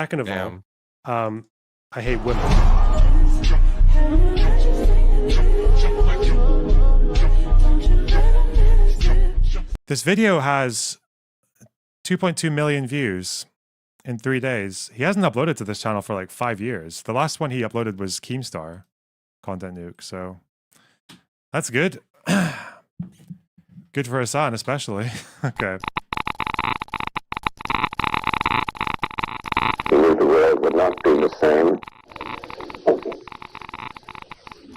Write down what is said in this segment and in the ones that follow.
Second of Damn. all, I hate women. This video has 2.2 million views in 3 days. He hasn't uploaded to this channel for like 5 years. The last one he uploaded was Keemstar Content Nuke, so that's good. Good for Hasan, especially. Okay. The world would not be the same.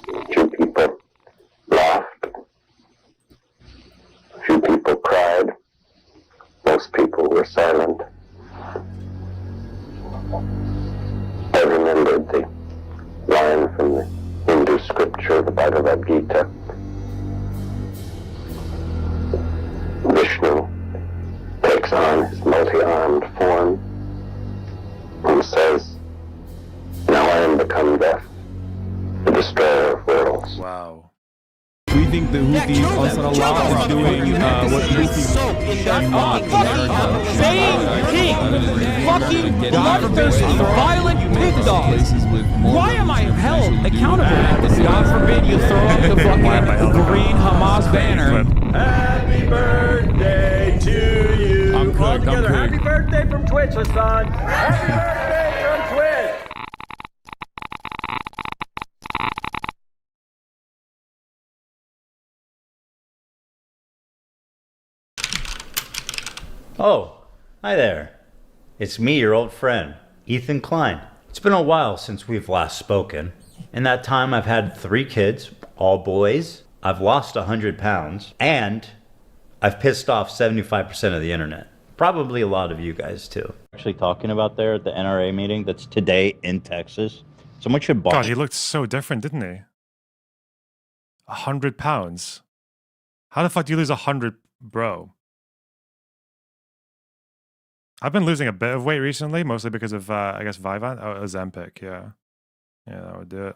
A few people laughed. A few people cried. Most people were silent. I remembered the line from the Hindu scripture, the Bhagavad Gita. Vishnu takes on his multi-armed form and says, "Now I am become death, the destroyer of worlds." Wow. We think the Houthi Ansarallah is doing what Houthi fucking bloodthirsty, violent pig dog. Why am I held accountable? God forbid you throw up the fucking green Hamas banner. Happy birthday to you. I'm All cooked, together. I'm cooked. Happy birthday from Twitch, Hasan. Happy birthday from Twitch. Oh, hi there. It's me, your old friend, Ethan Klein. It's been a while since we've last spoken. In that time, I've had 3 kids, all boys. I've lost 100 pounds, and I've pissed off 75% of the internet. Probably a lot of you guys too. Actually talking about there at the NRA meeting that's today in Texas. Someone should buy. God, he looked so different, didn't he? 100 pounds. How the fuck do you lose 100, bro? I've been losing a bit of weight recently, mostly because of, I guess, Vyvanse. Oh, Ozempic, yeah. Yeah, that would do it.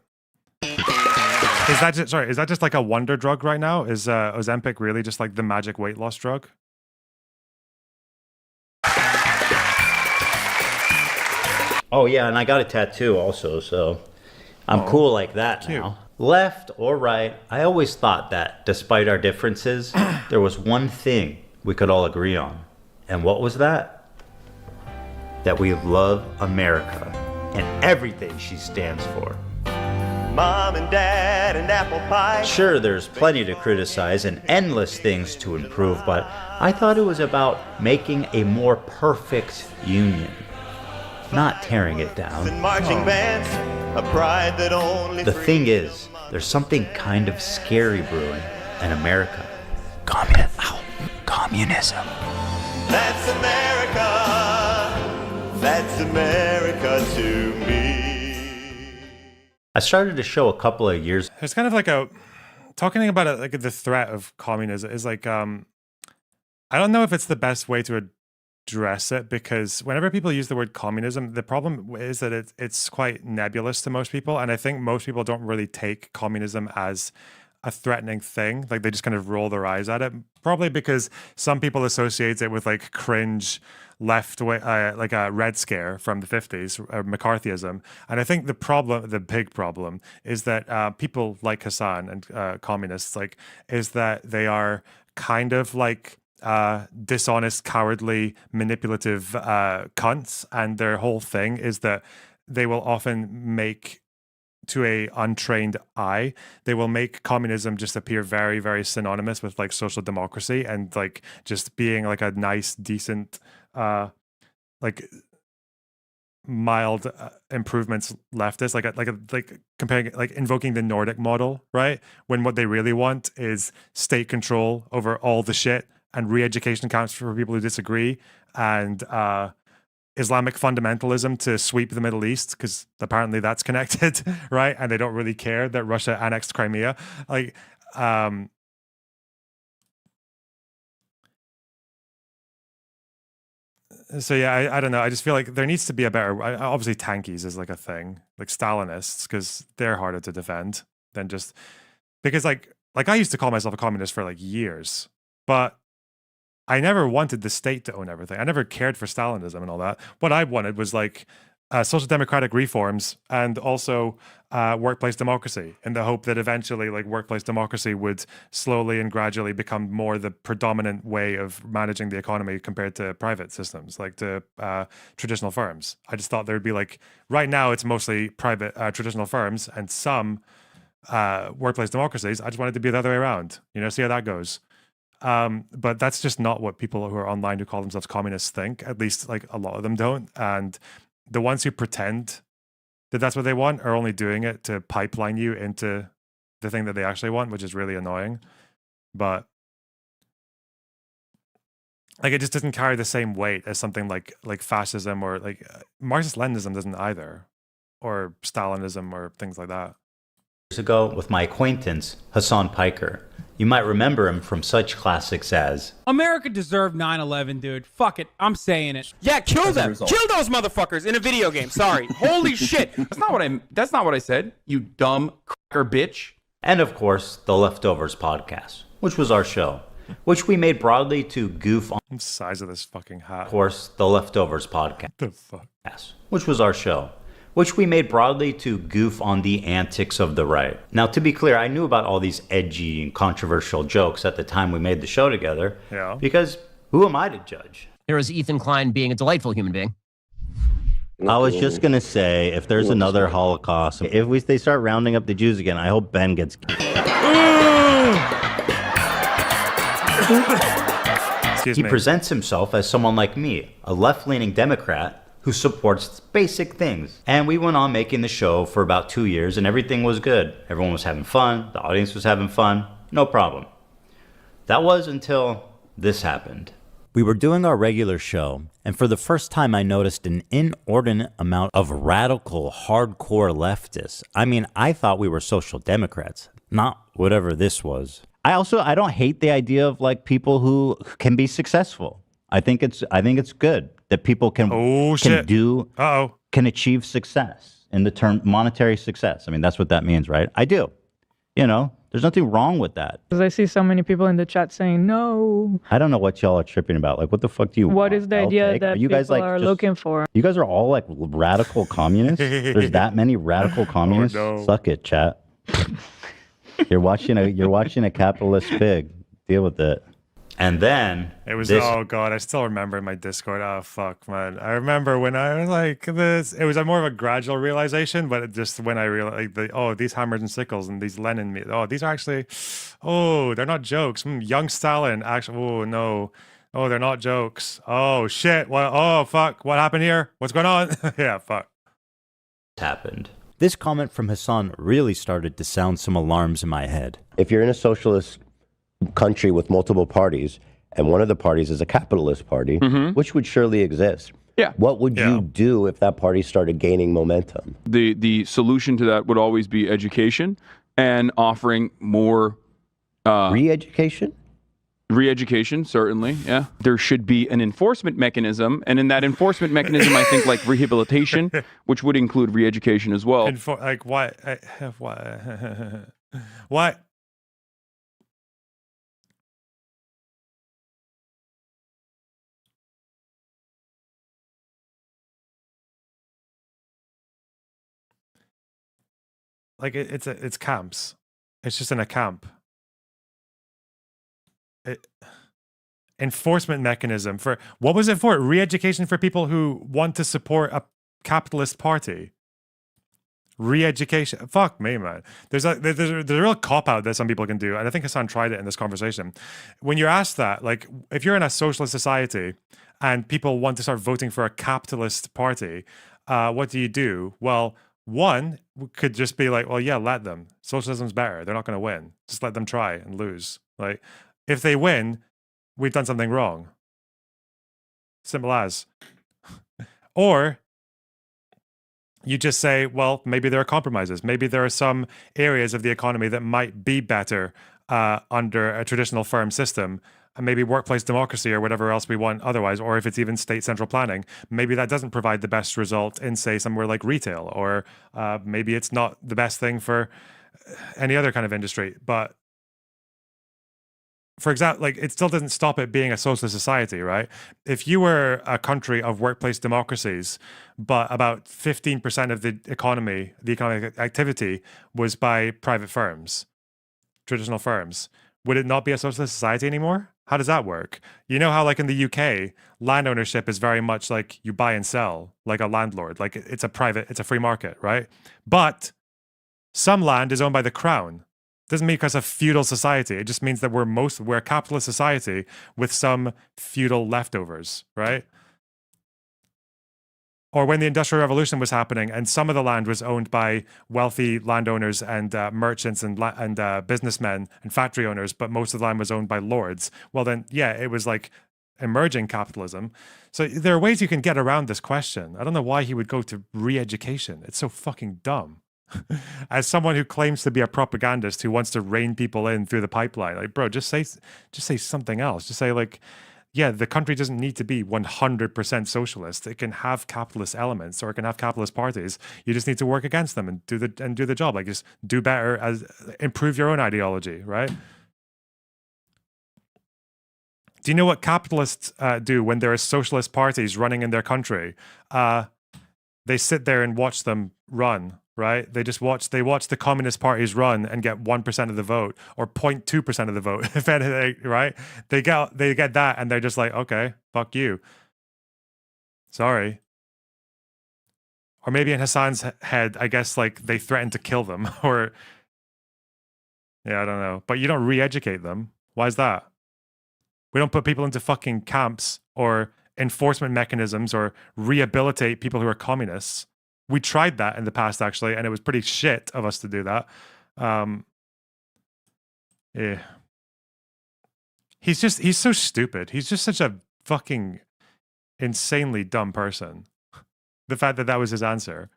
Is that just, sorry, is that just like a wonder drug right now? Is Ozempic really just like the magic weight loss drug? Oh yeah, and I got a tattoo also, so I'm cool like that cute. now. Left or right, I always thought that despite our differences, there was one thing we could all agree on. And what was that? That we love America and everything she stands for. Mom and Dad and apple pie. Sure, there's plenty to criticize and endless things to improve, but I thought it was about making a more perfect union, not tearing it down. And marching bands, a pride that only The thing is, there's something kind of scary brewing in America. Communism. That's America. That's America to me. I started to show a couple of years. It's kind of like a, talking about it, like the threat of communism is like, I don't know if it's the best way to address it, because whenever people use the word communism, the problem is that it's quite nebulous to most people. And I think most people don't really take communism as a threatening thing. Like they just kind of roll their eyes at it, probably because some people associate it with like cringe left way, like a Red Scare from the 50s, McCarthyism. And I think the big problem is that people like Hasan and communists, like, is that they are kind of like dishonest, cowardly, manipulative cunts, and their whole thing is that they will often make, to a untrained eye, they will make communism just appear very, very synonymous with like social democracy and like just being like a nice, decent, like mild improvements leftist, like comparing, like invoking the Nordic model, right? When what they really want is state control over all the shit and re-education camps for people who disagree, and Islamic fundamentalism to sweep the Middle East, because apparently that's connected, right? And they don't really care that Russia annexed Crimea. Like, so yeah, I don't know. I just feel like there needs to be a better, obviously tankies is like a thing, like Stalinists, because they're harder to defend than just, because like I used to call myself a communist for like years, but I never wanted the state to own everything. I never cared for Stalinism and all that. What I wanted was like social democratic reforms and also workplace democracy, in the hope that eventually like workplace democracy would slowly and gradually become more the predominant way of managing the economy compared to private systems, like to traditional firms. I just thought there'd be like, right now it's mostly private traditional firms and some workplace democracies. I just wanted to be the other way around, see how that goes. But that's just not what people who are online who call themselves communists think. At least like a lot of them don't. And the ones who pretend that that's what they want are only doing it to pipeline you into the thing that they actually want, which is really annoying. But like, it just doesn't carry the same weight as something like fascism or like Marxist-Leninism doesn't either, or Stalinism or things like that. Years ago with my acquaintance, Hasan Piker. You might remember him from such classics as America deserved 9/11, dude. Fuck it. I'm saying it. Yeah, kill them. Kill those motherfuckers in a video game. Sorry. Holy shit. That's not what I said, you dumb cracker bitch. And of course, the Leftovers podcast, which was our show, which we made broadly to goof on. The size of this fucking hat. Of course, the Leftovers podcast, The fuck? which was our show, which we made broadly to goof on the antics of the right. Now, to be clear, I knew about all these edgy and controversial jokes at the time we made the show together. Yeah. Because who am I to judge? Here is Ethan Klein being a delightful human being. I was just going to say, if there's another Holocaust, if they start rounding up the Jews again, I hope Ben gets... Excuse He me. presents himself as someone like me, a left-leaning Democrat who supports basic things. And we went on making the show for about 2 years and everything was good. Everyone was having fun. The audience was having fun. No problem. That was until this happened. We were doing our regular show, and for the first time I noticed an inordinate amount of radical, hardcore leftists. I mean, I thought we were social democrats, not whatever this was. I don't hate the idea of like people who can be successful. I think it's good that people can achieve success in the term monetary success. I mean, that's what that means, right? I do. There's nothing wrong with that. Because I see so many people in the chat saying no. I don't know what y'all are tripping about. Like, what the fuck do you want? What is the idea that you guys people are looking for? You guys are all like radical communists? There's that many radical communists? Oh, no. Suck it, chat. You're watching a capitalist pig. Deal with it. And then It was, oh God, I still remember in my Discord. Oh, fuck, man. I remember when I was like this, it was more of a gradual realization, but just when I realized, like, these hammers and sickles and these Lenin, these are actually, they're not jokes. Young Stalin, actually, no. Oh, they're not jokes. Oh, shit. What? Oh, fuck. What happened here? What's going on? Yeah, fuck. happened. This comment from Hasan really started to sound some alarms in my head. If you're in a socialist country with multiple parties, and one of the parties is a capitalist party, which would surely exist. Yeah. What would you do if that party started gaining momentum? The solution to that would always be education and offering more re-education? Re-education, certainly, yeah. There should be an enforcement mechanism, and in that enforcement mechanism, I think like rehabilitation, which would include re-education as well. Like what? What? Like it's camps. It's just in a camp. Enforcement mechanism for what was it for? Re-education for people who want to support a capitalist party. Re-education. Fuck me, man. There's a real cop out that some people can do, and I think Hasan tried it in this conversation. When you're asked that, like, if you're in a socialist society and people want to start voting for a capitalist party, what do? Well, one could just be like, well, yeah, let them. Socialism's better. They're not going to win. Just let them try and lose. Like, if they win, we've done something wrong. Simple as. Or you just say, well, maybe there are compromises. Maybe there are some areas of the economy that might be better under a traditional firm system. And maybe workplace democracy or whatever else we want otherwise, or if it's even state central planning, maybe that doesn't provide the best result in, say, somewhere like retail, or maybe it's not the best thing for any other kind of industry. But for example, like it still doesn't stop it being a socialist society, right? If you were a country of workplace democracies, but about 15% of the economic activity was by private firms, traditional firms, would it not be a socialist society anymore? How does that work? You know how like in the UK, land ownership is very much like you buy and sell, like a landlord, like it's a free market, right? But some land is owned by the crown. Doesn't mean because of feudal society. It just means that we're a capitalist society with some feudal leftovers, right? Or when the Industrial Revolution was happening and some of the land was owned by wealthy landowners and merchants and businessmen and factory owners, but most of the land was owned by lords. Well then, yeah, it was like emerging capitalism. So there are ways you can get around this question. I don't know why he would go to re-education. It's so fucking dumb. As someone who claims to be a propagandist who wants to rein people in through the pipeline, like, bro, just say something else. Just say like, yeah, the country doesn't need to be 100% socialist. It can have capitalist elements, or it can have capitalist parties. You just need to work against them and do the job. Like, just do better, improve your own ideology, right? Do you know what capitalists do when there are socialist parties running in their country? They sit there and watch them run. Right? They watch the communist parties run and get 1% of the vote or 0.2% of the vote, if anything, right? They get that and they're just like, okay, fuck you. Sorry. Or maybe in Hasan's head, I guess like they threatened to kill them or yeah, I don't know. But you don't re-educate them. Why is that? We don't put people into fucking camps or enforcement mechanisms or rehabilitate people who are communists. We tried that in the past, actually, and it was pretty shit of us to do that. Yeah. He's so stupid. He's just such a fucking insanely dumb person. The fact that was his answer.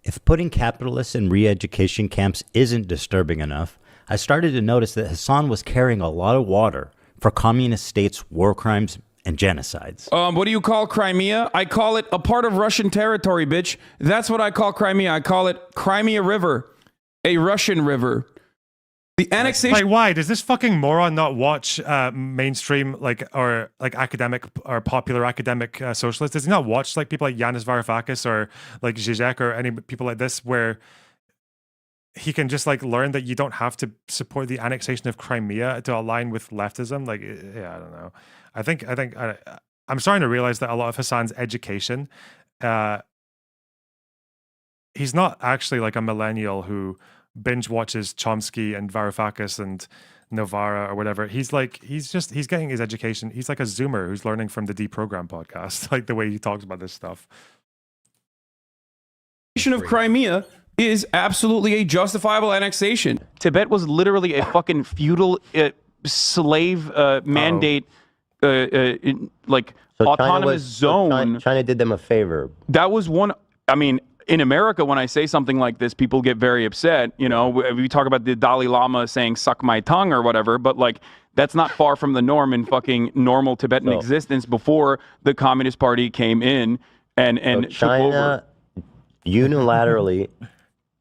If putting capitalists in re-education camps isn't disturbing enough, I started to notice that Hasan was carrying a lot of water for communist states' war crimes and genocides. What do you call Crimea? I call it a part of Russian territory, bitch. That's what I call Crimea. I call it Crimea River, a Russian river. The annexation. Like, why does this fucking moron not watch mainstream or academic or popular academic socialists? Does he not watch like people like Yanis Varoufakis or like Zizek or any people like this where he can just like learn that you don't have to support the annexation of Crimea to align with leftism? Like, yeah, I don't know. I'm starting to realize that a lot of Hasan's education, he's not actually like a millennial who binge watches Chomsky and Varoufakis and Novara or whatever. He's getting his education. He's like a Zoomer who's learning from the Deprogram podcast, like the way he talks about this stuff. Of Crimea is absolutely a justifiable annexation. Tibet was literally a fucking feudal slave mandate. Like so autonomous zone. China did them a favor. That was one. I mean, in America, when I say something like this, people get very upset. You know, we talk about the Dalai Lama saying "suck my tongue" or whatever, but like that's not far from the norm in fucking normal Tibetan existence before the Communist Party came in and so China unilaterally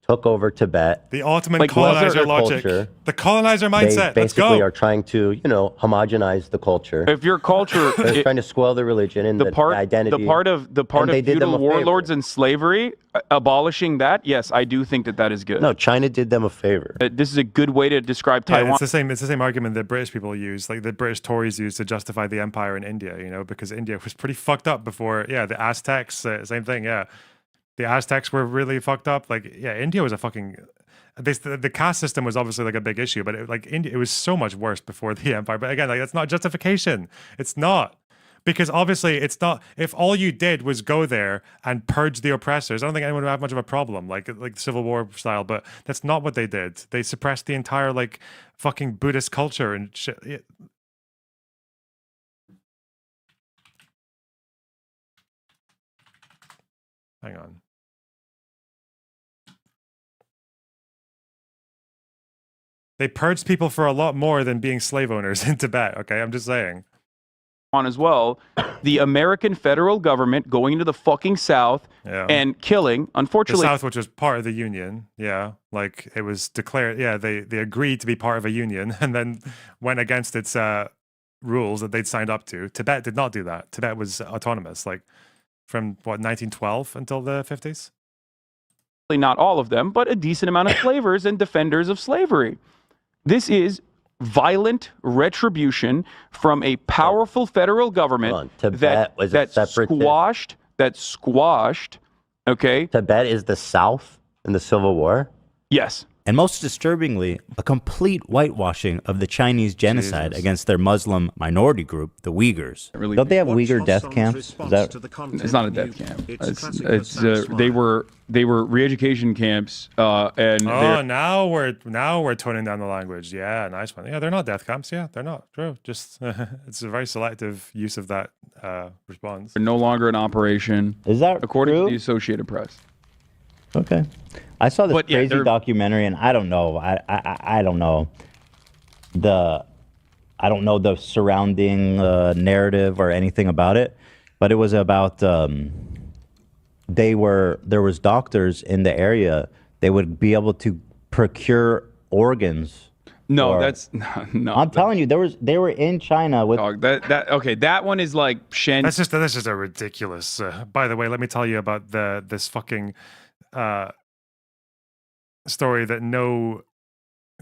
took over Tibet. The Ottoman colonizer logic. Culture, the colonizer mindset. They basically are trying to, homogenize the culture. If your culture they're trying to spoil the religion and the identity. The part of feudal warlords and slavery, abolishing that, yes, I do think that is good. No, China did them a favor. This is a good way to describe Taiwan. It's the same argument that British people use, like the British Tories use to justify the empire in India, because India was pretty fucked up before, the Aztecs, same thing, The Aztecs were really fucked up. Like, India was a fucking... The caste system was obviously like a big issue, but India, it was so much worse before the empire. But again, like that's not justification. It's not. Because obviously it's not... If all you did was go there and purge the oppressors, I don't think anyone would have much of a problem, like Civil War style, but that's not what they did. They suppressed the entire like fucking Buddhist culture and shit. Hang on. They purged people for a lot more than being slave owners in Tibet, okay? I'm just saying. on as well, the American federal government going into the fucking South and killing, unfortunately. The South, which was part of the Union, like it was declared, they agreed to be part of a union and then went against its rules that they'd signed up to. Tibet did not do that. Tibet was autonomous, like from 1912 until the 50s? Not all of them, but a decent amount of slavers and defenders of slavery. This is violent retribution from a powerful federal government that squashed, okay? Tibet is the South in the Civil War? Yes. And most disturbingly, a complete whitewashing of the Chinese genocide against their Muslim minority group, the Uyghurs. Don't they have Uyghur death camps? It's not a death camp. They were re-education camps. Now we're toning down the language. Yeah, nice one. Yeah, they're not death camps. Yeah, they're not. True. Just it's a very selective use of that response. They're no longer an operation. Is that according true? to the Associated Press? Okay. I saw this crazy documentary, and I don't know. I don't know the surrounding narrative or anything about it, but it was about there was doctors in the area. They would be able to procure organs. No, no. I'm telling you, they were in China with that one is like Shen. That's just a ridiculous. By the way, let me tell you about this fucking story that no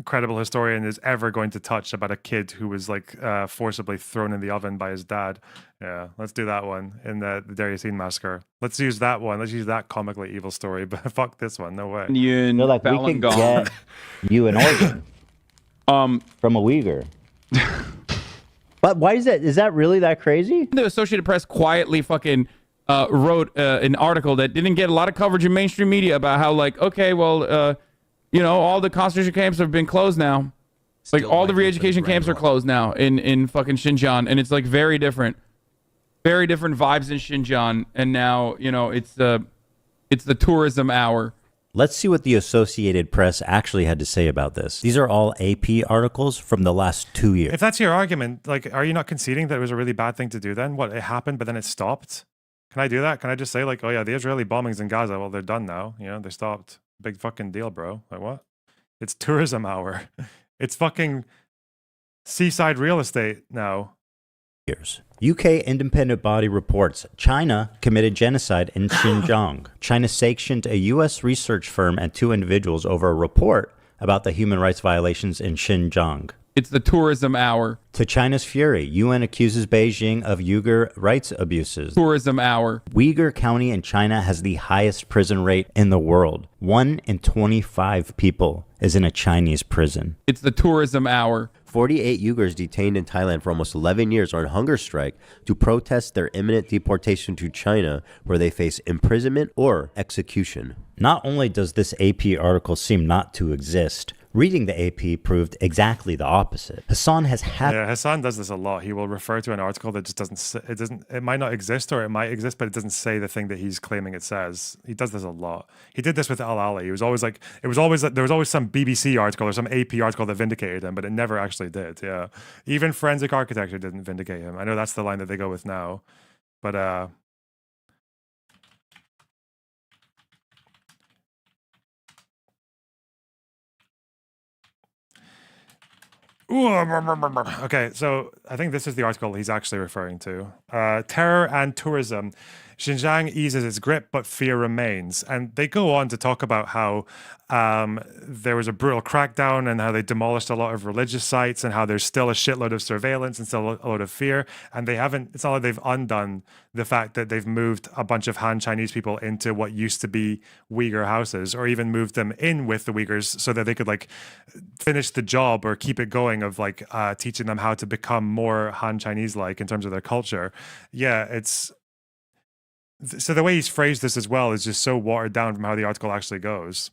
credible historian is ever going to touch about a kid who was like forcibly thrown in the oven by his dad. Yeah, let's do that one in the Dariusine massacre. Let's use that one. Let's use that comically evil story. But fuck this one. No way. They're like, we can get you an organ from a Uyghur. But why is that? Is that really that crazy? The Associated Press quietly fucking wrote an article that didn't get a lot of coverage in mainstream media about how, like, okay, well, all the concentration camps have been closed now. Like, all the re-education camps are closed now in fucking Xinjiang, and it's like very different vibes in Xinjiang. And now, it's the tourism hour. Let's see what the Associated Press actually had to say about this. These are all AP articles from the last 2 years. If that's your argument, like, are you not conceding that it was a really bad thing to do then? What, it happened, but then it stopped? Can I do that? Can I just say, like, oh yeah, the Israeli bombings in Gaza, well, they're done now. They stopped. Big fucking deal, bro. Like, what? It's tourism hour. It's fucking seaside real estate now. Years. UK independent body reports China committed genocide in Xinjiang. China sanctioned a U.S. research firm and 2 individuals over a report about the human rights violations in Xinjiang. It's the tourism hour. To China's fury, UN accuses Beijing of Uyghur rights abuses. Tourism hour. Uyghur County in China has the highest prison rate in the world. 1 in 25 people is in a Chinese prison. It's the tourism hour. 48 Uyghurs detained in Thailand for almost 11 years are on hunger strike to protest their imminent deportation to China, where they face imprisonment or execution. Not only does this AP article seem not to exist, reading the AP proved exactly the opposite. Hasan Hasan does this a lot. He will refer to an article that just it might not exist, or it might exist, but it doesn't say the thing that he's claiming it says. He does this a lot. He did this with Al Ali. He was always like, there was always some BBC article or some AP article that vindicated him, but it never actually did. Yeah. Even Forensic Architecture didn't vindicate him. I know that's the line that they go with now, but okay, so I think this is the article he's actually referring to. Terror and tourism. Xinjiang eases its grip, but fear remains. And they go on to talk about how there was a brutal crackdown and how they demolished a lot of religious sites and how there's still a shitload of surveillance and still a load of fear. And it's not like they've undone the fact that they've moved a bunch of Han Chinese people into what used to be Uyghur houses, or even moved them in with the Uyghurs so that they could like finish the job or keep it going of like teaching them how to become more Han Chinese-like in terms of their culture. Yeah, so the way he's phrased this as well is just so watered down from how the article actually goes.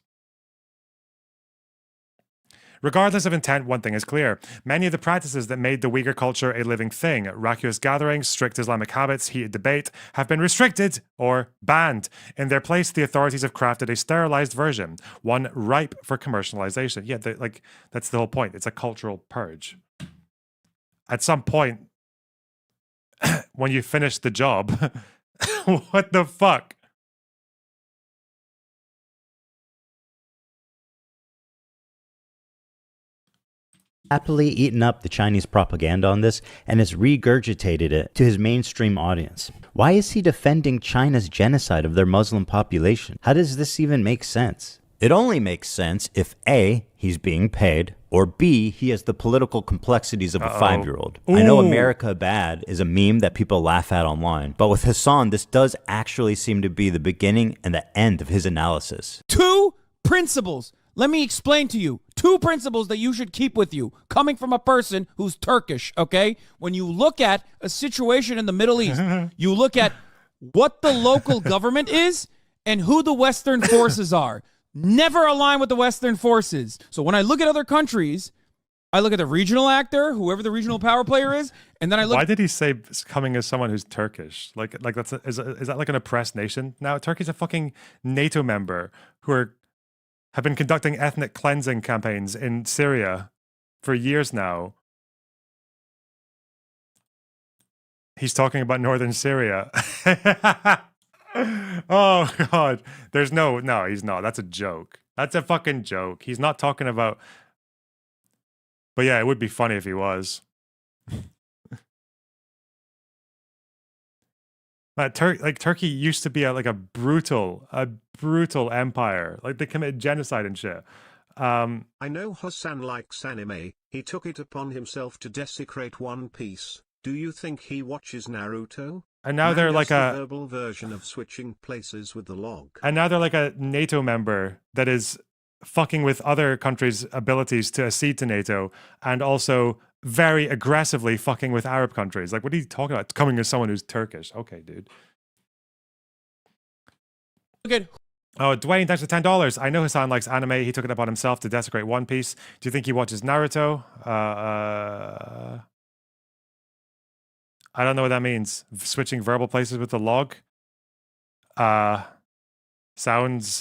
Regardless of intent, one thing is clear. Many of the practices that made the Uyghur culture a living thing, raucous gatherings, strict Islamic habits, heated debate, have been restricted or banned. In their place, the authorities have crafted a sterilized version, one ripe for commercialization. Yeah, that's the whole point. It's a cultural purge. At some point, when you finish the job. What the fuck? Happily eaten up the Chinese propaganda on this and has regurgitated it to his mainstream audience. Why is he defending China's genocide of their Muslim population? How does this even make sense? It only makes sense if A, he's being paid, or B, he has the political complexities of a 5-year-old. I know America Bad is a meme that people laugh at online, but with Hasan, this does actually seem to be the beginning and the end of his analysis. 2 principles. Let me explain to you 2 principles that you should keep with you, coming from a person who's Turkish, okay? When you look at a situation in the Middle East, you look at what the local government is and who the Western forces are. Never align with the Western forces. So when I look at other countries, I look at the regional actor, whoever the regional power player is, and then I look. Why did he say coming as someone who's Turkish? Like that's is that like an oppressed nation? Now Turkey's a fucking NATO member who have been conducting ethnic cleansing campaigns in Syria for years now. He's talking about northern Syria. Oh God, no, he's not. That's a joke. That's a fucking joke. He's not talking about. But yeah, it would be funny if he was. Turkey used to be a brutal empire. Like they committed genocide and shit. I know Hasan likes anime. He took it upon himself to desecrate One Piece. Do you think he watches Naruto? And now they're like a verbal version of switching places with the log. And now they're like a NATO member that is fucking with other countries' abilities to accede to NATO, and also very aggressively fucking with Arab countries. Like, what are you talking about? Coming as someone who's Turkish. Okay, dude. Okay. Oh, Dwayne, thanks for $10. I know Hasan likes anime. He took it upon himself to desecrate One Piece. Do you think he watches Naruto? I don't know what that means. Switching verbal places with the log? Sounds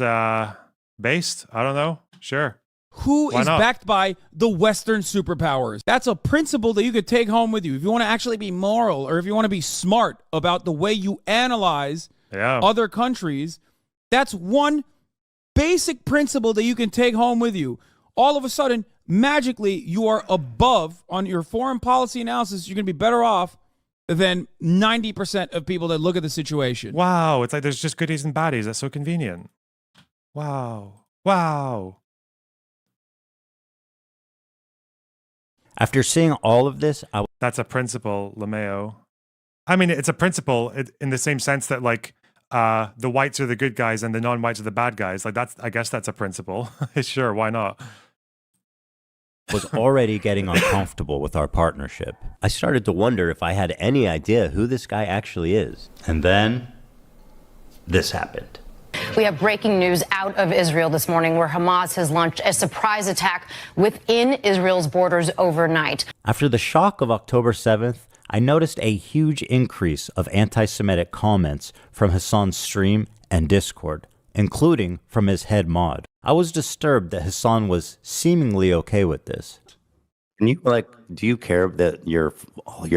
based? I don't know. Sure. Who Why is not? backed by the Western superpowers? That's a principle that you could take home with you. If you want to actually be moral, or if you want to be smart about the way you analyze other countries, that's one basic principle that you can take home with you. All of a sudden, magically, you are above on your foreign policy analysis. You're going to be better off than 90% of people that look at the situation. Wow, it's like there's just goodies and baddies. That's so convenient. Wow. Wow. After seeing all of this, that's a principle, LeMayo. I mean, it's a principle in the same sense that like the whites are the good guys and the non-whites are the bad guys. Like I guess that's a principle. Sure, why not? was already getting uncomfortable with our partnership. I started to wonder if I had any idea who this guy actually is. And then this happened. We have breaking news out of Israel this morning where Hamas has launched a surprise attack within Israel's borders overnight. After the shock of October 7th, I noticed a huge increase of anti-Semitic comments from Hasan's stream and Discord, including from his head mod. I was disturbed that Hasan was seemingly okay with this. Can you do you care that your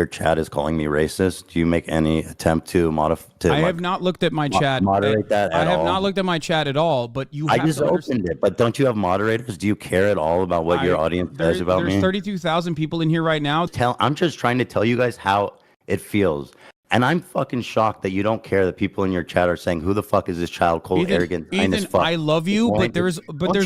chat is calling me racist? Do you make any attempt to modify? I have not looked at my chat. Moderate that at all? I have not looked at my chat at all, but you have I just opened it, but don't you have moderators? Do you care at all about what your audience says about me? There's 32,000 people in here right now. I'm just trying to tell you guys how it feels. And I'm fucking shocked that you don't care that people in your chat are saying, who the fuck is this child, cold, arrogant, as fuck. I love you, but there's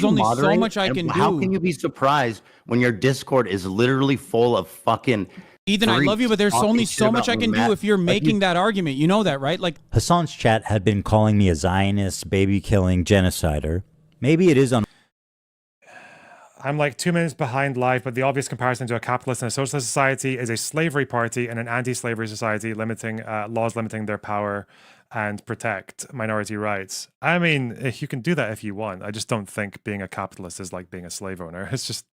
only so much I can do. How can you be surprised when your Discord is literally full of fucking Ethan, I love you, but there's only so much I can do if you're making that argument. You know that, right? Like Hasan's chat had been calling me a Zionist, baby-killing genocider. Maybe it is on. I'm like 2 minutes behind live, but the obvious comparison to a capitalist and a socialist society is a slavery party and an anti-slavery society limiting laws limiting their power and protect minority rights. I mean, you can do that if you want. I just don't think being a capitalist is like being a slave owner. It's just...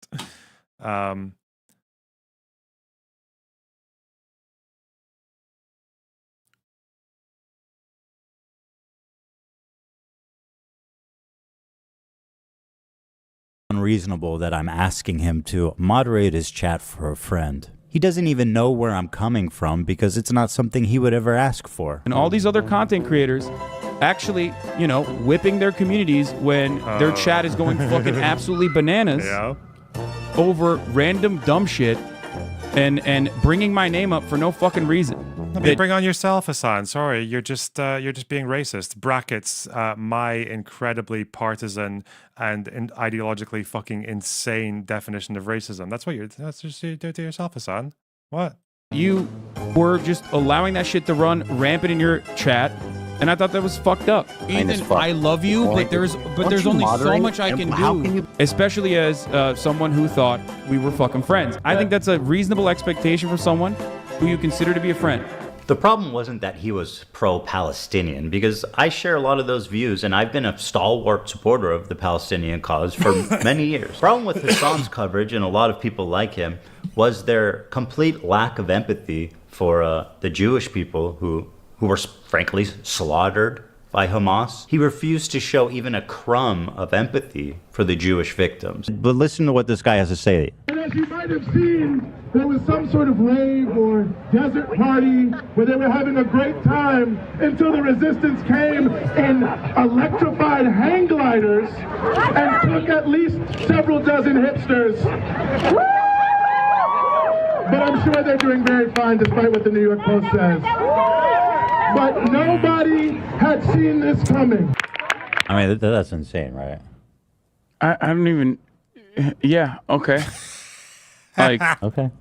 unreasonable that I'm asking him to moderate his chat for a friend. he doesn't even know where I'm coming from because it's not something he would ever ask for. And all these other content creators actually, you know, whipping their communities when their chat is going fucking absolutely bananas over random dumb shit and bringing my name up for no fucking reason. No, but you bring on yourself, Hasan. Sorry, you're just being racist. Brackets, my incredibly partisan and ideologically fucking insane definition of racism. That's just you do it to yourself, Hasan. What? You were just allowing that shit to run rampant in your chat, and I thought that was fucked up. Ethan, I love you, but there's only so much I can do. Especially as someone who thought we were fucking friends. I think that's a reasonable expectation from someone who you consider to be a friend. The problem wasn't that he was pro-Palestinian, because I share a lot of those views, and I've been a stalwart supporter of the Palestinian cause for many years. The problem with Hasan's coverage, and a lot of people like him, was their complete lack of empathy for the Jewish people who were frankly slaughtered by Hamas. He refused to show even a crumb of empathy for the Jewish victims. But listen to what this guy has to say. And as you might have seen, there was some sort of rave or desert party where they were having a great time until the resistance came in electrified hang gliders and took at least several dozen hipsters. But I'm sure they're doing very fine despite what the New York Post says. But nobody had seen this coming. I mean, that's insane, right? I don't even... Yeah, okay. Like, okay.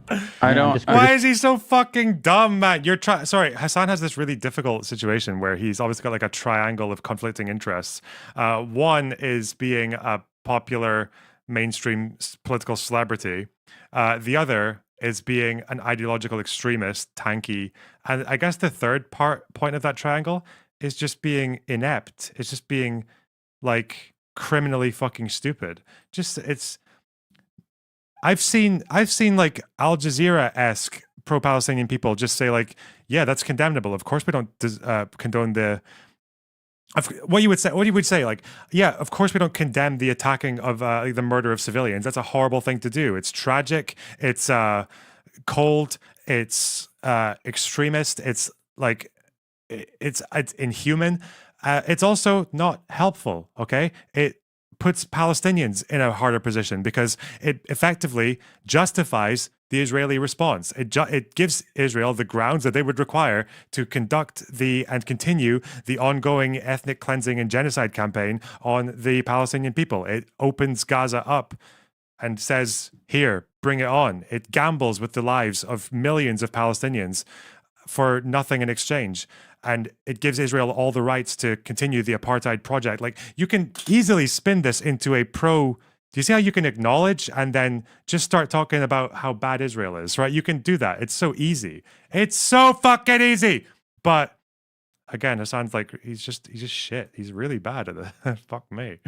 I don't... Why is he so fucking dumb, man? Sorry, Hasan has this really difficult situation where he's obviously got like a triangle of conflicting interests. One is being a popular mainstream political celebrity. The other is being an ideological extremist, tanky. And I guess the third point of that triangle is just being inept. It's just being like criminally fucking stupid. I've seen like Al Jazeera-esque pro-Palestinian people just say like, yeah, that's condemnable. Of course we don't condone the... What you would say, like, yeah, of course we don't condemn the attacking of the murder of civilians. That's a horrible thing to do. It's tragic. It's cold. It's extremist. It's like, it's inhuman. It's also not helpful. Okay, it puts Palestinians in a harder position because it effectively justifies the Israeli response. It gives Israel the grounds that they would require to conduct and continue the ongoing ethnic cleansing and genocide campaign on the Palestinian people. It opens Gaza up and says, here, bring it on. It gambles with the lives of millions of Palestinians for nothing in exchange. And it gives Israel all the rights to continue the apartheid project. Like, you can easily spin this into a pro... Do you see how you can acknowledge and then just start talking about how bad Israel is, right? You can do that. It's so easy. It's so fucking easy. But again, Hasan's like, he's just shit. He's really bad at it. Fuck me.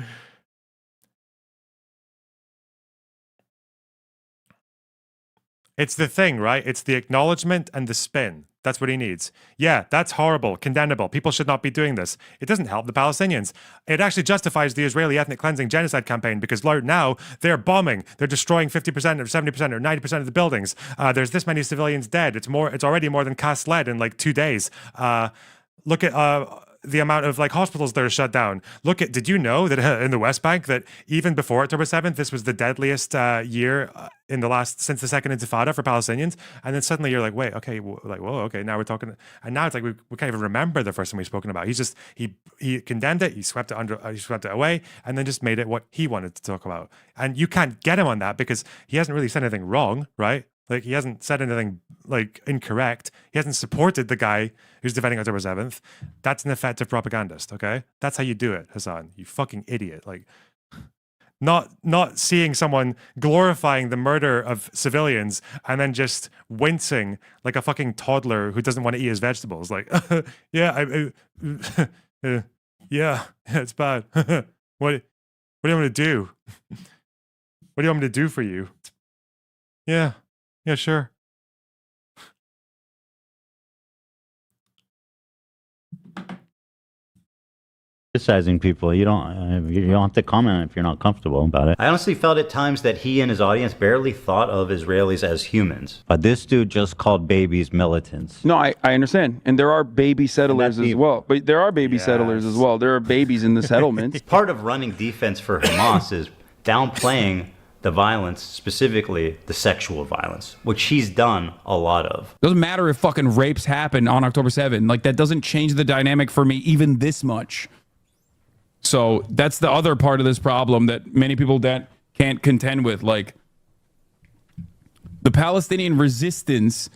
It's the thing, right? It's the acknowledgement and the spin. That's what he needs. Yeah, that's horrible, condemnable. People should not be doing this. It doesn't help the Palestinians. It actually justifies the Israeli ethnic cleansing genocide campaign because now they're bombing. They're destroying 50% or 70% or 90% of the buildings. There's this many civilians dead. It's already more than cast lead in like 2 days. Look at the amount of like hospitals that are shut down. Did you know that in the West Bank that even before October 7th, this was the deadliest year since the second Intifada for Palestinians? And then suddenly you're like, wait, okay, whoa, okay, now we're talking, and now it's like we can't even remember the first time we've spoken about. He condemned it, he swept it away, and then just made it what he wanted to talk about. And you can't get him on that because he hasn't really said anything wrong, right? Like, he hasn't said anything like incorrect. He hasn't supported the guy who's defending October 7th. That's an effective propagandist, okay? That's how you do it, Hasan. You fucking idiot. Like, not seeing someone glorifying the murder of civilians and then just wincing like a fucking toddler who doesn't want to eat his vegetables. Like, yeah, yeah, it's bad. What do you want me to do? What do you want me to do for you? Yeah. Yeah, sure. criticizing people. You don't have to comment if you're not comfortable about it. I honestly felt at times that he and his audience barely thought of Israelis as humans. But this dude just called babies militants. No, I understand. And there are baby settlers as well. But there are baby settlers as well. There are babies in the settlements. Part of running defense for Hamas is downplaying the violence, specifically the sexual violence, which he's done a lot of. Doesn't matter if fucking rapes happen on October 7th. Like, that doesn't change the dynamic for me even this much. So that's the other part of this problem that many people that can't contend with. Like, the Palestinian resistance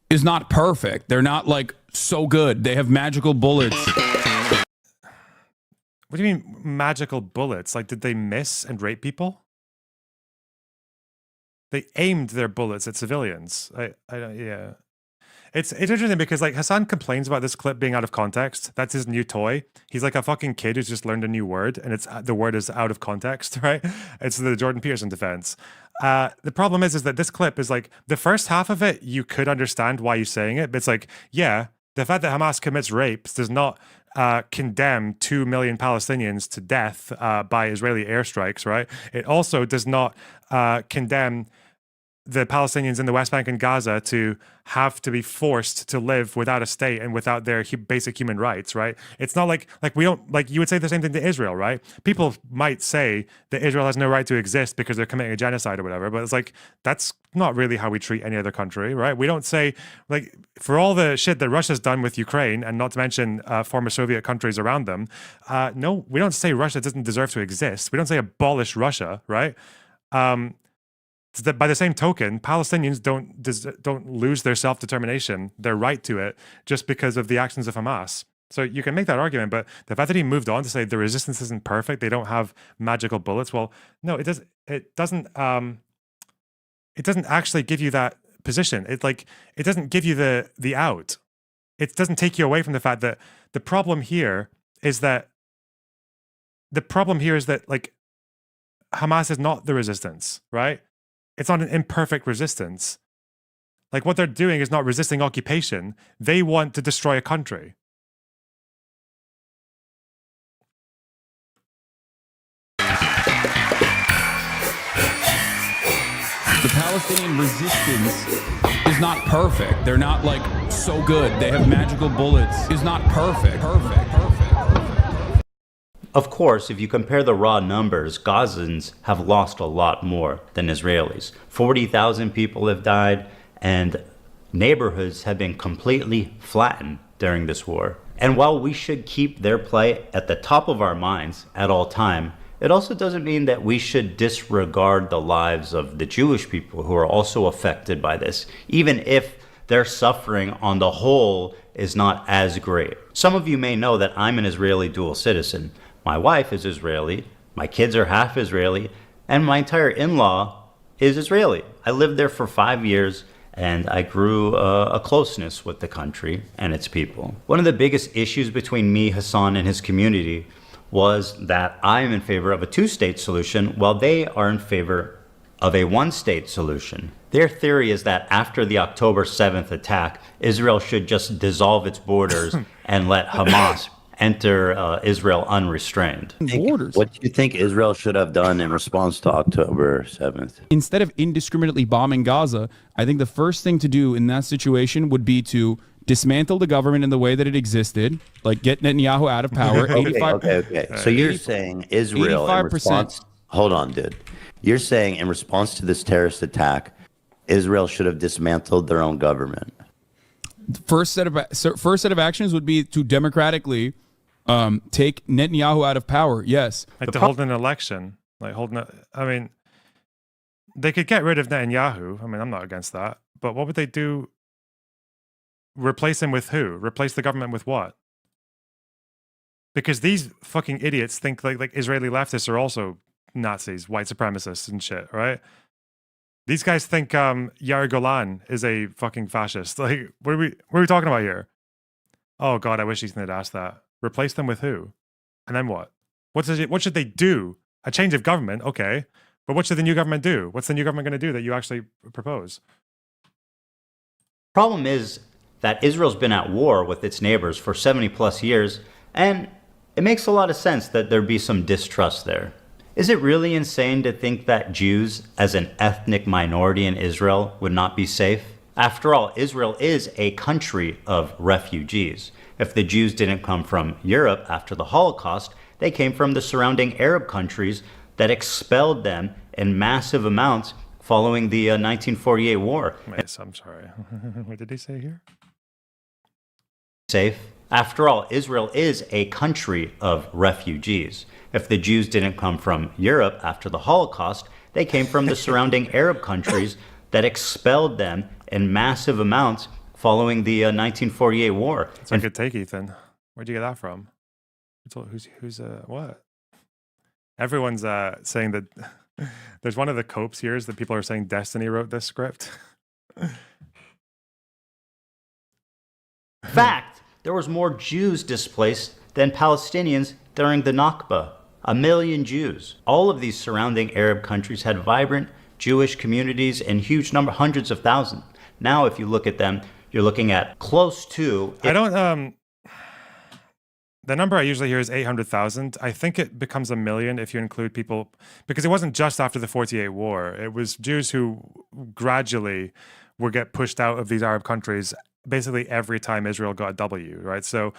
is not perfect. They're not like so good. They have magical bullets. What do you mean magical bullets? Like, did they miss and rape people? They aimed their bullets at civilians. I don't, yeah. It's interesting because like Hasan complains about this clip being out of context. That's his new toy. He's like a fucking kid who's just learned a new word, and the word is out of context, right? It's the Jordan Peterson defense. The problem is that this clip is like the first half of it, you could understand why you're saying it, but it's like, yeah, the fact that Hamas commits rapes does not condemn 2 million Palestinians to death by Israeli airstrikes, right? It also does not condemn the Palestinians in the West Bank and Gaza to have to be forced to live without a state and without their basic human rights, right? It's not like we don't, like, you would say the same thing to Israel, right? People might say that Israel has no right to exist because they're committing a genocide or whatever, but it's like, that's not really how we treat any other country, right? We don't say, like, for all the shit that Russia's done with Ukraine, and not to mention former Soviet countries around them, no, we don't say Russia doesn't deserve to exist. We don't say abolish Russia, right? That by the same token, Palestinians don't lose their self-determination, their right to it, just because of the actions of Hamas. So you can make that argument, but the fact that he moved on to say the resistance isn't perfect, they don't have magical bullets. Well, no, it doesn't actually give you that position. It doesn't give you the out. It doesn't take you away from the fact that the problem here is that like Hamas is not the resistance, right? It's not an imperfect resistance. Like, what they're doing is not resisting occupation. They want to destroy a country. The Palestinian resistance is not perfect. They're not like so good. They have magical bullets. Is not perfect. Of course, if you compare the raw numbers, Gazans have lost a lot more than Israelis. 40,000 people have died, and neighborhoods have been completely flattened during this war. And while we should keep their plight at the top of our minds at all time, it also doesn't mean that we should disregard the lives of the Jewish people who are also affected by this, even if their suffering on the whole is not as great. Some of you may know that I'm an Israeli dual citizen. My wife is Israeli, my kids are half Israeli, and my entire in-law is Israeli. I lived there for 5 years, and I grew a closeness with the country and its people. One of the biggest issues between me, Hasan, and his community was that I am in favor of a two-state solution, while they are in favor of a one-state solution. Their theory is that after the October 7th attack, Israel should just dissolve its borders and let Hamas enter Israel unrestrained. Borders. What do you think Israel should have done in response to October 7th? Instead of indiscriminately bombing Gaza, I think the first thing to do in that situation would be to dismantle the government in the way that it existed, like get Netanyahu out of power. Okay. So you're saying Israel in response... Hold on, dude. You're saying in response to this terrorist attack, Israel should have dismantled their own government. First set of actions would be to democratically take Netanyahu out of power. Yes, like to hold an election, I mean, they could get rid of Netanyahu. I mean, I'm not against that, but what would they do? Replace him with who? Replace the government with what? Because these fucking idiots think like Israeli leftists are also Nazis, white supremacists and shit, right? These guys think Yair Golan is a fucking fascist. Like, what are we talking about here? Oh God, I wish Ethan had asked that. Replace them with who? And then what? What should they do? A change of government, okay. But what should the new government do? What's the new government going to do that you actually propose? Problem is that Israel's been at war with its neighbors for 70 plus years, and It makes a lot of sense that there be some distrust there. Is it really insane to think that Jews, as an ethnic minority in Israel, would not be safe? After all, Israel is a country of refugees. If the Jews didn't come from Europe after the Holocaust, they came from the surrounding Arab countries that expelled them in massive amounts following the 1948 war. Yes, I'm sorry. What did he say here? Safe. After all, Israel is a country of refugees. If the Jews didn't come from Europe after the Holocaust, they came from the surrounding Arab countries that expelled them in massive amounts following the 1948 war. It's a good take, Ethan. Where'd you get that from? Who's what? Everyone's saying that there's one of the Copes here is that people are saying Destiny wrote this script. Fact, there was more Jews displaced than Palestinians during the Nakba. 1 million Jews. All of these surrounding Arab countries had vibrant Jewish communities in huge number, hundreds of thousands. Now, if you look at them, you're looking at close to... I don't... The number I usually hear is 800,000. I think it becomes 1 million if you include people... Because it wasn't just after the 48 war. It was Jews who gradually would get pushed out of these Arab countries basically every time Israel got a W, right? So...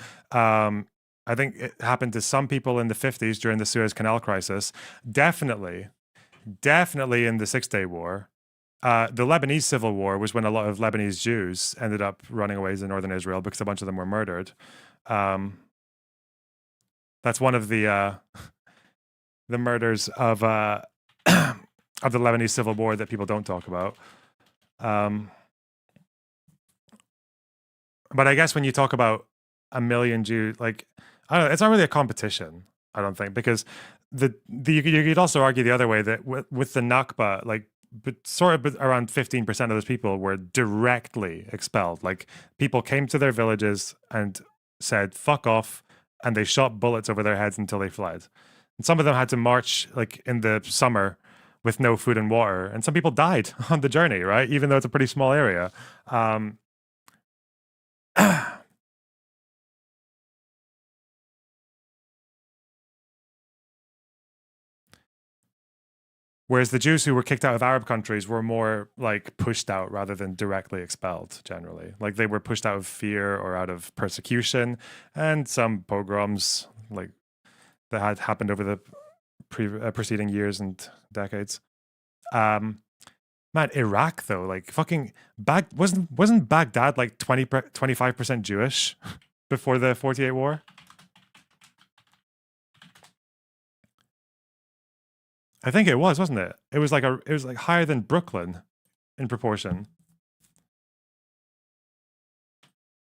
I think it happened to some people in the 50s during the Suez Canal crisis. Definitely in the Six-Day War. The Lebanese Civil War was when a lot of Lebanese Jews ended up running away to northern Israel because a bunch of them were murdered. That's one of the murders of the Lebanese Civil War that people don't talk about. But I guess when you talk about 1 million Jews, like, I don't know, it's not really a competition, I don't think, because you could also argue the other way that with the Nakba, like, around 15% of those people were directly expelled. Like, people came to their villages and said, fuck off, and they shot bullets over their heads until they fled. And some of them had to march, like, in the summer with no food and water, and some people died on the journey, right? Even though it's a pretty small area. Whereas the Jews who were kicked out of Arab countries were more like pushed out rather than directly expelled, generally. Like they were pushed out of fear or out of persecution, and some pogroms like that had happened over the preceding years and decades. Man, Iraq though, like fucking wasn't Baghdad like 25% Jewish before the 48 war? I think it was, wasn't it? It was like higher than Brooklyn in proportion.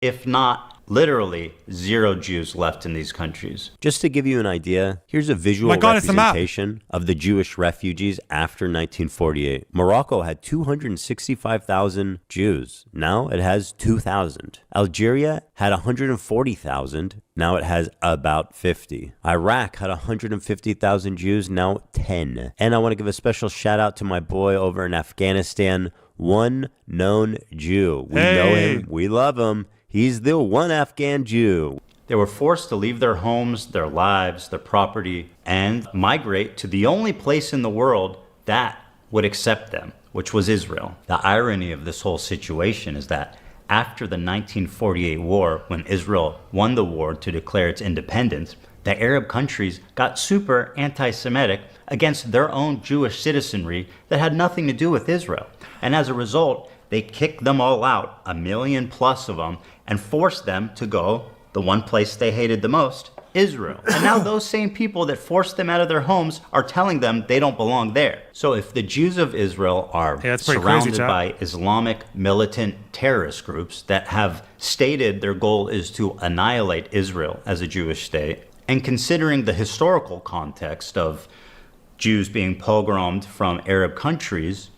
If not literally 0 Jews left in these countries. Just to give you an idea, here's a visual representation of the Jewish refugees after 1948. Morocco had 265,000 Jews. Now it has 2,000. Algeria had 140,000. Now it has about 50. Iraq had 150,000 Jews. Now 10. And I want to give a special shout out to my boy over in Afghanistan, one known Jew. We know him. We love him. He's the one Afghan Jew. They were forced to leave their homes, their lives, their property, and migrate to the only place in the world that would accept them, which was Israel. The irony of this whole situation is that after the 1948 war, when Israel won the war to declare its independence, the Arab countries got super anti-Semitic against their own Jewish citizenry that had nothing to do with Israel. And as a result, they kicked them all out, 1 million plus of them, and forced them to go the one place they hated the most, Israel. And now those same people that forced them out of their homes are telling them they don't belong there. So if the Jews of Israel are surrounded by Islamic militant terrorist groups that have stated their goal is to annihilate Israel as a Jewish state, and considering the historical context of Jews being pogromed from Arab countries,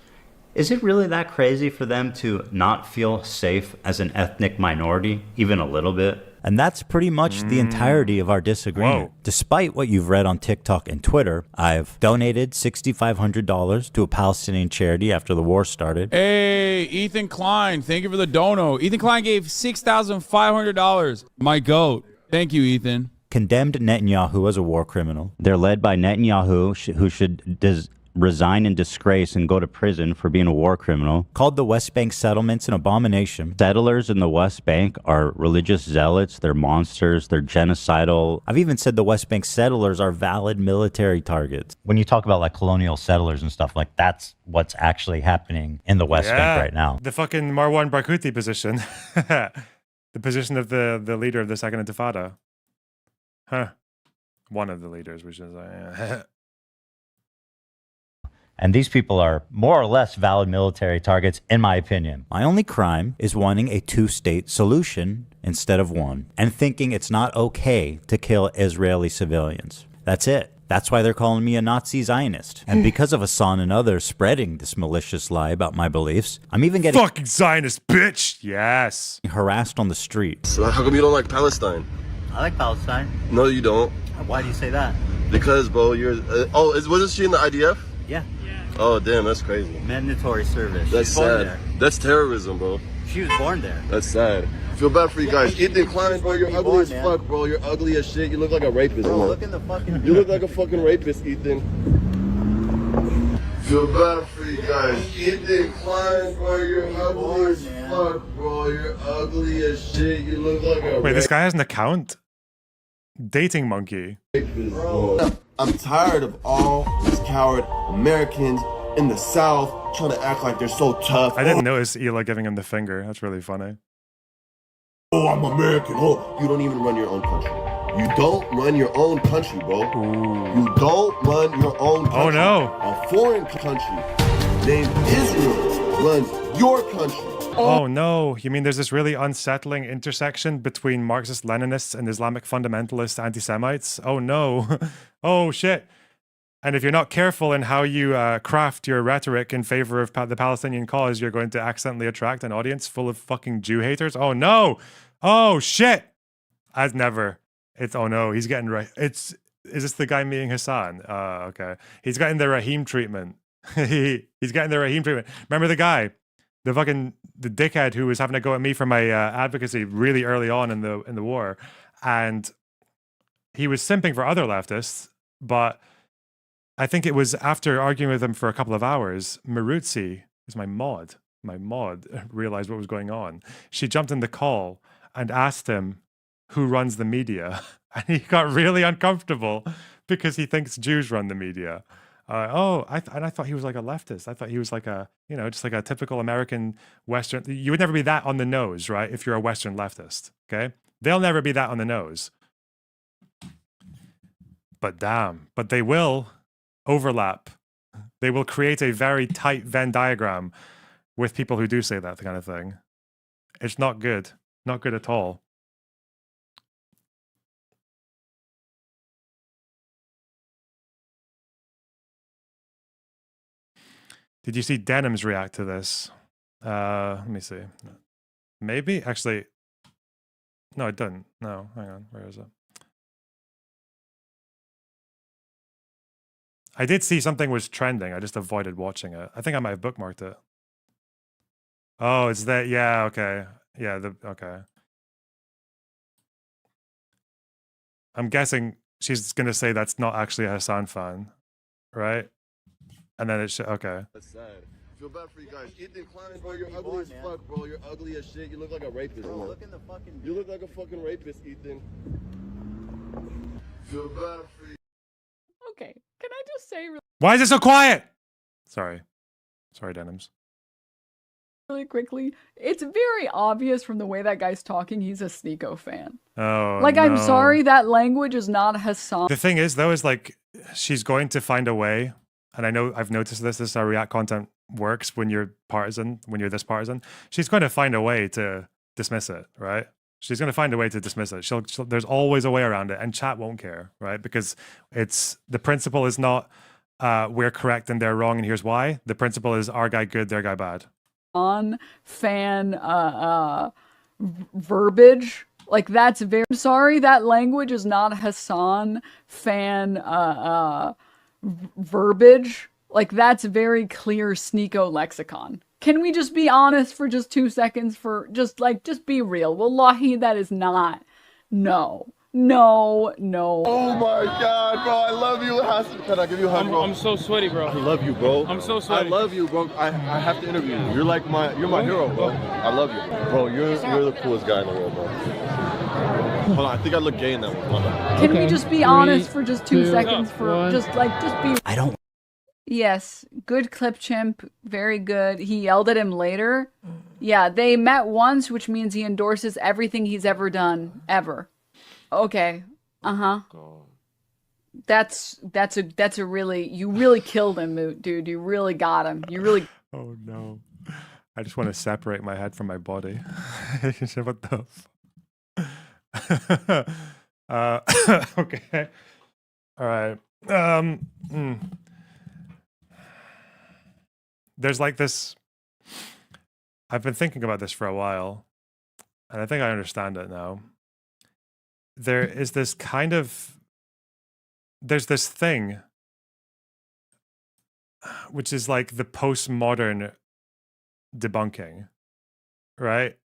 is it really that crazy for them to not feel safe as an ethnic minority, even a little bit? And that's pretty much the entirety of our disagreement. Whoa. Despite what you've read on TikTok and Twitter, I've donated $6,500 to a Palestinian charity after the war started. Hey, Ethan Klein, thank you for the dono. Ethan Klein gave $6,500. My goat. Thank you, Ethan. condemned Netanyahu as a war criminal. They're led by Netanyahu, who should resign in disgrace and go to prison for being a war criminal. Called the West Bank settlements an abomination. Settlers in the West Bank are religious zealots, they're monsters, they're genocidal. I've even said the West Bank settlers are valid military targets. When you talk about like colonial settlers and stuff, like that's what's actually happening in the West Bank right now. The fucking Marwan Barghouti position. The position of the leader of the Second Intifada. Huh. One of the leaders, which is And these people are more or less valid military targets, in my opinion. My only crime is wanting a two-state solution instead of one, and thinking it's not okay to kill Israeli civilians. That's it. That's why they're calling me a Nazi Zionist. And because of Hasan and others spreading this malicious lie about my beliefs, I'm even getting fucking Zionist, bitch! Yes. Harassed on the street. So how come you don't like Palestine? I like Palestine. No, you don't. Why do you say that? Because, bro, you're... wasn't she in the IDF? Yeah. Oh, damn, that's crazy. Mandatory service. That's She's born sad. there. That's terrorism, bro. She was born there. That's sad. I feel bad for you guys. Ethan Klein, bro, you're ugly as fuck, bro. You're ugly as shit. You look like a rapist, Bro, man. look in the fucking... You look like a fucking rapist, Ethan. Feel bad for you guys. Ethan Klein, bro, you're ugly as fuck, bro. You're ugly as shit. You look like a Wait, this guy has an account? Dating monkey. Bro. I'm tired of all these coward Americans in the South trying to act like they're so tough. I didn't notice Ela giving him the finger. That's really funny. Oh, I'm American. Oh, you don't even run your own country. You don't run your own country, bro. Ooh. You don't run your own country. Oh, no. A foreign country named Israel runs your country. Oh no, you mean there's this really unsettling intersection between Marxist-Leninists and Islamic fundamentalist anti-Semites? Oh no. Oh shit. And if you're not careful in how you craft your rhetoric in favor of the Palestinian cause, you're going to accidentally attract an audience full of fucking Jew haters. Oh no. Oh shit. As never. It's, oh no, he's getting right. Is this the guy meeting Hasan? Okay. He's getting the Rahim treatment. He's getting the Rahim treatment. Remember the guy? The dickhead who was having to go at me for my advocacy really early on in the war, and he was simping for other leftists. But I think it was after arguing with him for a couple of hours, Marutsi is my mod realized what was going on. She jumped in the call and asked him who runs the media, and he got really uncomfortable because he thinks Jews run the media. I thought he was like a leftist. I thought he was like a, just like a typical American Western. You would never be that on the nose, right? If you're a Western leftist, okay? They'll never be that on the nose. But damn, but they will overlap. They will create a very tight Venn diagram with people who do say that kind of thing. It's not good. Not good at all. Did you see Denims react to this? Let me see. Maybe? Actually, no, it didn't. No, hang on. Where is it? I did see something was trending. I just avoided watching it. I think I might have bookmarked it. Oh, it's that. Yeah, okay. Yeah, okay. I'm guessing she's going to say that's not actually a Hasan fan, right? And then it should, okay. That's sad. I feel bad for you guys. Ethan Klein, bro, you're ugly as fuck, bro. You're ugly as shit. You look like a rapist, bro. Look in the fucking... You look like a fucking rapist, Ethan. Feel bad for you. Okay, can I just say why is it so quiet? Sorry, Denims. Really quickly, it's very obvious from the way that guy's talking, he's a Sneeko fan. Oh, like, no. I'm sorry, that language is not Hasan. The thing is, though, is like, she's going to find a way. And I know I've noticed this is how React content works when you're partisan, when you're this partisan. She's going to find a way to dismiss it, right? She's going to find a way to dismiss it. There's always a way around it, and chat won't care, right? Because the principle is not we're correct and they're wrong, and here's why. The principle is our guy good, their guy bad. On fan verbiage, like that's very sorry. That language is not Hasan fan verbiage. Like that's very clear Sneeko lexicon. Can we just be honest for just 2 seconds? Just be real. Wallahi, that is not. No. No, no. Oh my God, bro! I love you, Hasan. Can I give you a hug, bro? I'm so sweaty, bro. I love you, bro. I'm so sweaty. I love you, bro. I have to interview you. You're like my hero, bro. I love you, bro. You're the coolest guy in the world, bro. Hold on, I think I look gay in that one. Can we just be honest for just 2 seconds? Just be. I don't. Yes, good clip chimp, very good. He yelled at him later. Yeah, they met once, which means he endorses everything he's ever done, ever. Okay. That's a really, you really killed him, dude. You really got him. You really. Oh no! I just want to separate my head from my body. What the? Okay. All right. There's like this. I've been thinking about this for a while, and I think I understand it now. There is this kind of. There's this thing, which is like the postmodern debunking, right?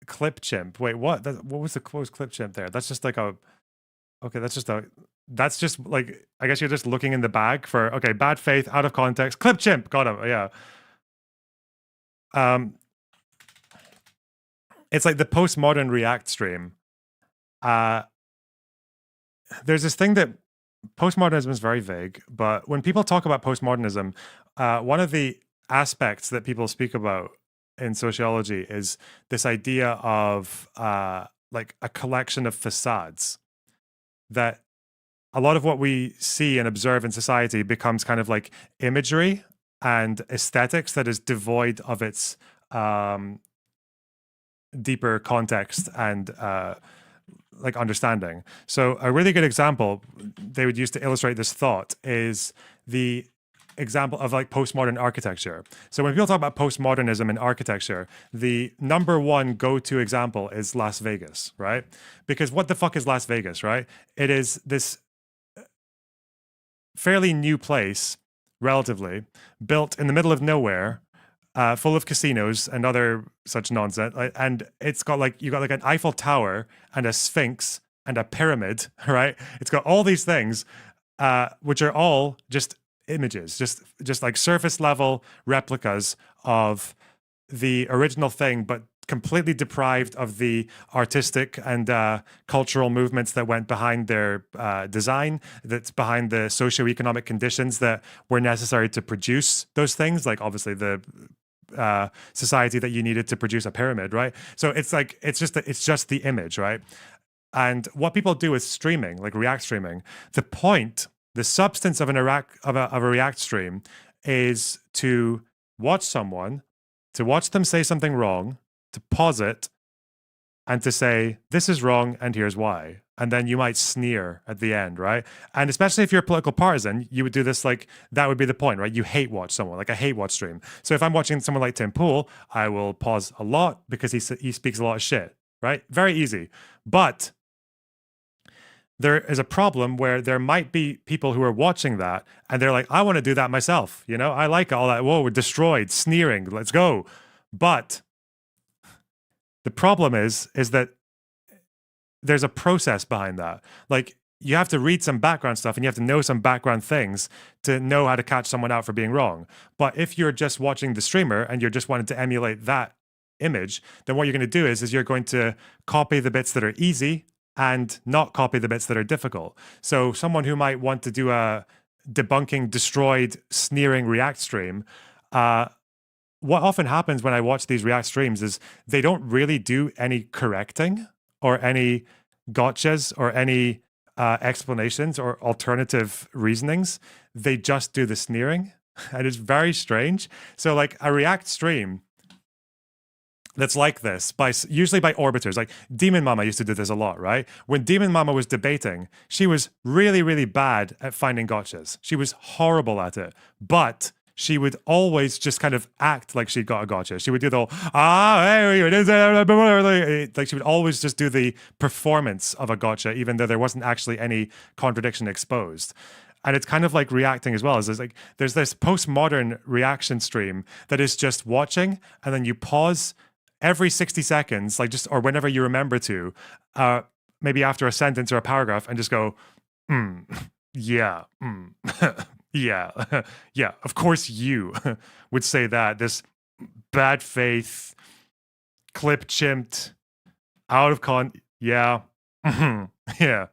Clip chimp. Wait, what? What was clip chimp there? That's just like a. Okay, that's just like, I guess you're just looking in the bag for, okay, bad faith, out of context, clip chimp, got him, yeah. It's like the postmodern React stream. There's this thing that postmodernism is very vague, but when people talk about postmodernism, one of the aspects that people speak about in sociology is this idea of like a collection of facades, that a lot of what we see and observe in society becomes kind of like imagery and aesthetics that is devoid of its deeper context and like understanding. So a really good example they would use to illustrate this thought is the example of like postmodern architecture. So when people talk about postmodernism in architecture, the number one go-to example is Las Vegas, right? Because what the fuck is Las Vegas, right? It is this fairly new place, relatively, built in the middle of nowhere, full of casinos and other such nonsense. And it's got like, you got like an Eiffel Tower and a Sphinx and a pyramid, right? It's got all these things, which are all just images, just like surface level replicas of the original thing, but completely deprived of the artistic and cultural movements that went behind their design, that's behind the socioeconomic conditions that were necessary to produce those things, like obviously the society that you needed to produce a pyramid, right? So it's like, it's just the image, right? And what people do with streaming, like React streaming, the substance of a React stream is to watch someone, to watch them say something wrong, to pause it, and to say, this is wrong and here's why. And then you might sneer at the end, right? And especially if you're a political partisan, you would do this, like, that would be the point, right? You hate watch someone, like a hate watch stream. So if I'm watching someone like Tim Pool, I will pause a lot because he speaks a lot of shit, right? Very easy. But there is a problem where there might be people who are watching that and they're like, I want to do that myself. You know, I like all that. Whoa, we're destroyed, sneering, let's go. But the problem is that there's a process behind that. Like, you have to read some background stuff and you have to know some background things to know how to catch someone out for being wrong. But if you're just watching the streamer and you're just wanting to emulate that image, then what you're going to do is you're going to copy the bits that are easy and not copy the bits that are difficult. So someone who might want to do a debunking, destroyed, sneering React stream, what often happens when I watch these React streams is they don't really do any correcting or any gotchas or any explanations or alternative reasonings. They just do the sneering, and it's very strange. So like a React stream that's like this, usually by orbiters. Like Demon Mama used to do this a lot, right? When Demon Mama was debating, she was really, really bad at finding gotchas. She was horrible at it, but she would always just kind of act like she'd got a gotcha. She would do the whole, like she would always just do the performance of a gotcha, even though there wasn't actually any contradiction exposed. And it's kind of like reacting as well. There's this postmodern reaction stream that is just watching, and then you pause every 60 seconds, like or whenever you remember to, maybe after a sentence or a paragraph and just go, yeah, yeah, yeah, of course you would say that. This bad faith, clip chimped, out of yeah, yeah,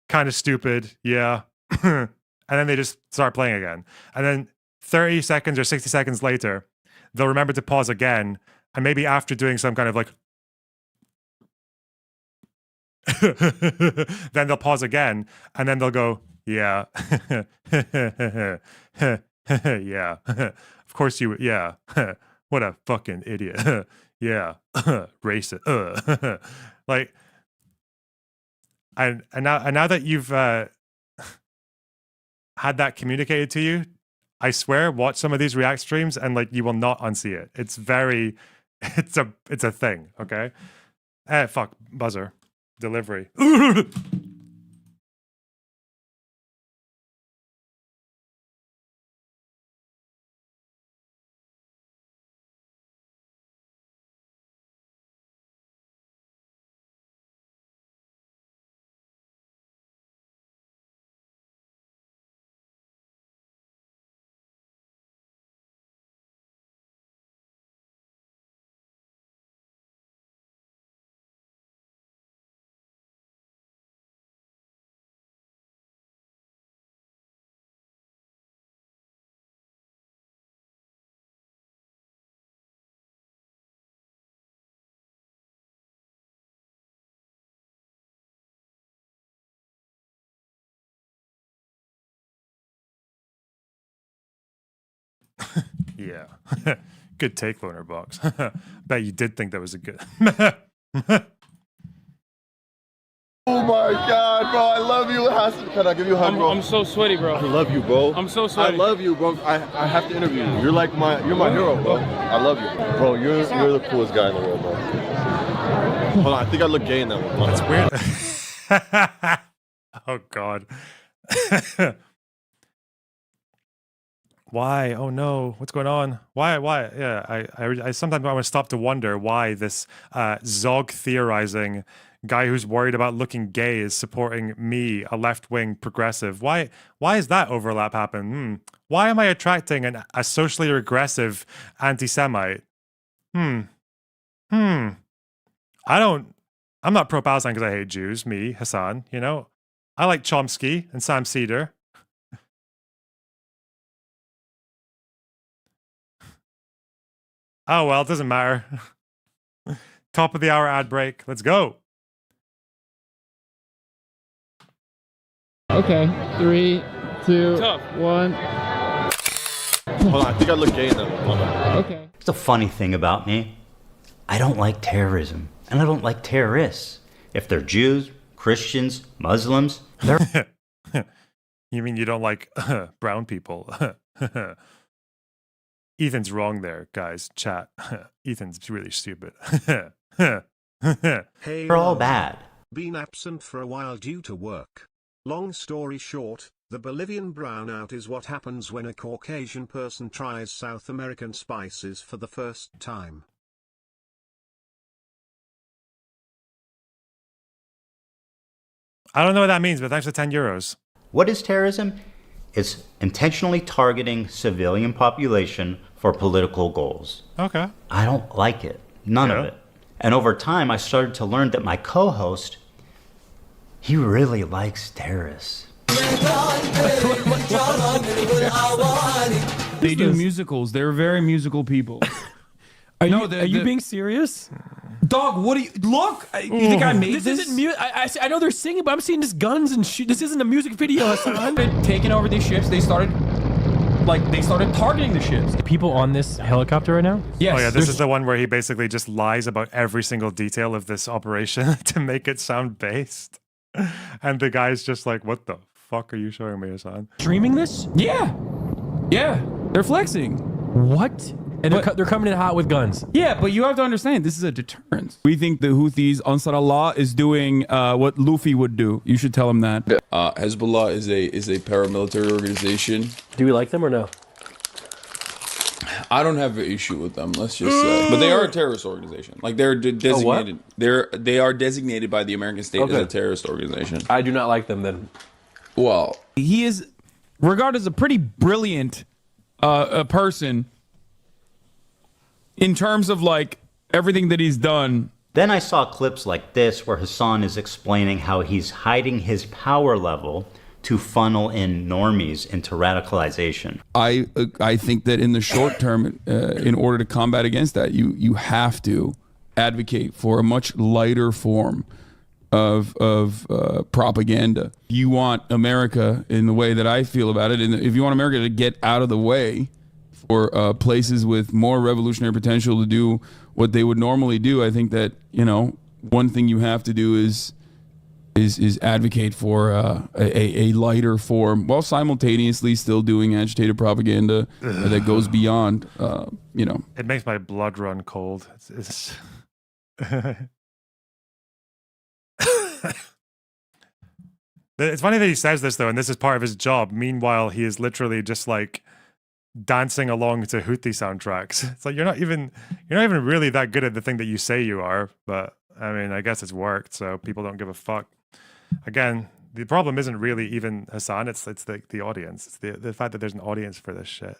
kind of stupid, yeah. And then they just start playing again. And then 30 seconds or 60 seconds later, they'll remember to pause again. And maybe after doing some kind of like, then they'll pause again. And then they'll go, yeah, yeah, of course you, yeah, what a fucking idiot. Yeah, racist. Like, and now that you've had that communicated to you, I swear, watch some of these React streams and like you will not unsee it. It's very, it's a thing. Okay. Fuck, buzzer, delivery. Yeah. Good take, Lonerbox. Bet you did think that was a good. Oh my God, bro! I love you, Hasan. Can I give you a hug, bro? I'm so sweaty, bro. I love you, bro. I'm so sweaty. I love you, bro. I have to interview you. You're like my hero, bro. I love you, bro. You're the coolest guy in the world, bro. Hold on, I think I look gay in that one. That's weird. Oh God. Why? Oh no! What's going on? Why? Yeah, I sometimes I want to stop to wonder why this Zog theorizing guy who's worried about looking gay is supporting me, a left-wing progressive. Why is that overlap happen? Why am I attracting a socially regressive anti-Semite? I'm not pro-Palestine because I hate Jews. Me, Hasan. You know, I like Chomsky and Sam Cedar. Oh, well, it doesn't matter. Top of the hour ad break. Let's go. Okay, 3, 2, 1. Hold on, I think I look gay in that one. Hold on. Okay. It's a funny thing about me. I don't like terrorism, and I don't like terrorists. If they're Jews, Christians, Muslims, they're... You mean you don't like brown people? Ethan's wrong there, guys. Chat. Ethan's really stupid. Hey, they're all bad. Been absent for a while due to work. Long story short, the Bolivian brownout is what happens when a Caucasian person tries South American spices for the first time. I don't know what that means, but thanks for 10 euros. What is terrorism? It's intentionally targeting civilian population for political goals. Okay. I don't like it. None of it. And over time, I started to learn that my co-host, he really likes terrorists. They do musicals. They're very musical people. Are you being serious? Dog, what do you look? You think I made this? This isn't music. I know they're singing, but I'm seeing just guns and shoot. This isn't a music video, Hasan. Taking over these ships, they started targeting the ships. People on this helicopter right now? Yes. Oh yeah, this is the one where he basically just lies about every single detail of this operation to make it sound based. And the guy's just like, "What the fuck are you showing me, Hasan?" Streaming this? Yeah. They're flexing. What? And they're coming in hot with guns. Yeah, but you have to understand, this is a deterrent. We think the Houthis, Ansar Allah, is doing what Luffy would do. You should tell him that. Hezbollah is a paramilitary organization. Do we like them or no? I don't have an issue with them. Let's just say, but they are a terrorist organization. Like they're designated. They are designated by the American state as a terrorist organization. I do not like them then. Well, he is regarded as a pretty brilliant a person in terms of like everything that he's done. Then I saw clips like this where Hasan is explaining how he's hiding his power level to funnel in normies into radicalization. I think that in the short term, in order to combat against that, you have to advocate for a much lighter form of propaganda. You want America, in the way that I feel about it, and if you want America to get out of the way for places with more revolutionary potential to do what they would normally do, I think that, you know, one thing you have to do is advocate for a lighter form while simultaneously still doing agitated propaganda that goes beyond, you know. It makes my blood run cold. It's It's funny that he says this though, and this is part of his job. Meanwhile, he is literally just like dancing along to Houthi soundtracks. It's like you're not even really that good at the thing that you say you are. But I mean, I guess it's worked, so people don't give a fuck. Again, the problem isn't really even Hasan. It's the audience. It's the fact that there's an audience for this shit.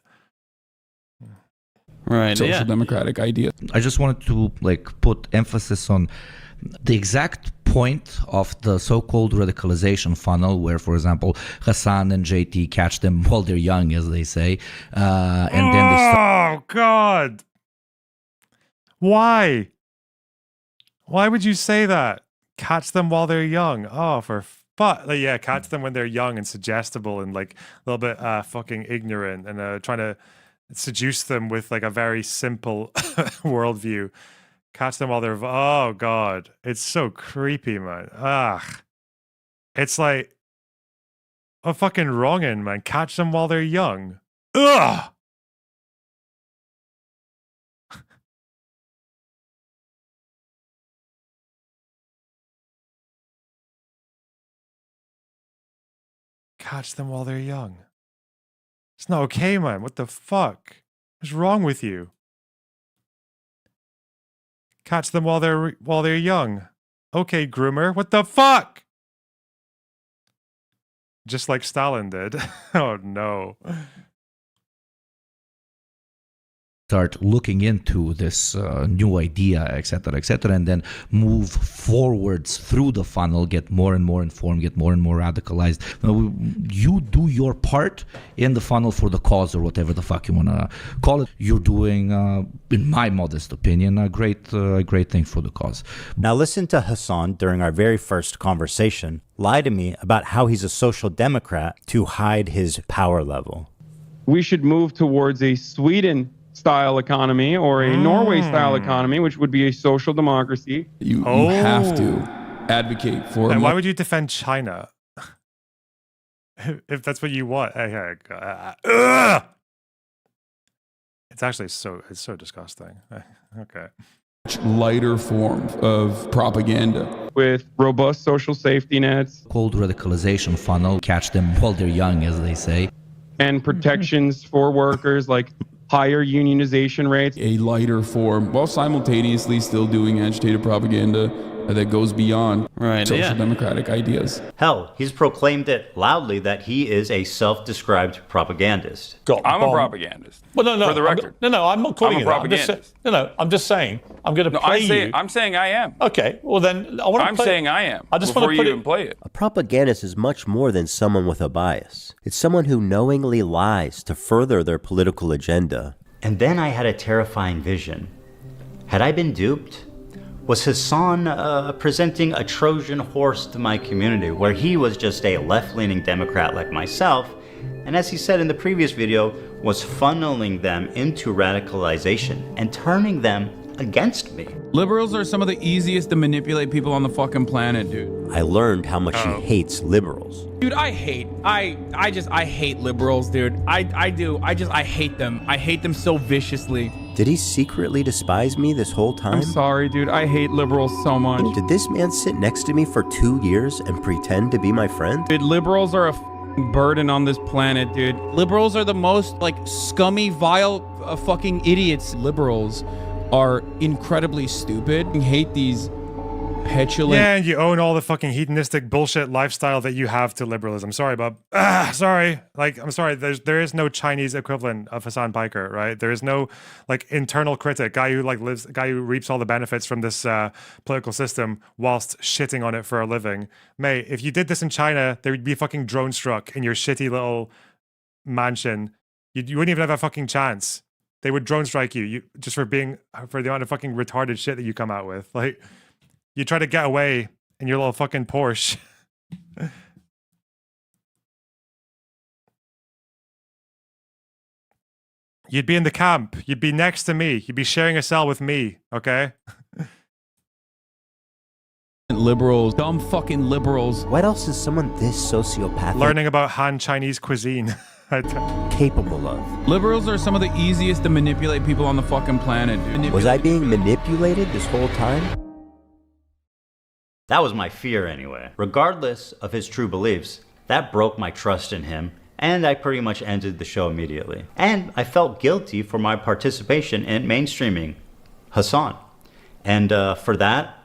Right. Social democratic idea. I just wanted to like put emphasis on the exact point of the so-called radicalization funnel, where, for example, Hasan and JT catch them while they're young, as they say, and then they start. Oh God! Why? Why would you say that? Catch them while they're young. Oh, for fuck! Like, yeah, catch them when they're young and suggestible and like a little bit fucking ignorant and trying to seduce them with like a very simple worldview. Catch them while they're... Oh, God. It's so creepy, man. It's like... a fucking wrongin', man. Catch them while they're young. Ugh! Catch them while they're young. It's not okay, man. What the fuck? What's wrong with you? Catch them while they're young. Okay, groomer. What the fuck? Just like Stalin did. Oh no. Start looking into this new idea, etc., and then move forwards through the funnel, get more and more informed, get more and more radicalized. You do your part in the funnel for the cause, or whatever the fuck you want to call it. You're doing, in my modest opinion, a great thing for the cause. Now listen to Hasan during our very first conversation lie to me about how he's a social democrat to hide his power level. We should move towards a Sweden-style economy or a Norway-style economy, which would be a social democracy. You have to advocate for... And why would you defend China? If that's what you want. It's actually so disgusting. Okay. Lighter form of propaganda. With robust social safety nets. Called radicalization funnel. Catch them while they're young, as they say. And protections for workers, like higher unionization rates. A lighter form, while simultaneously still doing agitated propaganda that goes beyond social democratic ideas. Hell, he's proclaimed it loudly that he is a self-described propagandist. I'm a propagandist. Well, no. For the record. I'm not calling you that. I'm just saying, I'm going to play you. I'm saying I am. Okay, well then, I want to I'm saying I am. I just want to put you even play it. A propagandist is much more than someone with a bias. It's someone who knowingly lies to further their political agenda. And then I had a terrifying vision. Had I been duped? Was Hasan presenting a Trojan horse to my community, where he was just a left-leaning Democrat like myself, and as he said in the previous video, was funneling them into radicalization and turning them against me? Liberals are some of the easiest to manipulate people on the fucking planet, dude. I learned how much he hates liberals. Dude, I hate liberals, dude. I hate them. I hate them so viciously. Did he secretly despise me this whole time? I'm sorry, dude. I hate liberals so much. Did this man sit next to me for 2 years and pretend to be my friend? Dude, liberals are burden on this planet, dude. Liberals are the most like scummy, vile, fucking idiots. Liberals are incredibly stupid. I hate these petulant. Yeah, and you own all the fucking hedonistic bullshit lifestyle that you have to liberalism. Sorry, bub. Sorry. Like, I'm sorry. There is no Chinese equivalent of Hasan Piker, right? There is no like internal critic, guy who reaps all the benefits from this political system whilst shitting on it for a living. Mate, if you did this in China, there would be fucking drone struck in your shitty little mansion. You wouldn't even have a fucking chance. They would drone strike you just for the amount of fucking retarded shit that you come out with. Like, you try to get away in your little fucking Porsche. You'd be in the camp. You'd be next to me. You'd be sharing a cell with me, okay? Liberals, dumb fucking liberals. What else is someone this sociopathic Learning about Han Chinese cuisine. capable of? Liberals are some of the easiest to manipulate people on the fucking planet, dude. Was I being manipulated this whole time? That was my fear anyway. Regardless of his true beliefs, that broke my trust in him, and I pretty much ended the show immediately. And I felt guilty for my participation in mainstreaming Hasan. And for that,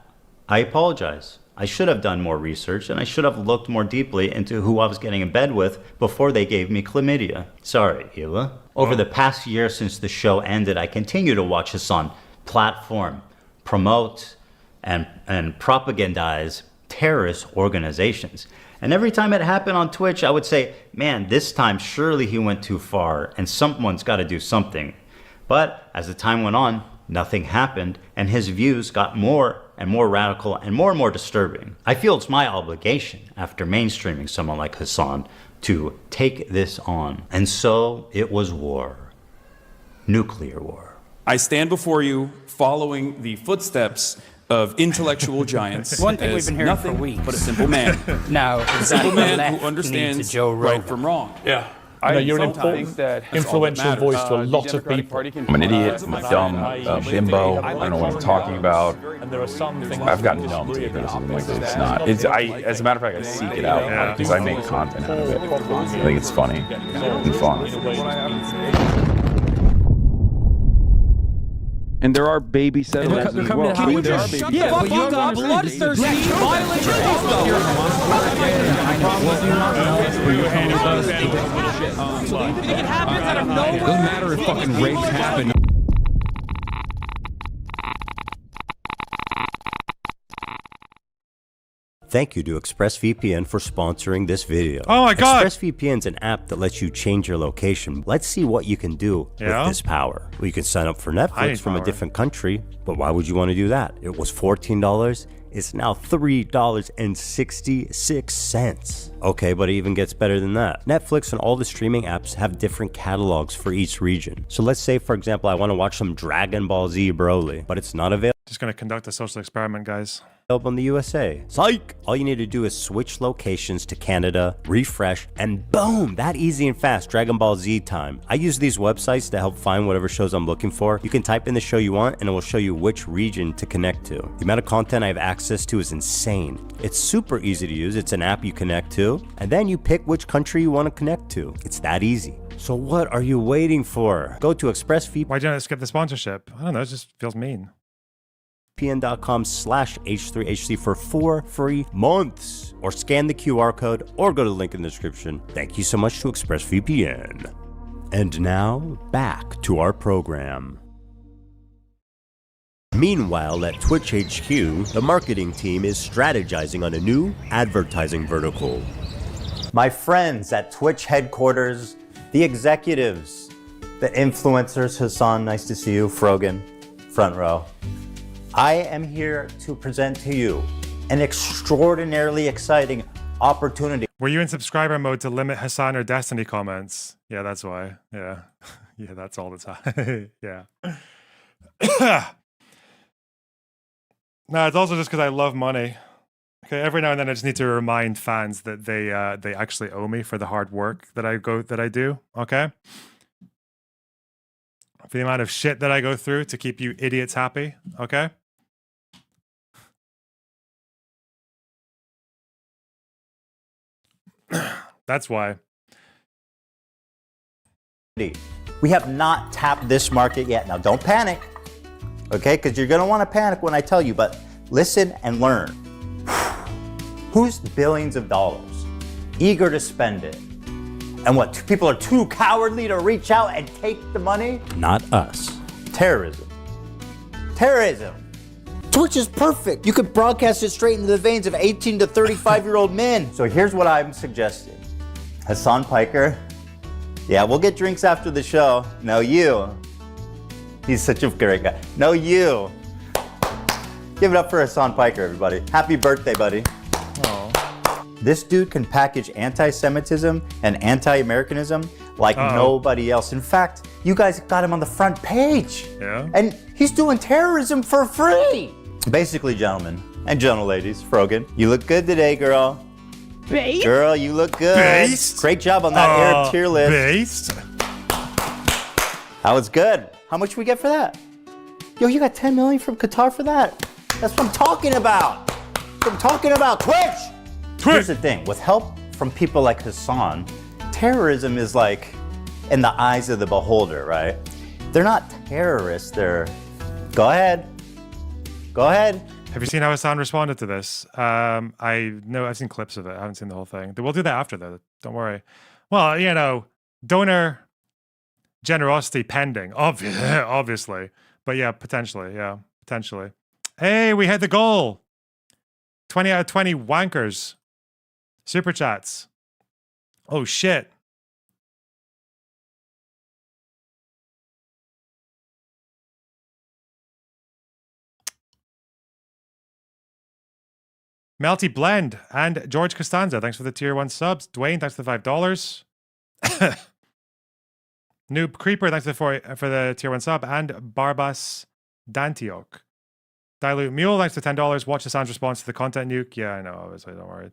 I apologize. I should have done more research, and I should have looked more deeply into who I was getting in bed with before they gave me chlamydia. Sorry, Hila. Over the past year since the show ended, I continue to watch Hasan platform, promote, and propagandize terrorist organizations. And every time it happened on Twitch, I would say, man, this time surely he went too far and someone's got to do something. But as the time went on, nothing happened, and his views got more and more radical and more disturbing. I feel it's my obligation, after mainstreaming someone like Hasan, to take this on. And so it was war. Nuclear war. I stand before you following the footsteps of intellectual giants. One thing we've been hearing nothing for weeks. but a simple man. Now, a simple man who understands right from wrong. Yeah. I you're an sometimes important, influential voice to a lot of people. I'm an idiot, I'm a dumb bimbo, I don't know what I'm talking about. And there are some things I've gotten numb to criticism like this. It's not. As a matter of fact, I seek it out because I make content out of it. I think it's funny and fun. And there are baby settlers as well. Can you just shut the fuck up, bloodthirsty, violent It doesn't matter if fucking rapes happen. Thank you to ExpressVPN for sponsoring this video. Oh my god! ExpressVPN is an app that lets you change your location. Let's see what you can do with this power. Well, you can sign up for Netflix from a different country, but why would you want to do that? It was $14. It's now $3.66. Okay, but it even gets better than that. Netflix and all the streaming apps have different catalogs for each region. So let's say, for example, I want to watch some Dragon Ball Z Broly, but it's not available. Just gonna conduct a social experiment, guys. On the USA. Psych! All you need to do is switch locations to Canada, refresh, and boom! That easy and fast, Dragon Ball Z time. I use these websites to help find whatever shows I'm looking for. You can type in the show you want and it will show you which region to connect to. The amount of content I have access to is insane. It's super easy to use. It's an app you connect to, and then you pick which country you want to connect to. It's that easy. So what are you waiting for? Go to ExpressVPN. Why didn't I skip the sponsorship? I don't know, it just feels mean. VPN.com/H3HC for 4 free months, or scan the QR code or go to the link in the description. Thank you so much to ExpressVPN. And now back to our program. Meanwhile, at Twitch HQ, the marketing team is strategizing on a new advertising vertical. My friends at Twitch headquarters, the executives, the influencers, Hasan, nice to see you, Frogan, front row. I am here to present to you an extraordinarily exciting opportunity. Were you in subscriber mode to limit Hasan or Destiny comments? Yeah, that's why. Yeah. Yeah, that's all the time. Yeah. No, it's also just because I love money. Okay, every now and then I just need to remind fans that they actually owe me for the hard work that I do, okay? For the amount of shit that I go through to keep you idiots happy, okay? That's why. We have not tapped this market yet. Now, don't panic, okay? Because you're going to want to panic when I tell you, but listen and learn. Who's billions of dollars, eager to spend it? And what, people are too cowardly to reach out and take the money? Not us. Terrorism. Terrorism. Twitch is perfect. You could broadcast it straight into the veins of 18 to 35-year-old men. So here's what I'm suggesting. Hasan Piker. Yeah, we'll get drinks after the show. No, you. He's such a great guy. No, you. Give it up for Hasan Piker, everybody. Happy birthday, buddy. Aww. This dude can package anti-Semitism and anti-Americanism like nobody else. In fact, you guys got him on the front page. Yeah. And he's doing terrorism for free. Basically, gentlemen and gentleladies, Frogan, you look good today, girl. Based? Girl, you look good. Based? Great job on that Arab tier list. Based? That was good. How much we get for that? Yo, you got 10 million from Qatar for that? That's what I'm talking about. That's what I'm talking about. Twitch! Here's the thing. With help from people like Hasan, terrorism is like in the eyes of the beholder, right? They're not terrorists. They're... Go ahead. Go ahead. Have you seen how Hasan responded to this? I've seen clips of it. I haven't seen the whole thing. We'll do that after though. Don't worry. Well, you know, donor generosity pending, obviously. But yeah, potentially. Yeah, potentially. Hey, we had the goal. 20 out of 20 wankers. Super chats. Oh shit. Melty Blend and George Costanza, thanks for the tier 1 subs. Dwayne, thanks for the $5. Noob Creeper, thanks for the tier 1 sub. And Barbas Dantiok. Dilute Mule, thanks for $10. Watch Hasan's response to the content nuke. Yeah, I know, obviously, don't worry.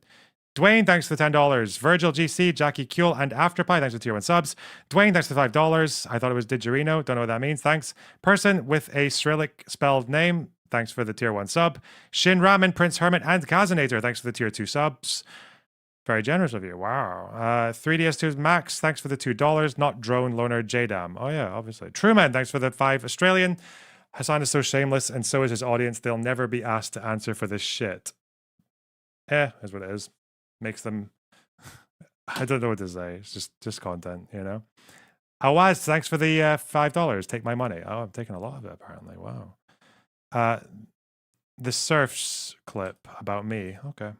Dwayne, thanks for the $10. Virgil GC, Jackie Kuehl, and Afterpie, thanks for tier 1 subs. Dwayne, thanks for the $5. I thought it was Didgerino, don't know what that means. Thanks. Person with a Cyrillic spelled name, thanks for the tier 1 sub. Shin Ramen, Prince Hermit, and Kazanator, thanks for the tier 2 subs. Very generous of you. Wow. 3DS2 Max, thanks for the $2. Not Drone Loner JDam. Oh yeah, obviously. Truman, thanks for the 5 Australian. Hasan is so shameless, and so is his audience. They'll never be asked to answer for this shit. Is what it is. Makes them... I don't know what to say. It's just content, you know? Awaz, thanks for the $5. Take my money. Oh, I'm taking a lot of it, apparently. Wow. The Surfs clip about me. Okay.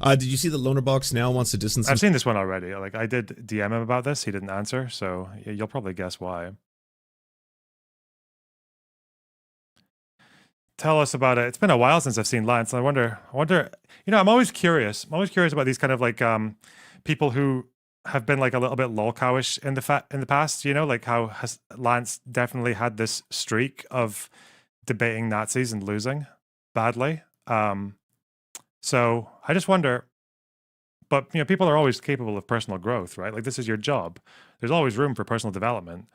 Did you see that Lonerbox now wants to distance? I've seen this one already. Like, I did DM him about this. He didn't answer, so you'll probably guess why. Tell us about it. It's been a while since I've seen Lance. I wonder, you know, I'm always curious. I'm always curious about these kind of like people who have been like a little bit lolcowish in the past, you know, like how Lance definitely had this streak of debating Nazis and losing badly. So I just wonder, but you know, people are always capable of personal growth, right? Like this is your job. There's always room for personal development.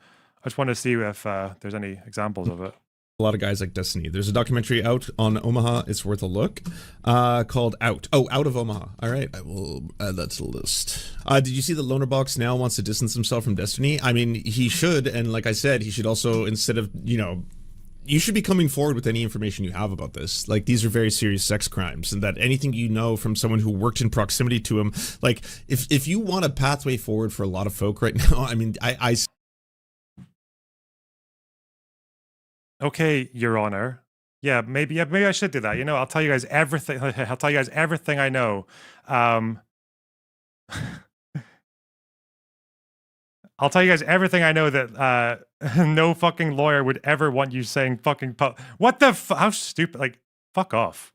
I just want to see if there's any examples of it. A lot of guys like Destiny. There's a documentary out on Omaha. It's worth a look. Called Out. Oh, Out of Omaha. All right, I will add that to the list. Did you see that Lonerbox now wants to distance himself from Destiny? I mean, he should, and like I said, he should also, instead of, you know, you should be coming forward with any information you have about this. Like, these are very serious sex crimes, and that anything you know from someone who worked in proximity to him, like, if you want a pathway forward for a lot of folk right now, I mean, I Okay, Your Honor. Yeah, maybe I should do that. You know, I'll tell you guys everything. I'll tell you guys everything I know. I'll tell you guys everything I know that no fucking lawyer would ever want you saying fucking what the how stupid, like, fuck off.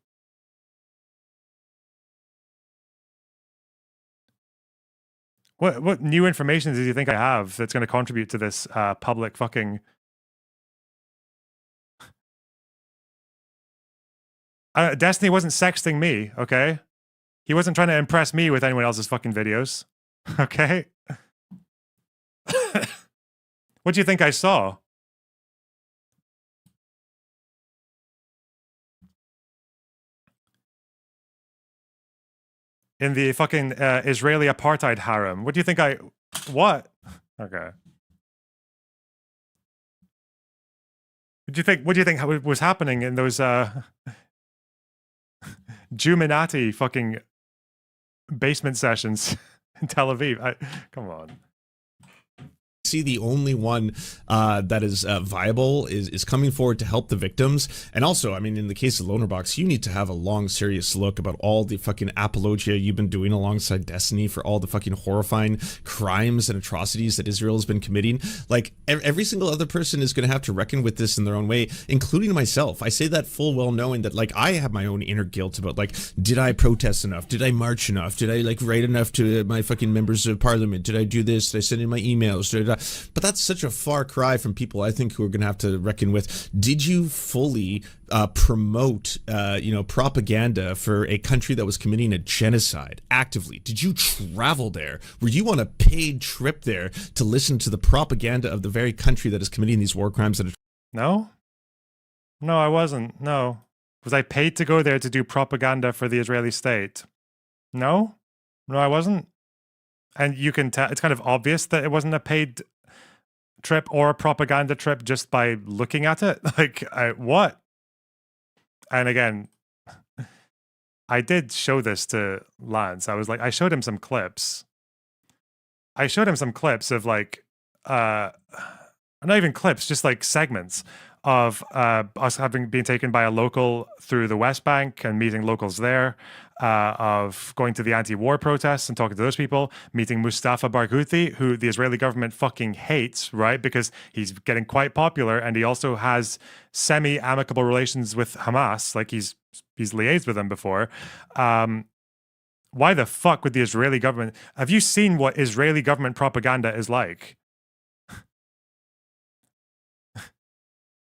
What new information do you think I have that's going to contribute to this public fucking... Destiny wasn't sexting me, okay? He wasn't trying to impress me with anyone else's fucking videos, okay? What do you think I saw? in the fucking Israeli apartheid harem. What do you think what? Okay. What do you think was happening in those Juminati fucking basement sessions in Tel Aviv? Come on. See, the only one that is viable is coming forward to help the victims. And also, I mean, in the case of Lonerbox, you need to have a long, serious look about all the fucking apologia you've been doing alongside Destiny for all the fucking horrifying crimes and atrocities that Israel has been committing. Like, every single other person is going to have to reckon with this in their own way, including myself. I say that full well knowing that, like, I have my own inner guilt about, like, did I protest enough? Did I march enough? Did I, like, write enough to my fucking members of parliament? Did I do this? Did I send in my emails? But that's such a far cry from people, I think, who are going to have to reckon with. Did you fully promote, propaganda for a country that was committing a genocide actively? Did you travel there? Were you on a paid trip there to listen to the propaganda of the very country that is committing these war crimes? No, I wasn't. No. Was I paid to go there to do propaganda for the Israeli state? No, I wasn't. And you can tell, it's kind of obvious that it wasn't a paid trip or a propaganda trip just by looking at it. Like, what? And again, I did show this to Lance. I showed him some clips. I showed him some clips of like, not even clips, just like segments of us having been taken by a local through the West Bank and meeting locals there, of going to the anti-war protests and talking to those people, meeting Mustafa Barghouti, who the Israeli government fucking hates, right? Because he's getting quite popular and he also has semi-amicable relations with Hamas, like he's liaised with them before. Why the fuck would the Israeli government... Have you seen what Israeli government propaganda is like?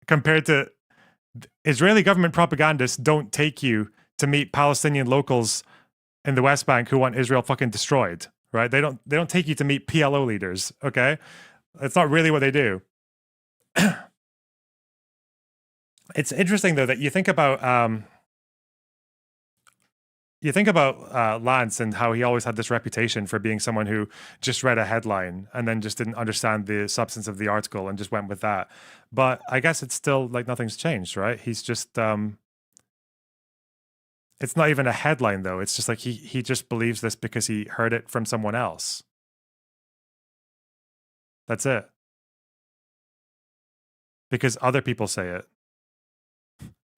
Compared to Israeli government propagandists don't take you to meet Palestinian locals in the West Bank who want Israel fucking destroyed, right? They don't take you to meet PLO leaders, okay? That's not really what they do. It's interesting though that you think about Lance and how he always had this reputation for being someone who just read a headline and then just didn't understand the substance of the article and just went with that. But I guess it's still like nothing's changed, right? He's just, it's not even a headline though. It's just like he just believes this because he heard it from someone else. That's it. Because other people say it.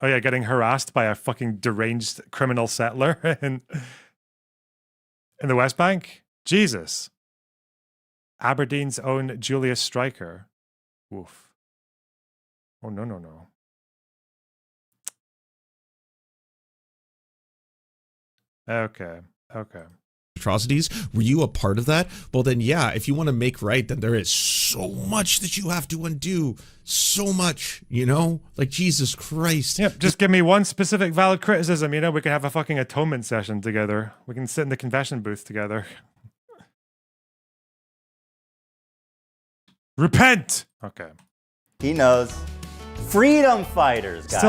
Oh yeah, getting harassed by a fucking deranged criminal settler in the West Bank? Jesus. Aberdeen's own Julius Stryker. Oof. Oh, no. Okay. Atrocities. Were you a part of that? Well, then, yeah, if you want to make right, then there is so much that you have to undo. So much, Like, Jesus Christ. Yep, just give me one specific valid criticism, we can have a fucking atonement session together. We can sit in the confession booth together. Repent! Okay. He knows. Freedom fighters, guys.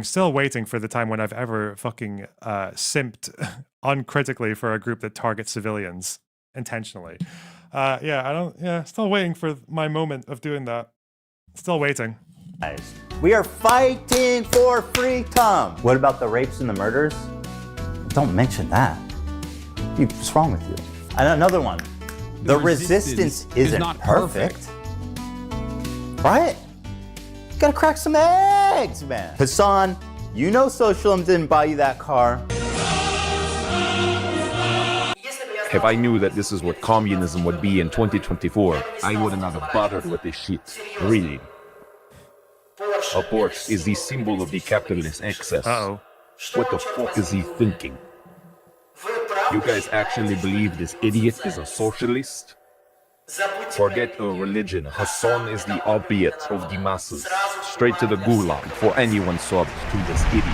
Still waiting for the time when I've ever fucking simped uncritically for a group that targets civilians intentionally. Still waiting for my moment of doing that. Still waiting. Guys, we are fighting for freedom. What about the rapes and the murders? Don't mention that. What's wrong with you? And another one. The resistance isn't not perfect. Right? You gotta crack some eggs, man. Hasan, Socialism didn't buy you that car. If I knew that this is what communism would be in 2024, I wouldn't have bothered with this shit. Really. Abort is the symbol of the capitalist excess. Uh-oh. What the fuck is he thinking? You guys actually believe this idiot is a socialist? Forget a religion. Hasan is the opiate of the masses. Straight to the gulag for anyone subbed to this idiot.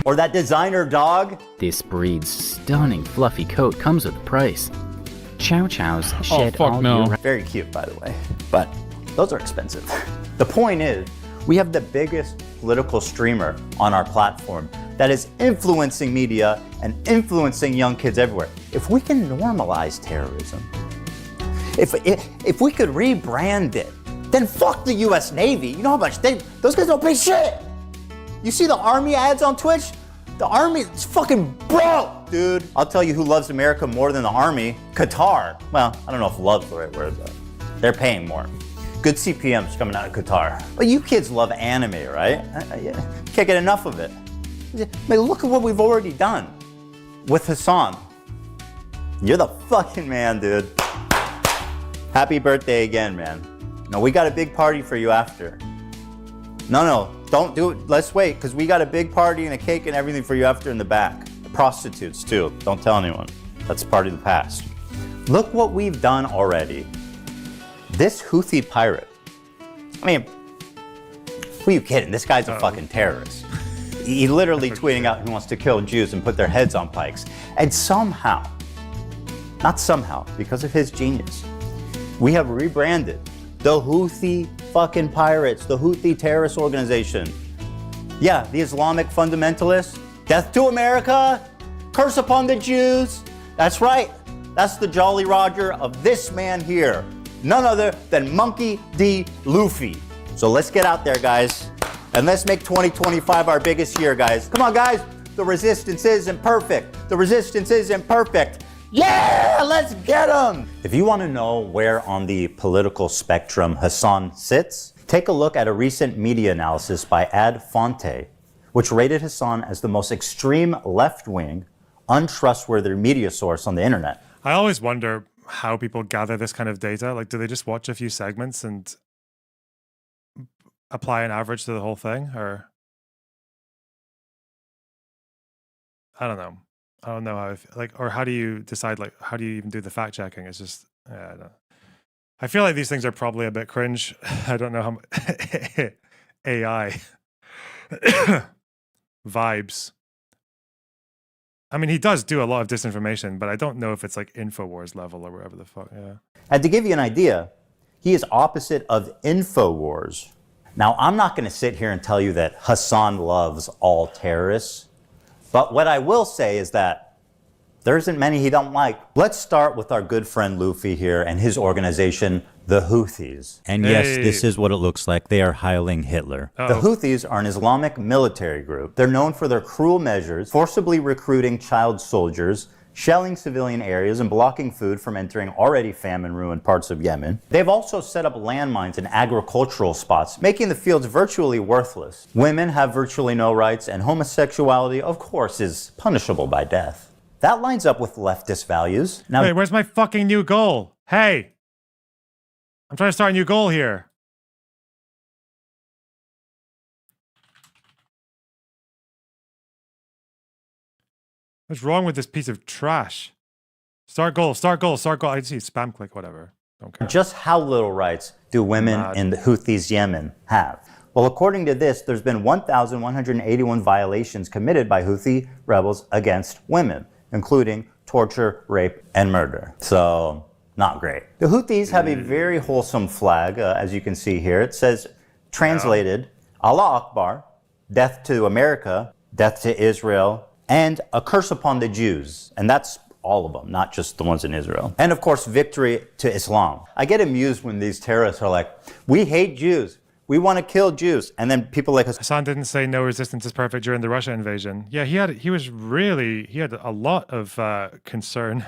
Or that designer dog. This breed's stunning fluffy coat comes with a price. Chow Chows shed all year. Very cute, by the way, but those are expensive. The point is, we have the biggest political streamer on our platform that is influencing media and influencing young kids everywhere. If we can normalize terrorism, if we could rebrand it, then fuck the US Navy. You know how much those guys don't pay shit. You see the Army ads on Twitch? The Army is fucking broke, dude. I'll tell you who loves America more than the Army. Qatar. Well, I don't know if love's the right word, but they're paying more. Good CPMs coming out of Qatar. But you kids love anime, right? Can't get enough of it. I mean, look at what we've already done with Hasan. You're the fucking man, dude. Happy birthday again, man. No, we got a big party for you after. No, don't do it. Let's wait, because we got a big party and a cake and everything for you after in the back. The prostitutes, too. Don't tell anyone. That's part of the past. Look what we've done already. This Houthi pirate. I mean, who are you kidding? This guy's a fucking terrorist. He literally tweeting out he wants to kill Jews and put their heads on pikes. And somehow, not somehow, because of his genius, we have rebranded the Houthi fucking pirates, the Houthi terrorist organization. Yeah, the Islamic fundamentalists. Death to America, curse upon the Jews. That's right. That's the Jolly Roger of this man here. None other than Monkey D. Luffy. So let's get out there, guys. And let's make 2025 our biggest year, guys. Come on, guys. The resistance isn't perfect. The resistance isn't perfect. Yeah, let's get him! If you want to know where on the political spectrum Hasan sits, take a look at a recent media analysis by Ad Fonte, which rated Hasan as the most extreme left-wing, untrustworthy media source on the internet. I always wonder how people gather this kind of data. Like, do they just watch a few segments and apply an average to the whole thing? Or I don't know. I don't know how, or how do you decide, how do you even do the fact checking? It's just, I don't know. I feel like these things are probably a bit cringe. I don't know how AI vibes. I mean, he does do a lot of disinformation, but I don't know if it's like InfoWars level or whatever the fuck, yeah. And to give you an idea, he is opposite of InfoWars. Now, I'm not going to sit here and tell you that Hasan loves all terrorists. But what I will say is that there isn't many he don't like. Let's start with our good friend Luffy here and his organization, the Houthis. And yes, this is what it looks like. They are hiling Hitler. The Houthis are an Islamic military group. They're known for their cruel measures, forcibly recruiting child soldiers, shelling civilian areas, and blocking food from entering already famine-ruined parts of Yemen. They've also set up landmines in agricultural spots, making the fields virtually worthless. Women have virtually no rights, and homosexuality, of course, is punishable by death. That lines up with leftist values. Now, wait, where's my fucking new goal? Hey! I'm trying to start a new goal here. What's wrong with this piece of trash? Start goal, start goal, start goal. I see spam click, whatever. Don't care. Just how little rights do women in the Houthis Yemen have? Well, according to this, there's been 1,181 violations committed by Houthi rebels against women, including torture, rape, and murder. So, not great. The Houthis have a very wholesome flag, as you can see here. It says, translated, Allah Akbar, death to America, death to Israel, and a curse upon the Jews. And that's all of them, not just the ones in Israel. And of course, victory to Islam. I get amused when these terrorists are like, we hate Jews. We want to kill Jews. And then people like Hasan didn't say no resistance is perfect during the Russia invasion. Yeah, he had a lot of concern.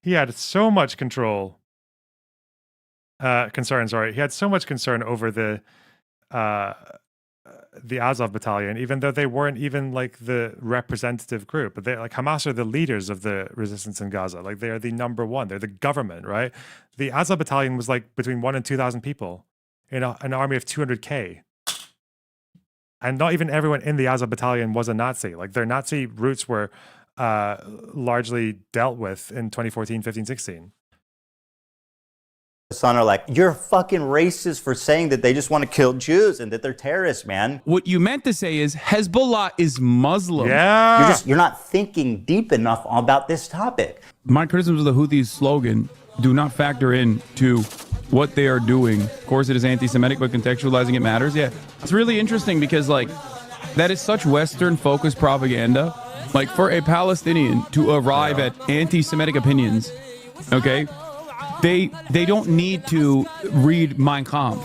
He had so much concern, sorry. He had so much concern over the Azov battalion, even though they weren't even like the representative group, but they like Hamas are the leaders of the resistance in Gaza. Like they are the number one. They're the government, right? The Azov battalion was like between 1,000 and 2,000 people in an army of 200K. And not even everyone in the Azov battalion was a Nazi. Like their Nazi roots were largely dealt with in 2014, 15, 16. Son are like, you're fucking racist for saying that they just want to kill Jews and that they're terrorists, man. What you meant to say is Hezbollah is Muslim. Yeah. You're not thinking deep enough about this topic. My criticisms of the Houthis slogan do not factor in to what they are doing. Of course, it is anti-Semitic, but contextualizing it matters. Yeah, it's really interesting because like that is such Western-focused propaganda. Like for a Palestinian to arrive at anti-Semitic opinions, okay, they don't need to read Mein Kampf.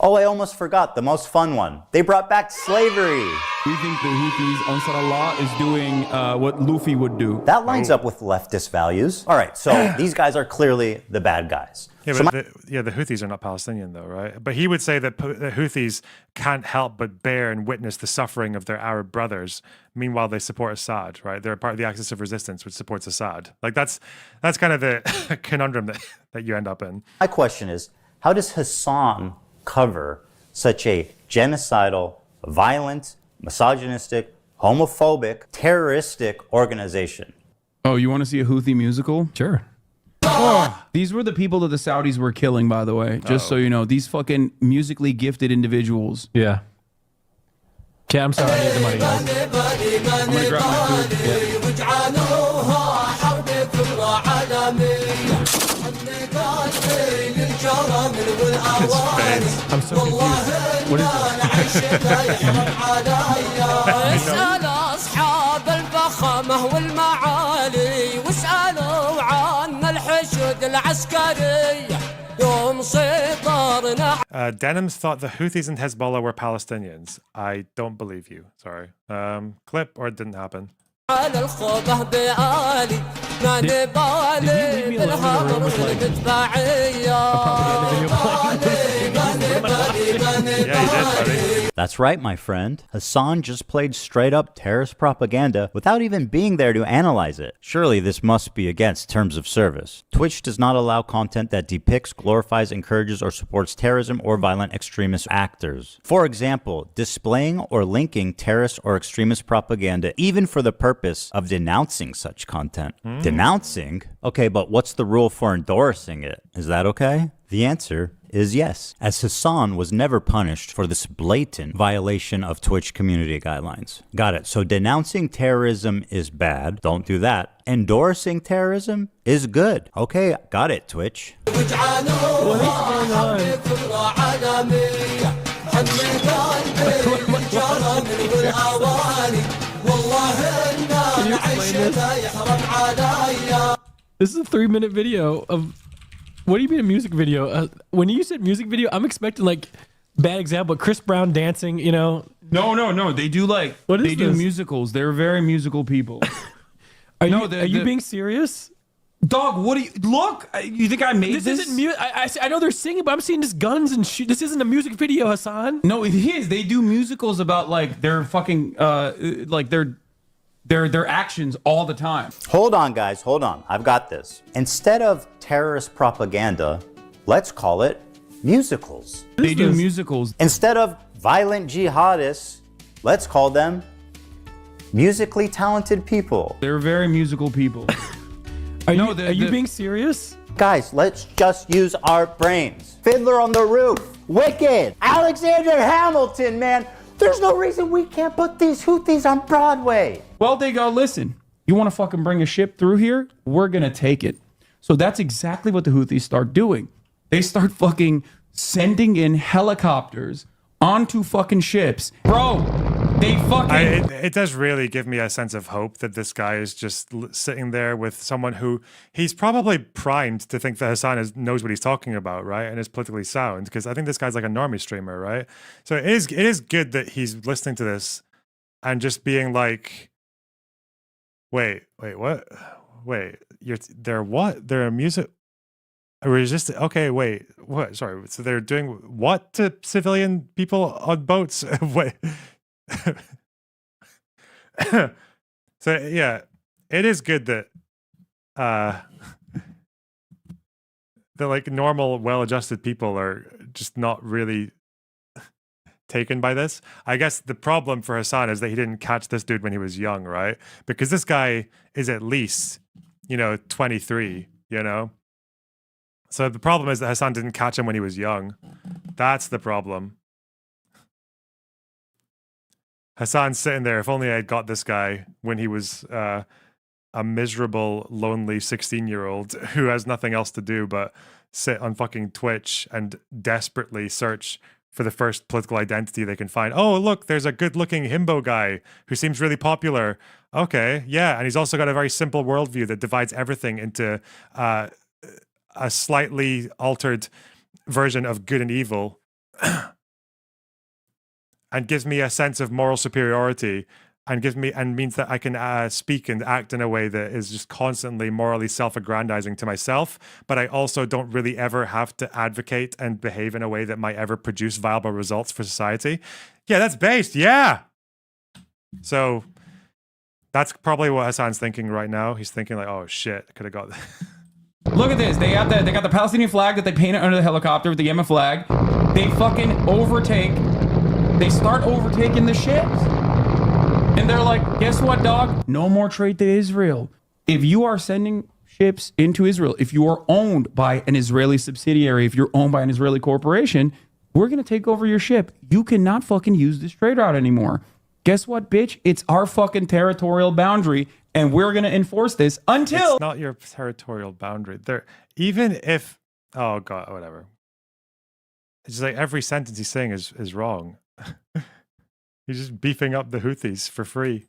Oh, I almost forgot the most fun one. They brought back slavery. We think the Houthis, Ansar Allah, is doing what Luffy would do. That lines up with leftist values. All right, so these guys are clearly the bad guys. Yeah, So but the Houthis are not Palestinian, though, right? But he would say that the Houthis can't help but bear and witness the suffering of their Arab brothers. Meanwhile, they support Assad, right? They're part of the Axis of Resistance, which supports Assad. Like that's kind of the conundrum that you end up in. My question is, how does Hasan cover such a genocidal, violent, misogynistic, homophobic, terroristic organization? Oh, you want to see a Houthi musical? Sure. These were the people that the Saudis were killing, by the way. Just so you know, these fucking musically gifted individuals. Yeah. Okay, I'm sorry. I need the money, guys. I'm gonna grab my I'm so confused. What is اسأل أصحاب الفخامة والمعالي واسألوا عن الحشد العسكري يوم سيطرنا. Denims thought the Houthis and Hezbollah were Palestinians. I don't believe you. Sorry. Clip or it didn't happen. على الخوبة بآلي ما نبالي بالهمر المتبعية. That's right, my friend. Hasan just played straight up terrorist propaganda without even being there to analyze it. Surely this must be against terms of service. Twitch does not allow content that depicts, glorifies, encourages, or supports terrorism or violent extremist actors. For example, displaying or linking terrorist or extremist propaganda even for the purpose of denouncing such content. Denouncing? Okay, but what's the rule for endorsing it? Is that okay? The answer is yes, as Hasan was never punished for this blatant violation of Twitch community guidelines. Got it. So denouncing terrorism is bad. Don't do that. Endorsing terrorism is good. Okay, got it, Twitch. What is going on? Can you explain this? This is a 3-minute video of. What do you mean a music video? When you said music video, I'm expecting like bad example, Chris Brown dancing. You know? No. They do like they do musicals. They're very musical people. Are you being serious? Dog, what do you look? You think I made this? This isn't music. I know they're singing, but I'm seeing just guns and shit. This isn't a music video, Hasan. No, it is. They do musicals about like their fucking like their actions all the time. Hold on, guys. Hold on. I've got this. Instead of terrorist propaganda, let's call it musicals. They do musicals. Instead of violent jihadists, let's call them musically talented people. They're very musical people. Are you being serious? Guys, let's just use our brains. Fiddler on the Roof, Wicked, Alexander Hamilton, man. There's no reason we can't put these Houthis on Broadway. Well, they go, listen, you want to fucking bring a ship through here? We're going to take it. So that's exactly what the Houthis start doing. They start fucking sending in helicopters onto fucking ships. Bro, they fucking... It does really give me a sense of hope that this guy is just sitting there with someone who he's probably primed to think that Hasan knows what he's talking about, right? And is politically sound, because I think this guy's like a normie streamer, right? So it is good that he's listening to this and just being like, wait, what? Wait, they're what? They're a music... Resist. Okay, wait. What? Sorry. So they're doing what to civilian people on boats? Wait. So yeah, it is good that the like normal, well-adjusted people are just not really taken by this. I guess the problem for Hasan is that he didn't catch this dude when he was young, right? Because this guy is at least 23. So the problem is that Hasan didn't catch him when he was young. That's the problem. Hasan's sitting there. If only I had got this guy when he was a miserable, lonely 16-year-old who has nothing else to do but sit on fucking Twitch and desperately search for the first political identity they can find. Oh, look, there's a good-looking himbo guy who seems really popular. Okay, yeah, and he's also got a very simple worldview that divides everything into a slightly altered version of good and evil and gives me a sense of moral superiority and means that I can speak and act in a way that is just constantly morally self-aggrandizing to myself, but I also don't really ever have to advocate and behave in a way that might ever produce viable results for society. Yeah, that's based. Yeah. So that's probably what Hasan's thinking right now. He's thinking like, oh shit, I could have got that. Look at this. They got the Palestinian flag that they painted under the helicopter with the Yemen flag. They fucking overtake. They start overtaking the ships. And they're like, guess what, dog? No more trade to Israel. If you are sending ships into Israel, if you are owned by an Israeli subsidiary, if you're owned by an Israeli corporation, we're going to take over your ship. You cannot fucking use this trade route anymore. Guess what, bitch? It's our fucking territorial boundary, and we're going to enforce this until... It's not your territorial boundary. Even if... Oh, God, whatever. It's just like every sentence he's saying is wrong. He's just beefing up the Houthis for free.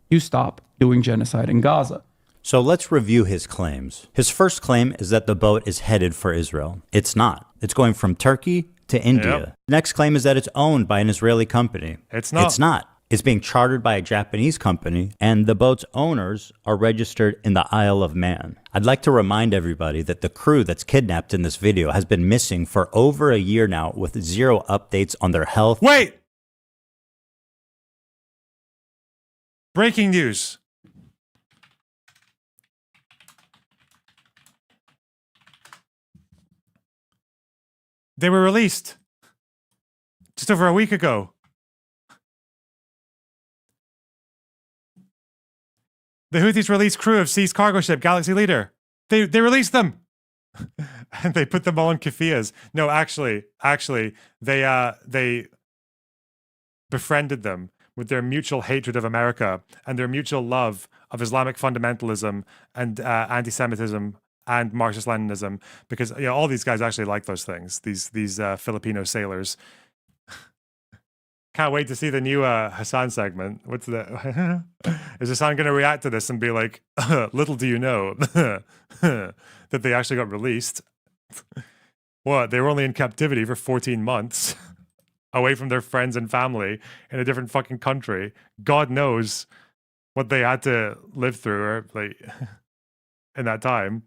You stop doing genocide in Gaza. So let's review his claims. His first claim is that the boat is headed for Israel. It's not. It's going from Turkey to India. Yep. Next claim is that it's owned by an Israeli company. It's not. It's not. It's being chartered by a Japanese company, and the boat's owners are registered in the Isle of Man. I'd like to remind everybody that the crew that's kidnapped in this video has been missing for over a year now with zero updates on their health. Wait! Breaking news. They were released just over a week ago. The Houthis released crew of seized cargo ship Galaxy Leader. They released them. And they put them all in keffiyehs. No, actually, they befriended them with their mutual hatred of America and their mutual love of Islamic fundamentalism and anti-Semitism and Marxist-Leninism, because all these guys actually like those things. These Filipino sailors. Can't wait to see the new Hasan segment. What's the? Is Hasan going to react to this and be like, "Little do you know that they actually got released? What? They were only in captivity for 14 months." Away from their friends and family in a different fucking country. God knows what they had to live through or like in that time.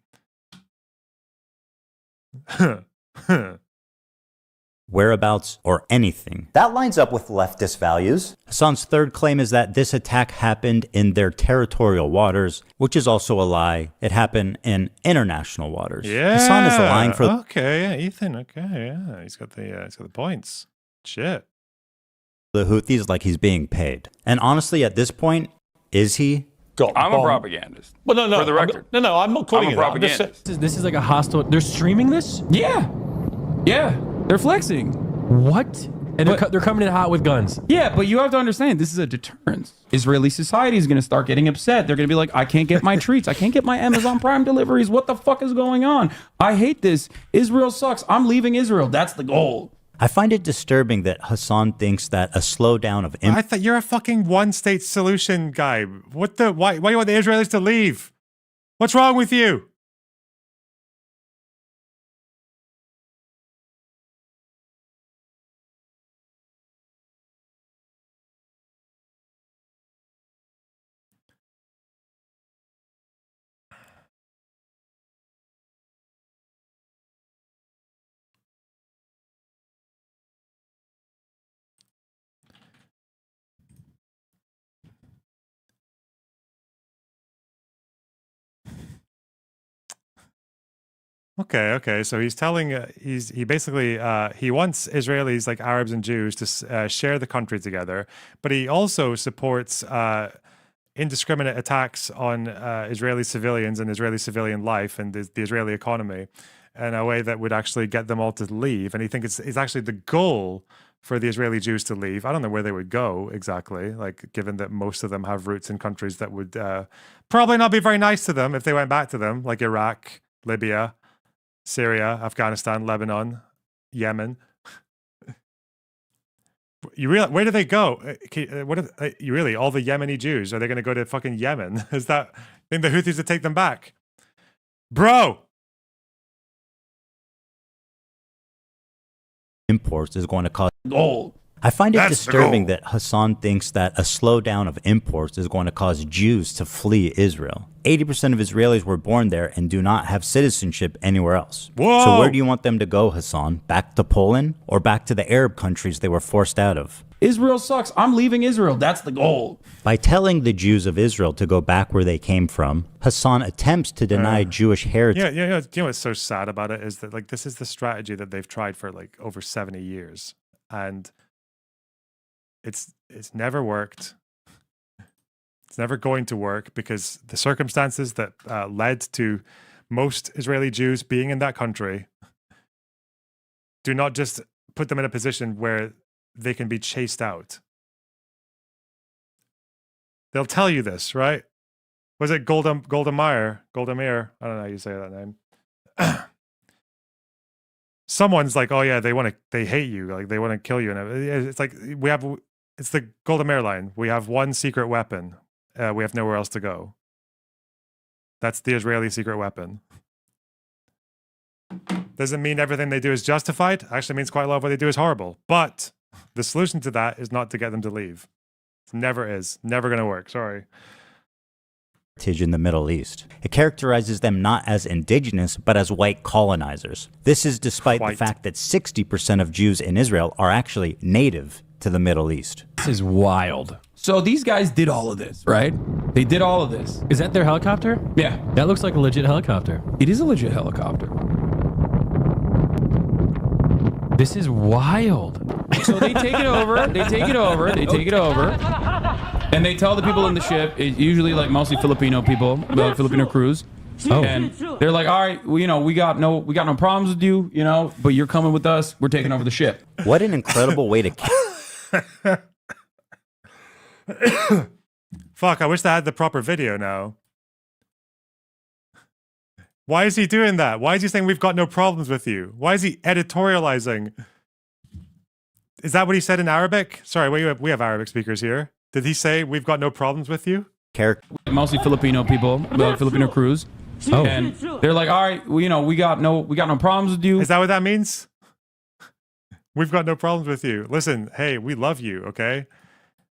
Whereabouts or anything. That lines up with leftist values. Hasan's third claim is that this attack happened in their territorial waters, which is also a lie. It happened in international waters. Yeah. Hasan is lying for... Okay, yeah, Ethan, okay, yeah. He's got the points. Shit. The Houthis like he's being paid. And honestly, at this point, is he? I'm a propagandist. Well, no. For the record. I'm not calling I'm a propagandist. This is like a hostile. They're streaming this? Yeah. They're flexing. What? And they're coming in hot with guns. Yeah, but you have to understand, this is a deterrence. Israeli society is going to start getting upset. They're going to be like, I can't get my treats. I can't get my Amazon Prime deliveries. What the fuck is going on? I hate this. Israel sucks. I'm leaving Israel. That's the goal. I find it disturbing that Hasan thinks that a slowdown of... I thought you're a fucking one-state solution guy. Why do you want the Israelis to leave? What's wrong with you? Okay. So he's telling, he basically, he wants Israelis like Arabs and Jews to share the country together, but he also supports indiscriminate attacks on Israeli civilians and Israeli civilian life and the Israeli economy in a way that would actually get them all to leave. And he thinks it's actually the goal for the Israeli Jews to leave. I don't know where they would go exactly, like given that most of them have roots in countries that would probably not be very nice to them if they went back to them, like Iraq, Libya, Syria, Afghanistan, Lebanon, Yemen. Where do they go? What if, you really, all the Yemeni Jews, are they going to go to fucking Yemen? Is that, I think the Houthis would take them back? Bro! Imports is going to cause gold. I find it disturbing that Hasan thinks that a slowdown of imports is going to cause Jews to flee Israel. 80% of Israelis were born there and do not have citizenship anywhere else. Whoa. So where do you want them to go, Hasan? Back to Poland or back to the Arab countries they were forced out of? Israel sucks. I'm leaving Israel. That's the goal. By telling the Jews of Israel to go back where they came from, Hasan attempts to deny Jewish heritage. Yeah. You know what's so sad about it is that like this is the strategy that they've tried for like over 70 years, and it's never worked. It's never going to work because the circumstances that led to most Israeli Jews being in that country do not just put them in a position where they can be chased out. They'll tell you this, right? Was it Golda Meir? Golda Meir? I don't know how you say that name. Someone's like, oh yeah, they hate you, like they want to kill you, and it's like it's the Golda Meir line. We have one secret weapon. We have nowhere else to go. That's the Israeli secret weapon. Doesn't mean everything they do is justified. Actually means quite a lot of what they do is horrible. But the solution to that is not to get them to leave. It never is. Never going to work. Sorry. In the Middle East. It characterizes them not as indigenous, but as white colonizers. This is despite the fact that 60% of Jews in Israel are actually native to the Middle East. This is wild. So these guys did all of this, right? They did all of this. Is that their helicopter? Yeah. That looks like a legit helicopter. It is a legit helicopter. This is wild. So they take it over, and they tell the people in the ship, usually like mostly Filipino people, Filipino crews. Oh. And they're like, all right, well, we got no problems with you, but you're coming with us. We're taking over the ship. What an incredible way to... Fuck, I wish I had the proper video now. Why is he doing that? Why is he saying we've got no problems with you? Why is he editorializing? Is that what he said in Arabic? Sorry, we have Arabic speakers here. Did he say we've got no problems with you? Mostly Filipino people, Filipino crews. Oh. And they're like, all right, well, we got no problems with you. Is that what that means? We've got no problems with you. Listen, hey, we love you, okay?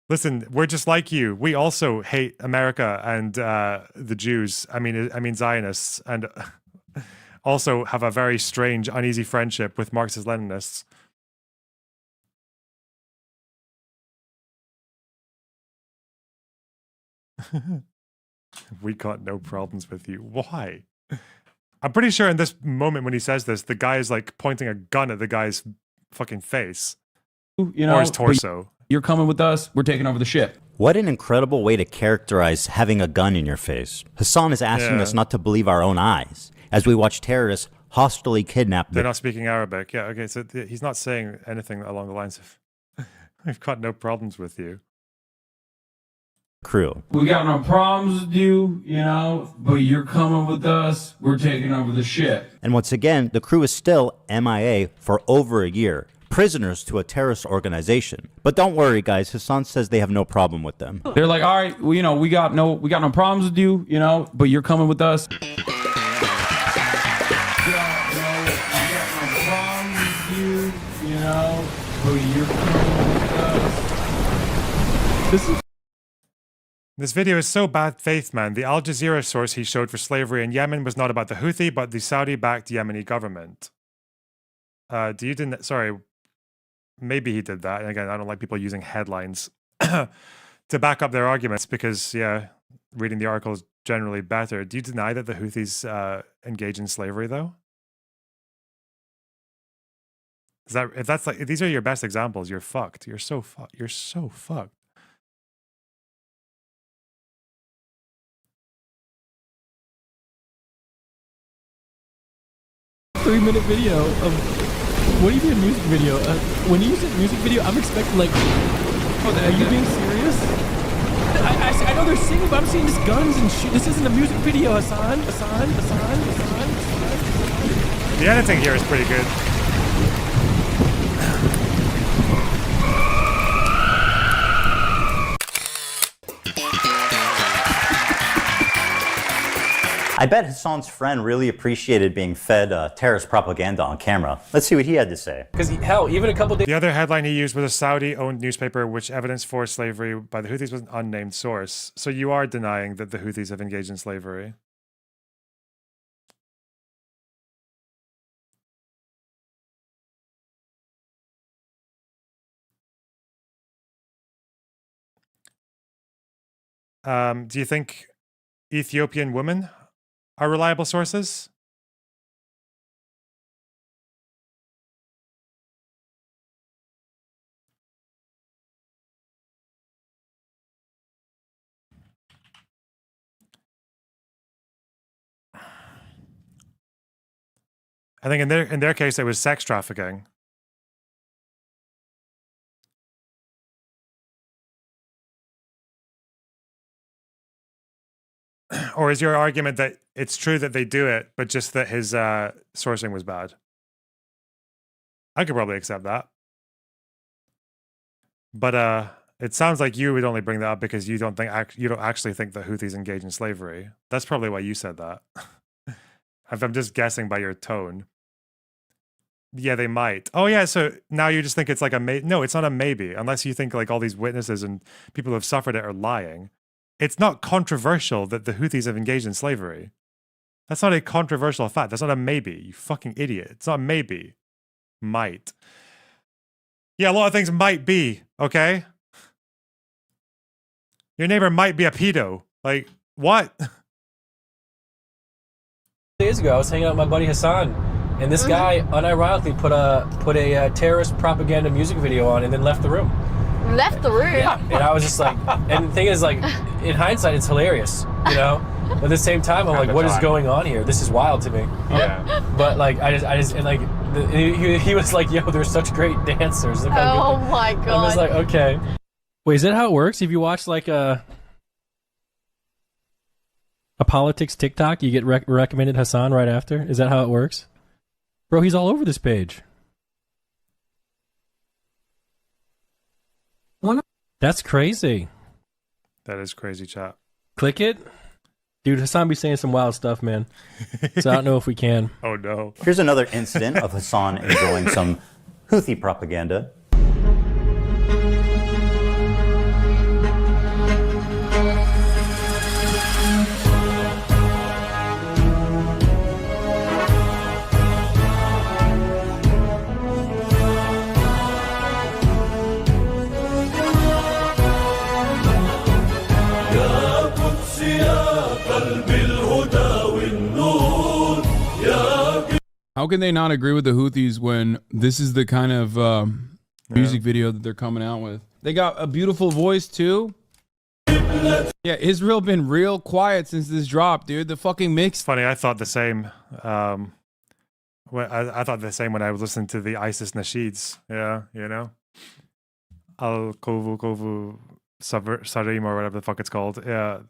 Listen, we're just like you. We also hate America and the Jews. I mean Zionists, and also have a very strange, uneasy friendship with Marxist-Leninists. We got no problems with you. Why? I'm pretty sure in this moment when he says this, the guy is like pointing a gun at the guy's fucking face, or his torso. You're coming with us. We're taking over the ship. What an incredible way to characterize having a gun in your face. Hasan is asking us not to believe our own eyes as we watch terrorists hostilely kidnap. They're not speaking Arabic. Yeah, okay, so he's not saying anything along the lines of, we've got no problems with you. Crew. We got no problems with you, but you're coming with us. We're taking over the ship. And once again, the crew is still MIA for over a year. Prisoners to a terrorist organization. But don't worry, guys. Hasan says they have no problem with them. They're like, all right, well, we got no problems with you, but you're coming with us. This video is so bad faith, man. The Al Jazeera source he showed for slavery in Yemen was not about the Houthi, but the Saudi-backed Yemeni government. Sorry. Maybe he did that. And again, I don't like people using headlines to back up their arguments because, reading the article is generally better. Do you deny that the Houthis engage in slavery, though? If these are your best examples, you're fucked. You're so fucked. You're so fucked. Three-minute video of What do you mean a music video? When you said music video, I'm expecting like, are you being serious? I know they're singing, but I'm seeing just guns and shit. This isn't a music video, Hasan. The editing here is pretty good. I bet Hasan's friend really appreciated being fed terrorist propaganda on camera. Let's see what he had to say. Because hell, even a couple days. The other headline he used was a Saudi-owned newspaper which evidence forced slavery by the Houthis was an unnamed source. So you are denying that the Houthis have engaged in slavery. Do you think Ethiopian women are reliable sources? I think in their case it was sex trafficking. Or is your argument that it's true that they do it, but just that his sourcing was bad? I could probably accept that. But it sounds like you would only bring that up because you don't actually think that Houthis engage in slavery. That's probably why you said that. If I'm just guessing by your tone. Yeah, they might. Oh yeah, so now you just think it's like a no, it's not a maybe, unless you think like all these witnesses and people who have suffered it are lying. It's not controversial that the Houthis have engaged in slavery. That's not a controversial fact. That's not a maybe, you fucking idiot. It's not a maybe. Might. Yeah, a lot of things might be, okay? Your neighbor might be a pedo. Like, what? Days ago, I was hanging out with my buddy Hasan, and this guy unironically put a terrorist propaganda music video on and then left the room. Left the room. Yeah, and I was just like, and the thing is, like, in hindsight, it's hilarious, you know. But at the same time, I'm like, what is going on here? This is wild to me. Yeah. But like, I just, and like, he was like, yo, they're such great dancers. Look how Oh good. my god. I was like, okay. Wait, is that how it works? If you watch like a politics TikTok, you get recommended Hasan right after? Is that how it works? Bro, he's all over this page. That's crazy. That is crazy, chat. Click it. Dude, Hasan be saying some wild stuff, man. So I don't know if we can. Oh, no. Here's another incident of Hasan enjoying some Houthi propaganda. How can they not agree with the Houthis when this is the kind of music video that they're coming out with? They got a beautiful voice too. Yeah, Israel been real quiet since this drop, dude. The fucking mix. Funny, I thought the same. I thought the same when I was listening to the ISIS nasheeds. Yeah, you know, Al Kovu Sarim or whatever the fuck it's called. Yeah,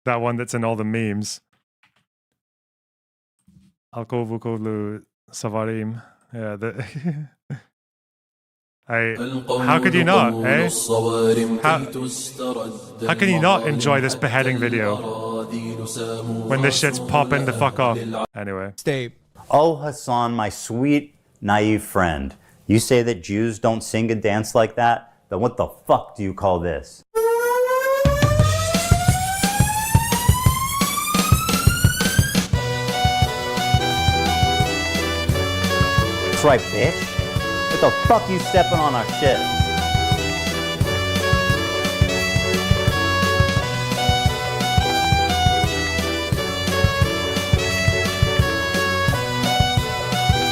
that one that's in all the memes. Al Kovu Kovlu Savarim. Yeah, how could you not, eh? How can you not enjoy this beheading video when this shit's popping the fuck off? Anyway. Stay. Oh, Hasan, my sweet, naive friend. You say that Jews don't sing and dance like that? Then what the fuck do you call this? That's right, bitch. What the fuck you stepping on our shit?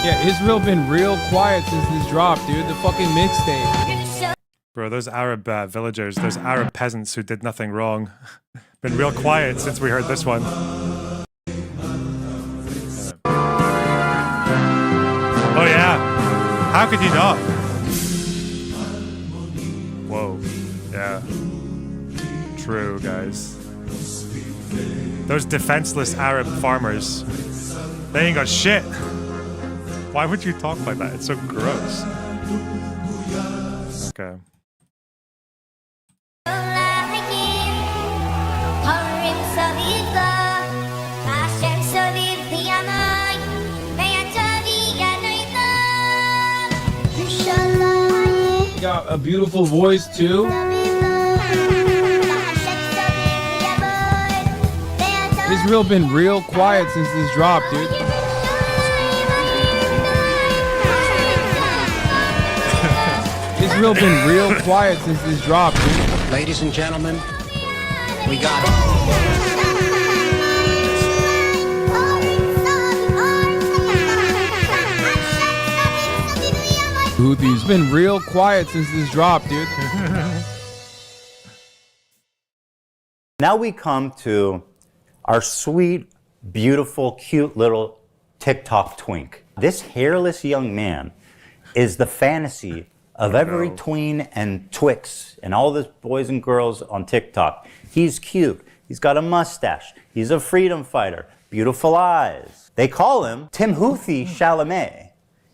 Yeah, Israel been real quiet since this drop, dude. The fucking mixtape. Bro, those Arab villagers, those Arab peasants who did nothing wrong, been real quiet since we heard this one. Oh yeah. How could you not? Whoa. Yeah. True, guys. Those defenseless Arab farmers, they ain't got shit. Why would you talk like that? It's so gross. Okay. Got a beautiful voice too. Israel been real quiet since this dropped, dude. Israel been real quiet since this dropped, dude. Ladies and gentlemen, we got it. Houthis been real quiet since this dropped, dude. Now we come to our sweet, beautiful, cute little TikTok twink. This hairless young man is the fantasy of every tween and twix and all the boys and girls on TikTok. He's cute. He's got a mustache. He's a freedom fighter. Beautiful eyes. They call him Timothée Chalamet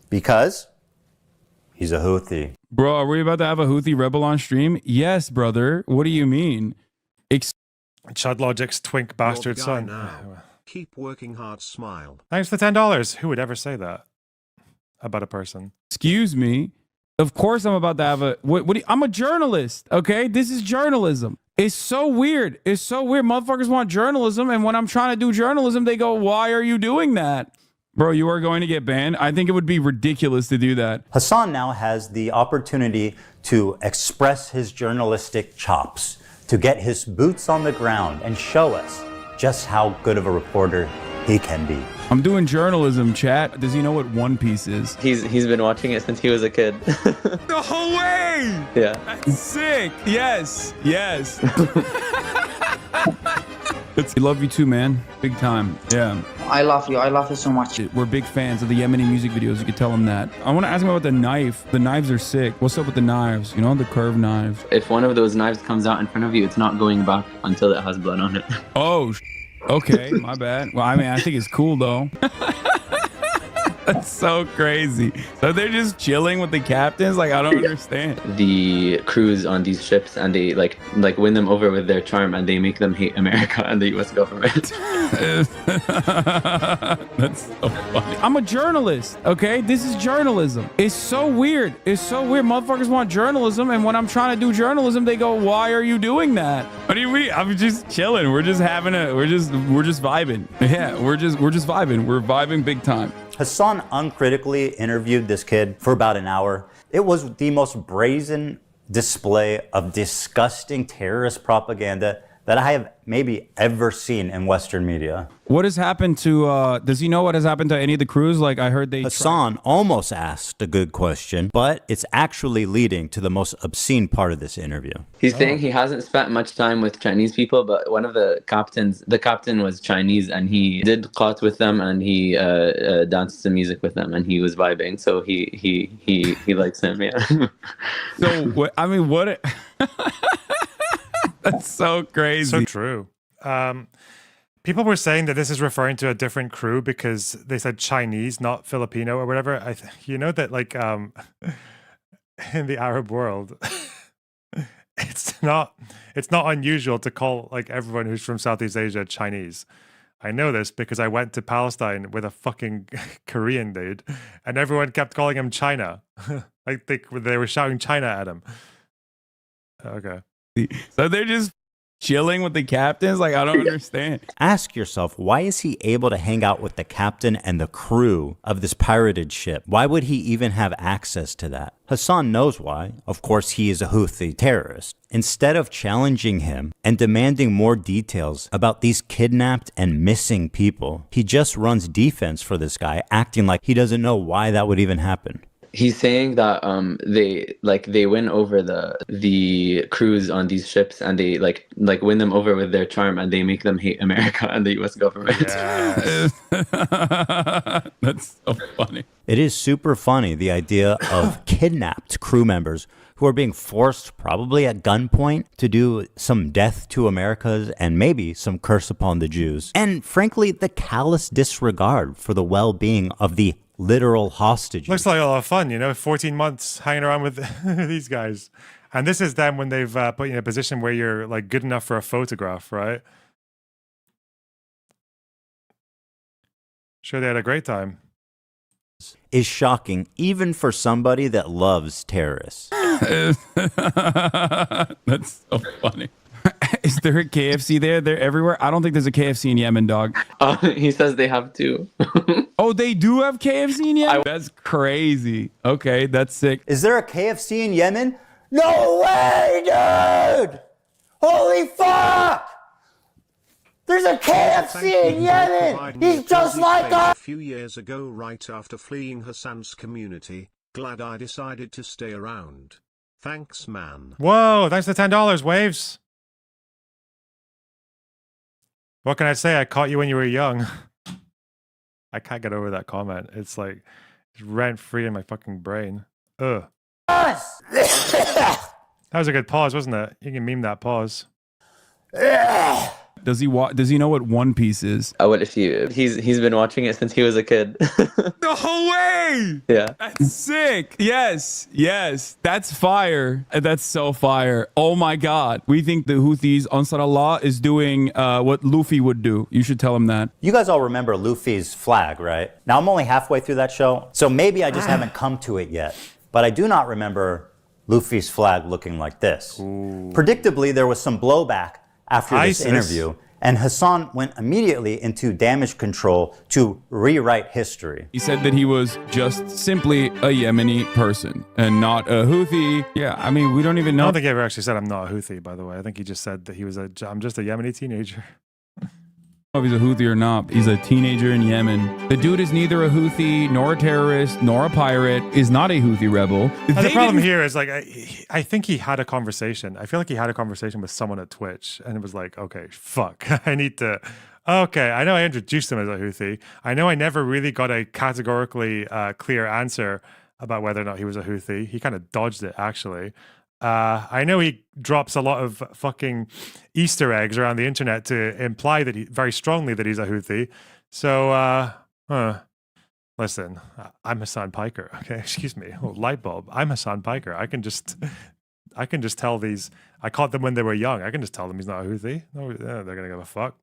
because he's a Houthi. Bro, are we about to have a Houthi rebel on stream? Yes, brother. What do you mean? Chud Logic's twink bastard son. Keep working hard, smile. Thanks for $10. Who would ever say that about a person? Excuse me. Of course I'm about to have a... I'm a journalist, okay? This is journalism. It's so weird. It's so weird. Motherfuckers want journalism, and when I'm trying to do journalism, they go, why are you doing that? Bro, you are going to get banned? I think it would be ridiculous to do that. Hasan now has the opportunity to express his journalistic chops, to get his boots on the ground and show us just how good of a reporter he can be. I'm doing journalism, chat. Does he know what One Piece is? He's been watching it since he was a kid. No way! Yeah. That's sick. Yes. Yes. We love you too, man. Big time. Yeah. I love you. I love you so much. We're big fans of the Yemeni music videos. You could tell them that. I want to ask him about the knife. The knives are sick. What's up with the knives? You know, the curved knives. If one of those knives comes out in front of you, it's not going back until it has blood on it. Oh, okay. My bad. Well, I mean, I think it's cool, though. That's so crazy. So they're just chilling with the captains? Like, I don't understand. The crews on these ships, and they like win them over with their charm, and they make them hate America and the U.S. government. That's so funny. I'm a journalist, okay? This is journalism. It's so weird. It's so weird. Motherfuckers want journalism, and when I'm trying to do journalism, they go, why are you doing that? What do you mean? I'm just chilling. We're just having we're just vibing. Yeah, we're just vibing. We're vibing big time. Hasan uncritically interviewed this kid for about an hour. It was the most brazen display of disgusting terrorist propaganda that I have maybe ever seen in Western media. What has happened to, does he know what has happened to any of the crews? Like, I heard they... Hasan almost asked a good question, but it's actually leading to the most obscene part of this interview. He's saying he hasn't spent much time with Chinese people, but one of the captain was Chinese, and he did caught with them, and he danced some music with them, and he was vibing. So he likes him, yeah. So, I mean, what... That's so crazy. So true. People were saying that this is referring to a different crew because they said Chinese, not Filipino or whatever. You know that, like, in the Arab world, it's not unusual to call like everyone who's from Southeast Asia Chinese. I know this because I went to Palestine with a fucking Korean dude, and everyone kept calling him China. Like they were shouting China at him. Okay. So they're just chilling with the captains? Like, I don't understand. Ask yourself, why is he able to hang out with the captain and the crew of this pirated ship? Why would he even have access to that? Hasan knows why. Of course, he is a Houthi terrorist. Instead of challenging him and demanding more details about these kidnapped and missing people, he just runs defense for this guy, acting like he doesn't know why that would even happen. He's saying that they win over the crews on these ships, and they like win them over with their charm, and they make them hate America and the U.S. government. Yes. That's so funny. It is super funny, the idea of kidnapped crew members who are being forced, probably at gunpoint, to do some death to Americas and maybe some curse upon the Jews. And frankly, the callous disregard for the well-being of the literal hostages. Looks like a lot of fun, 14 months hanging around with these guys. And this is them when they've put you in a position where you're like good enough for a photograph, right? Sure, they had a great time. Is shocking even for somebody that loves terrorists. That's so funny. Is there a KFC there? They're everywhere. I don't think there's a KFC in Yemen, dog. He says they have two. Oh, they do have KFC in Yemen? That's crazy. Okay, that's sick. Is there a KFC in Yemen? No way, dude! Holy fuck! There's a KFC in Yemen! He's just like us! A few years ago, right after fleeing Hasan's community, glad I decided to stay around. Thanks, man. Whoa, thanks for the $10, Waves. What can I say? I caught you when you were young. I can't get over that comment. It's like, it's rent-free in my fucking brain. Ugh. That was a good pause, wasn't it? You can meme that pause. Does he know what One Piece is? What if he's been watching it since he was a kid. No way! Yeah. That's sick. Yes. That's fire. That's so fire. Oh my God. We think the Houthis, Ansar Allah, is doing what Luffy would do. You should tell him that. You guys all remember Luffy's flag, right? Now, I'm only halfway through that show, so maybe I just haven't come to it yet. But I do not remember Luffy's flag looking like this. Ooh. Predictably, there was some blowback after this ISIS. interview, and Hasan went immediately into damage control to rewrite history. He said that he was just simply a Yemeni person and not a Houthi. Yeah, I mean, we don't even I know. don't think he ever actually said I'm not a Houthi, by the way. I think he just said that I'm just a Yemeni teenager. If he's a Houthi or not. He's a teenager in Yemen. The dude is neither a Houthi, nor a terrorist, nor a pirate, is not a Houthi rebel. And the problem here is like, I think he had a conversation. I feel like he had a conversation with someone at Twitch and it was like, okay, fuck, I need to, okay, I know I introduced him as a Houthi. I know I never really got a categorically clear answer about whether or not he was a Houthi. He kind of dodged it, actually. I know he drops a lot of fucking Easter eggs around the internet to imply that very strongly that he's a Houthi. So, listen, I'm Hasan Piker. Okay, excuse me. Oh, light bulb. I'm Hasan Piker. I can just tell these. I caught them when they were young. I can just tell them he's not a Houthi. No, they're gonna give a fuck.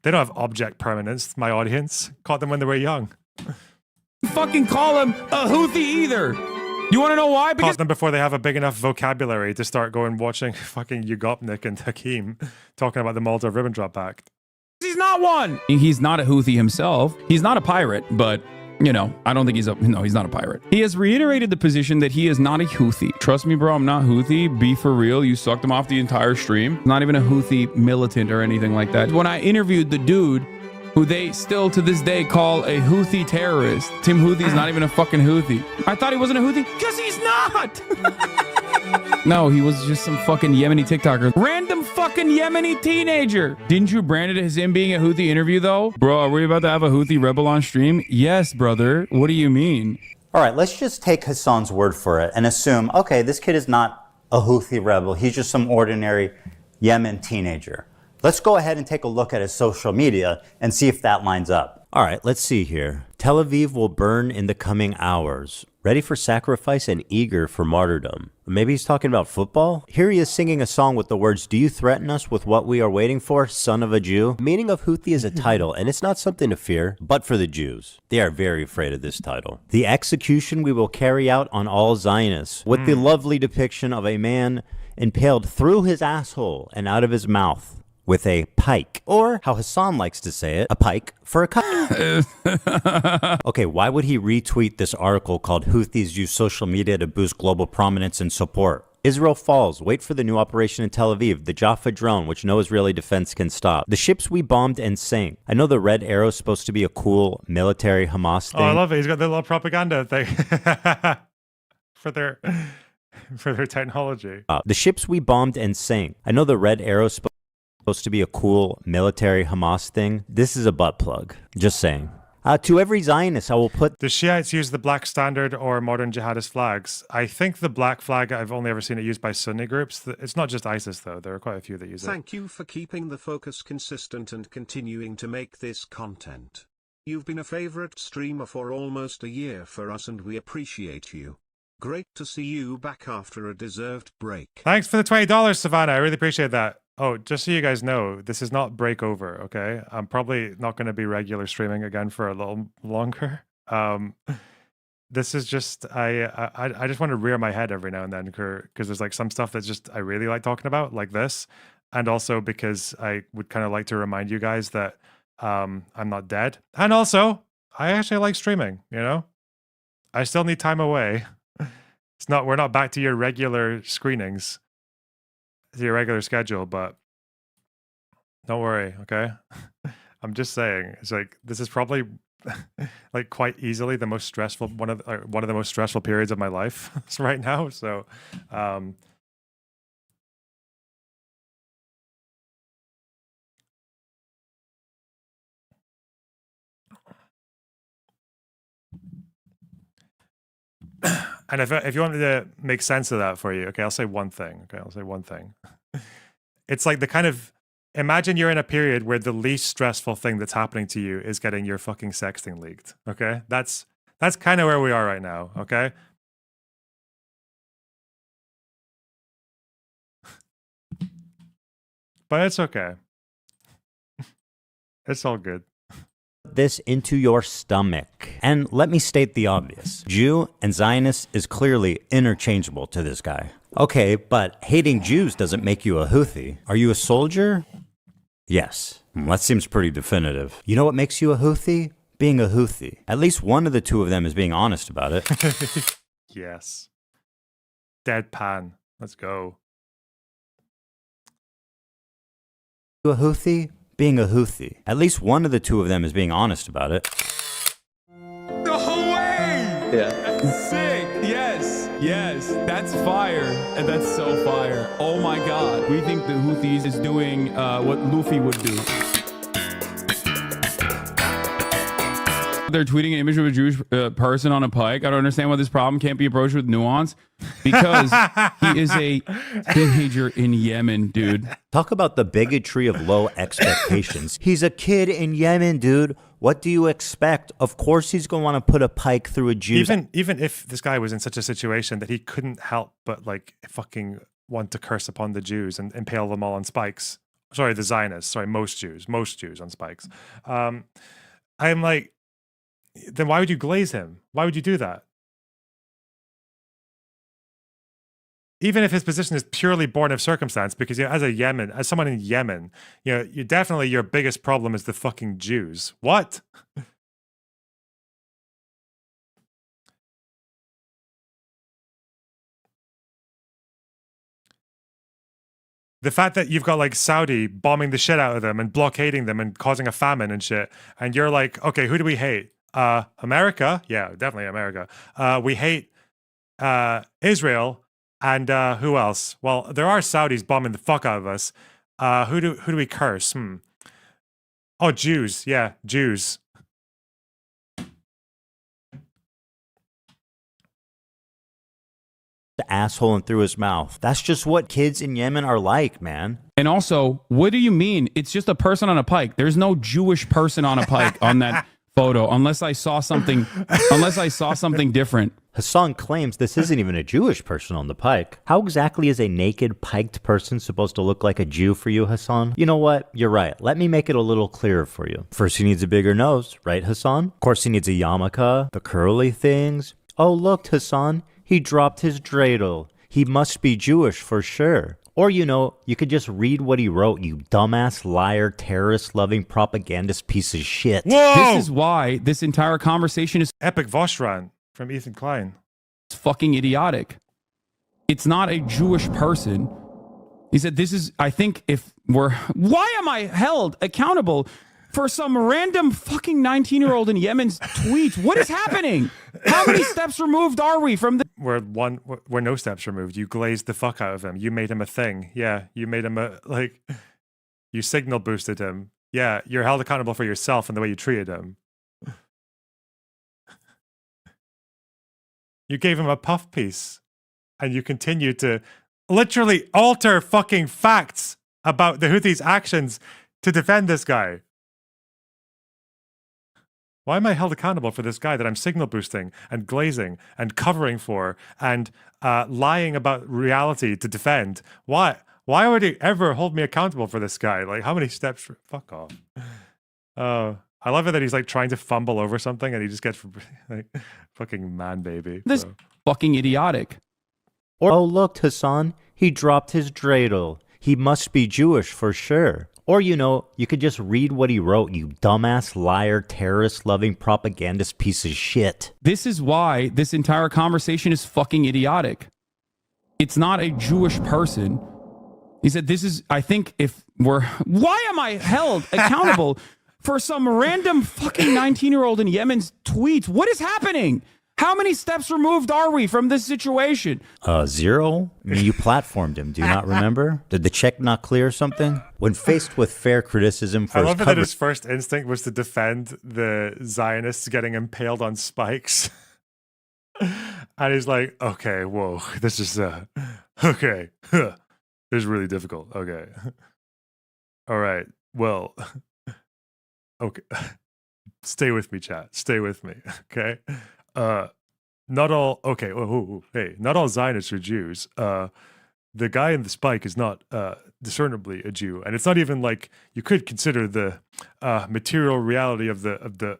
They don't have object permanence. My audience caught them when they were young. Fucking call him a Houthi either. You want to know why? Because them before they have a big enough vocabulary to start going watching fucking Yugopnik and Hakim talking about the Molotov-Ribbentrop Pact. He's not one. He's not a Houthi himself. He's not a pirate, but I don't think he's not a pirate. He has reiterated the position that he is not a Houthi. Trust me, bro, I'm not Houthi. Be for real. You sucked him off the entire stream. Not even a Houthi militant or anything like that. When I interviewed the dude who they still to this day call a Houthi terrorist. Tim Houthi's not even a fucking Houthi. I thought he wasn't a Houthi because he's not. No, he was just some fucking Yemeni TikToker. Random fucking Yemeni teenager. Didn't you brand it as him being a Houthi interview though? Bro, are we about to have a Houthi rebel on stream? Yes, brother. What do you mean? All right, let's just take Hasan's word for it and assume, okay, this kid is not a Houthi rebel. He's just some ordinary Yemen teenager. Let's go ahead and take a look at his social media and see if that lines up. All right, let's see here. Tel Aviv will burn in the coming hours. Ready for sacrifice and eager for martyrdom. Maybe he's talking about football? Here he is singing a song with the words, "Do you threaten us with what we are waiting for, son of a Jew?" The meaning of Houthi is a title, and it's not something to fear, but for the Jews. They are very afraid of this title. The execution we will carry out on all Zionists, with the lovely depiction of a man impaled through his asshole and out of his mouth with a pike, or how Hasan likes to say it, a pike for a cut. Okay, why would he retweet this article called "Houthis Use Social Media to Boost Global Prominence and Support"? Israel falls. Wait for the new operation in Tel Aviv. The Jaffa drone, which no Israeli defense can stop. The ships we bombed and sank. I know the red arrow is supposed to be a cool military Hamas thing. Oh, I love it. He's got the little propaganda thing. for their technology. The ships we bombed and sank. I know the Red Arrow's supposed to be a cool military Hamas thing. This is a butt plug. Just saying. To every Zionist, I will put... The Shiites use the black standard or modern jihadist flags. I think the black flag, I've only ever seen it used by Sunni groups. It's not just ISIS, though. There are quite a few that use it. Thank you for keeping the focus consistent and continuing to make this content. You've been a favorite streamer for almost a year for us, and we appreciate you. Great to see you back after a deserved break. Thanks for the $20, Savannah. I really appreciate that. Oh, just so you guys know, this is not break over, okay? I'm probably not going to be regular streaming again for a little longer. This is just, I just want to rear my head every now and then because there's like some stuff that's just I really like talking about, like this. And also because I would kind of like to remind you guys that I'm not dead. And also, I actually like streaming, you know? I still need time away. We're not back to your regular screenings. Your regular schedule, but don't worry, okay? I'm just saying, it's like this is probably like quite easily the most stressful one of the most stressful periods of my life right now. So, and if you want me to make sense of that for you, okay, I'll say one thing. Okay, I'll say one thing. It's like the kind of, imagine you're in a period where the least stressful thing that's happening to you is getting your fucking sexting leaked. Okay, that's kind of where we are right now. Okay. But it's okay. It's all good. This into your stomach. And let me state the obvious. Jew and Zionist is clearly interchangeable to this guy. Okay, but hating Jews doesn't make you a Houthi. Are you a soldier? Yes. That seems pretty definitive. You know what makes you a Houthi? Being a Houthi. At least one of the two of them is being honest about it. Yes. Deadpan. Let's go. You a Houthi? Being a Houthi. At least one of the two of them is being honest about it. No way! Yeah. That's sick. Yes. Yes. That's fire. And that's so fire. Oh my God. We think the Houthis is doing what Luffy would do. They're tweeting an image of a Jewish person on a pike. I don't understand why this problem can't be approached with nuance. Because he is a teenager in Yemen, dude. Talk about the bigotry of low expectations. He's a kid in Yemen, dude. What do you expect? Of course he's going to want to put a pike through a Jew's... Even if this guy was in such a situation that he couldn't help but like fucking want to curse upon the Jews and impale them all on spikes. Sorry, the Zionists. Sorry, most Jews on spikes. I'm like, then why would you glaze him? Why would you do that? Even if his position is purely born of circumstance, because you know, as someone in Yemen, you know, your biggest problem is the fucking Jews. What? The fact that you've got like Saudi bombing the shit out of them and blockading them and causing a famine and shit, and you're like, okay, who do we hate? America? Yeah, definitely America. We hate Israel. And who else? Well, there are Saudis bombing the fuck out of us. Who do we curse? Oh, Jews. Yeah, Jews. The asshole and through his mouth. That's just what kids in Yemen are like, man. And also, what do you mean? It's just a person on a pike. There's no Jewish person on a pike on that photo, unless I saw something different. Hasan claims this isn't even a Jewish person on the pike. How exactly is a naked, piked person supposed to look like a Jew for you, Hasan? You know what? You're right. Let me make it a little clearer for you. First, he needs a bigger nose, right, Hasan? Of course, he needs a yarmulke, the curly things. Oh, look, Hasan, he dropped his dreidel. He must be Jewish for sure. Or, you know, you could just read what he wrote, you dumbass, liar, terrorist-loving, propagandist piece of shit. Whoa! This is why this entire conversation is... Epic Voshran from Ethan Klein. It's fucking idiotic. It's not a Jewish person. He said, this is, I think if we're... Why am I held accountable for some random fucking 19-year-old in Yemen's tweets. What is happening? How many steps removed are we from the... We're no steps removed. You glazed the fuck out of him. You made him a thing. Yeah, you made him you signal boosted him. Yeah, you're held accountable for yourself and the way you treated him. You gave him a puff piece, and you continue to literally alter fucking facts about the Houthis' actions to defend this guy. Why am I held accountable for this guy that I'm signal boosting and glazing and covering for and lying about reality to defend? Why would he ever hold me accountable for this guy? Like, how many steps? Fuck off. I love it that he's like trying to fumble over something and he just gets like fucking man baby. This fucking idiotic. Oh, look, Hasan, he dropped his dreidel. He must be Jewish for sure. Or, you know, you could just read what he wrote, you dumbass, liar, terrorist-loving, propagandist piece of shit. This is why this entire conversation is fucking idiotic. It's not a Jewish person. He said, this is, I think if we're... Why am I held accountable for some random fucking 19-year-old in Yemen's tweets? What is happening? How many steps removed are we from this situation? 0? I mean, you platformed him. Do you not remember? Did the check not clear something? When faced with fair criticism for I love that his first instinct was to defend the Zionists getting impaled on spikes. And he's like, okay, whoa, this is, okay. This is really difficult. Okay. All right. Well, okay. Stay with me, chat. Stay with me. Okay. Not all hey, not all Zionists are Jews. The guy in the spike is not discernibly a Jew, and it's not even like you could consider the material reality of the.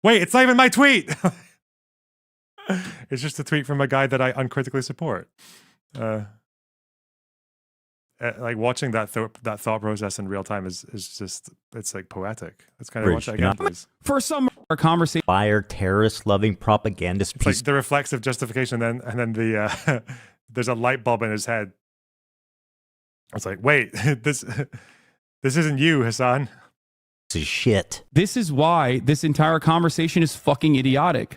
Wait, it's not even my tweet. It's just a tweet from a guy that I uncritically support. Like watching that thought process in real time is just, it's like poetic. Let's kind of watch that again, please. For some conversation, liar, terrorist-loving, propagandist piece. Like the reflexive justification, and then the there's a light bulb in his head. It's like, wait, this isn't you, Hasan. This is shit. This is why this entire conversation is fucking idiotic.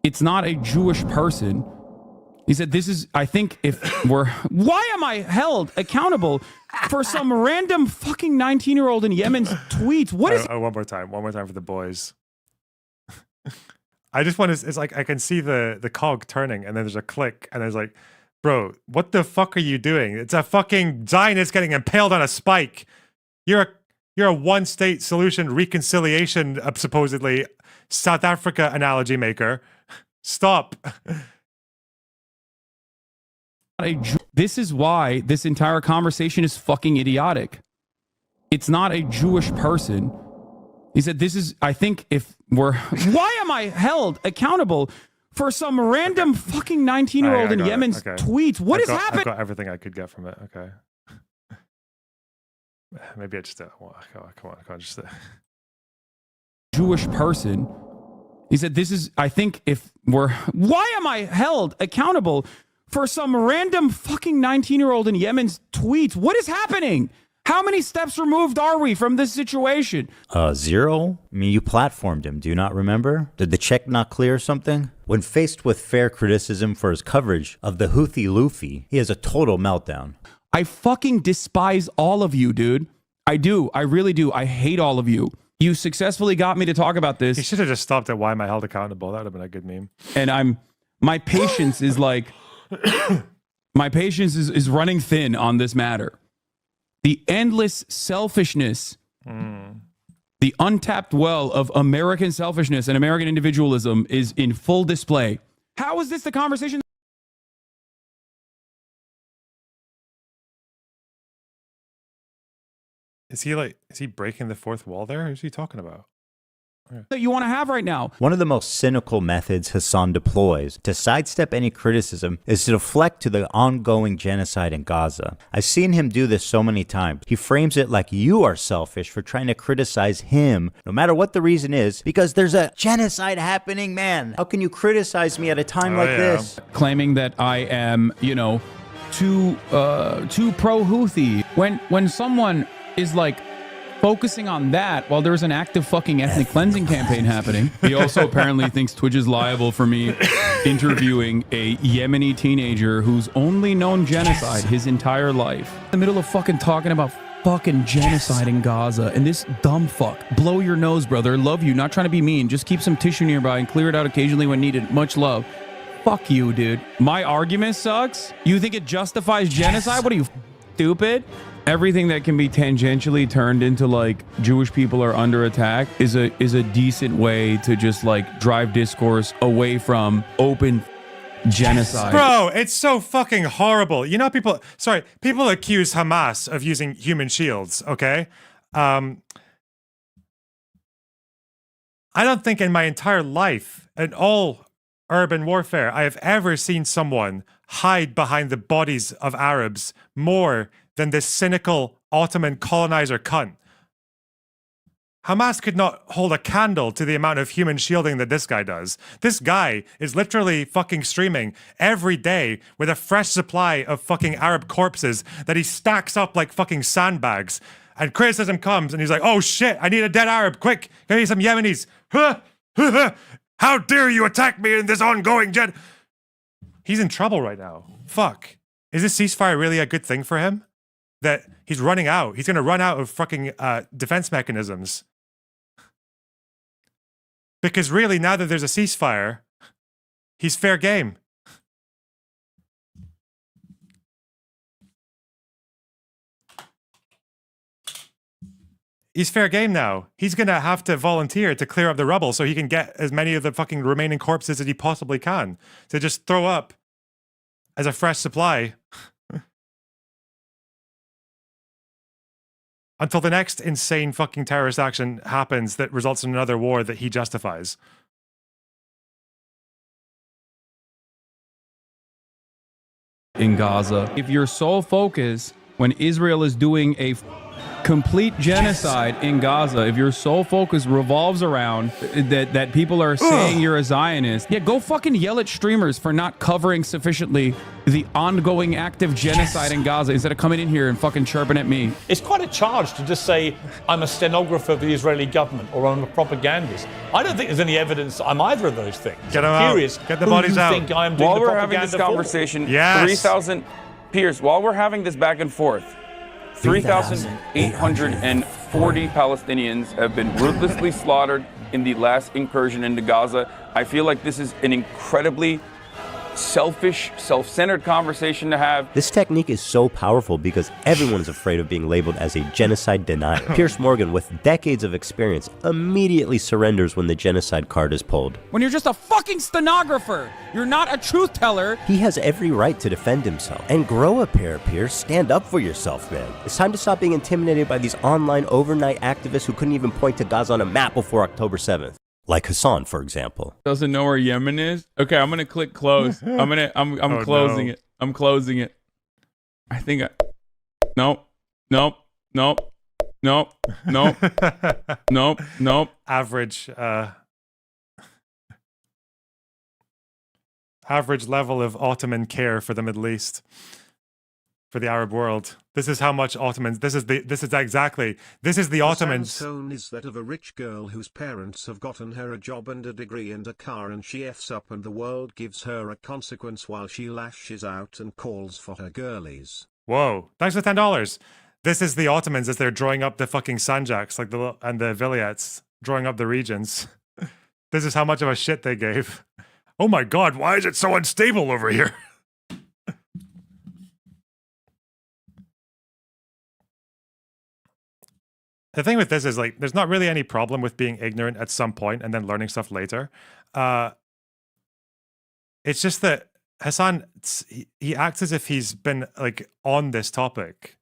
It's not a Jewish person. He said, this is, I think if we're... Why am I held accountable for some random fucking 19-year-old in Yemen's tweets? What is... one more time for the boys. I just want to... It's like, I can see the cog turning, and then there's a click, and there's like, bro, what the fuck are you doing? It's a fucking Zionist getting impaled on a spike. You're a one-state solution reconciliation, supposedly, South Africa analogy maker. Stop. This is why this entire conversation is fucking idiotic. It's not a Jewish person. He said, this is, I think if we're... Why am I held accountable for some random fucking 19-year-old in Yemen's tweets? What is happening? I've got everything I could get from it. Okay. Maybe I just... come on, just... Jewish person. He said, this is, I think if we're... Why am I held accountable for some random fucking 19-year-old in Yemen's tweets? What is happening? How many steps removed are we from this situation? 0? I mean, you platformed him. Do you not remember? Did the check not clear something? When faced with fair criticism for his coverage of the Houthi Luffy, he has a total meltdown. I fucking despise all of you, dude. I do. I really do. I hate all of you. You successfully got me to talk about this. He should have just stopped at why am I held accountable. That would have been a good meme. And my patience is like... My patience is running thin on this matter. The endless selfishness, the untapped well of American selfishness and American individualism is in full display. How is this the conversation? Is he breaking the fourth wall there? Who's he talking about? That you want to have right now. One of the most cynical methods Hasan deploys to sidestep any criticism is to deflect to the ongoing genocide in Gaza. I've seen him do this so many times. He frames it like you are selfish for trying to criticize him, no matter what the reason is, because there's a genocide happening, man. How can you criticize me at a time like this? Claiming that I am, too pro-Houthi. When someone is like focusing on that while there's an active fucking ethnic cleansing campaign happening. He also apparently thinks Twitch is liable for me interviewing a Yemeni teenager who's only known genocide his entire life. In the middle of fucking talking about fucking genocide in Gaza, and this dumb fuck. Blow your nose, brother. Love you. Not trying to be mean. Just keep some tissue nearby and clear it out occasionally when needed. Much love. Fuck you, dude. My argument sucks? You think it justifies genocide? What are you, stupid? Everything that can be tangentially turned into like Jewish people are under attack is a decent way to just like drive discourse away from open genocide. Bro, it's so fucking horrible. You know, people accuse Hamas of using human shields, okay? I don't think in my entire life, in all urban warfare, I have ever seen someone hide behind the bodies of Arabs more than this cynical Ottoman colonizer cunt. Hamas could not hold a candle to the amount of human shielding that this guy does. This guy is literally fucking streaming every day with a fresh supply of fucking Arab corpses that he stacks up like fucking sandbags. And criticism comes and he's like, oh shit, I need a dead Arab, quick, give me some Yemenis. How dare you attack me in this ongoing He's in trouble right now. Fuck. Is this ceasefire really a good thing for him? That he's running out. He's going to run out of fucking defense mechanisms. Because really, now that there's a ceasefire, he's fair game. He's fair game now. He's going to have to volunteer to clear up the rubble so he can get as many of the fucking remaining corpses as he possibly can to just throw up as a fresh supply. Until the next insane fucking terrorist action happens that results in another war that he justifies. In Gaza, if your sole focus when Israel is doing a complete genocide in Gaza, if your sole focus revolves around that people are saying you're a Zionist, yeah, go fucking yell at streamers for not covering sufficiently the ongoing active genocide in Gaza instead of coming in here and fucking chirping at me. It's quite a charge to just say I'm a stenographer for the Israeli government or I'm a propagandist. I don't think there's any evidence I'm either of those things. Get them out. Curious, Get the bodies out. Think I am doing while the we're propaganda having this for? conversation, Yes. 3,000 Pierce, while we're having this back and forth, 3,840 Palestinians have been ruthlessly slaughtered in the last incursion into Gaza. I feel like this is an incredibly selfish, self-centered conversation to have. This technique is so powerful because everyone is afraid of being labeled as a genocide denier. Pierce Morgan, with decades of experience, immediately surrenders when the genocide card is pulled. When you're just a fucking stenographer, you're not a truth teller. He has every right to defend himself. And grow a pair, Pierce. Stand up for yourself, man. It's time to stop being intimidated by these online overnight activists who couldn't even point to Gaza on a map before October 7th. Like Hasan, for example. Doesn't know where Yemen is? Okay, I'm gonna click close. I'm closing it. I'm closing it. I think nope. Average level of Ottoman care for the Middle East, for the Arab world. This is how much Ottomans. This is the Ottomans. The tone is that of a rich girl whose parents have gotten her a job and a degree and a car, and she F's up, and the world gives her a consequence while she lashes out and calls for her girlies. Whoa! Thanks for $10. This is the Ottomans as they're drawing up the fucking sanjaks, like and the vilayets, drawing up the regions. This is how much of a shit they gave. Oh my God! Why is it so unstable over here? The thing with this is, like, there's not really any problem with being ignorant at some point and then learning stuff later. It's just that Hasan, he acts as if he's been, like, on this topic.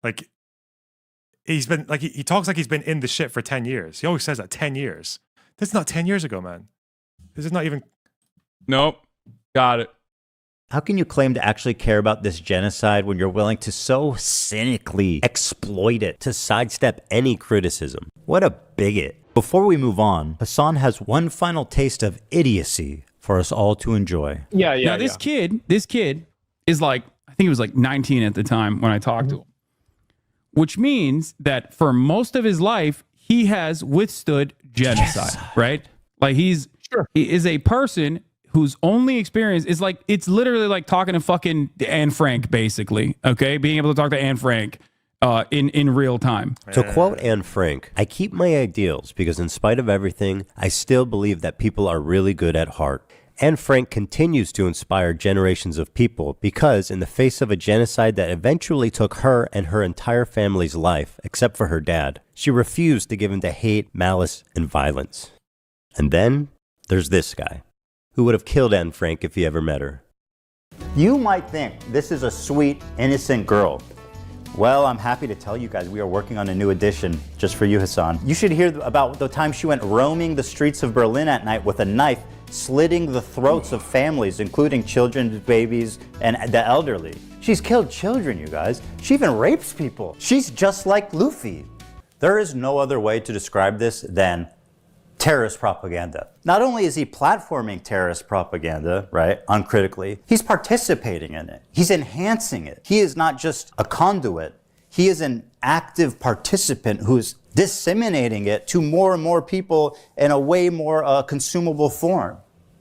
Like, he's been, like, he talks like he's been in the shit for 10 years. He always says that, 10 years. This is not 10 years ago, man. This is not even... Nope. Got it. How can you claim to actually care about this genocide when you're willing to so cynically exploit it to sidestep any criticism? What a bigot. Before we move on, Hasan has one final taste of idiocy for us all to enjoy. Now this kid is like, I think he was like 19 at the time when I talked to him. which means that for most of his life, he has withstood genocide, right? Like he is a person whose only experience is like, it's literally like talking to fucking Anne Frank, basically. Okay. Being able to talk to Anne Frank in real time. To quote Anne Frank, I keep my ideals because in spite of everything, I still believe that people are really good at heart. Anne Frank continues to inspire generations of people because in the face of a genocide that eventually took her and her entire family's life, except for her dad, she refused to give in to hate, malice, and violence. And then there's this guy, who would have killed Anne Frank if he ever met her. You might think this is a sweet, innocent girl. Well, I'm happy to tell you guys we are working on a new edition just for you, Hasan. You should hear about the time she went roaming the streets of Berlin at night with a knife, slitting the throats of families, including children, babies, and the elderly. She's killed children, you guys. She even rapes people. She's just like Luffy. There is no other way to describe this than terrorist propaganda. Not only is he platforming terrorist propaganda, right, uncritically, he's participating in it. He's enhancing it. He is not just a conduit. He is an active participant who is disseminating it to more and more people in a way more consumable form.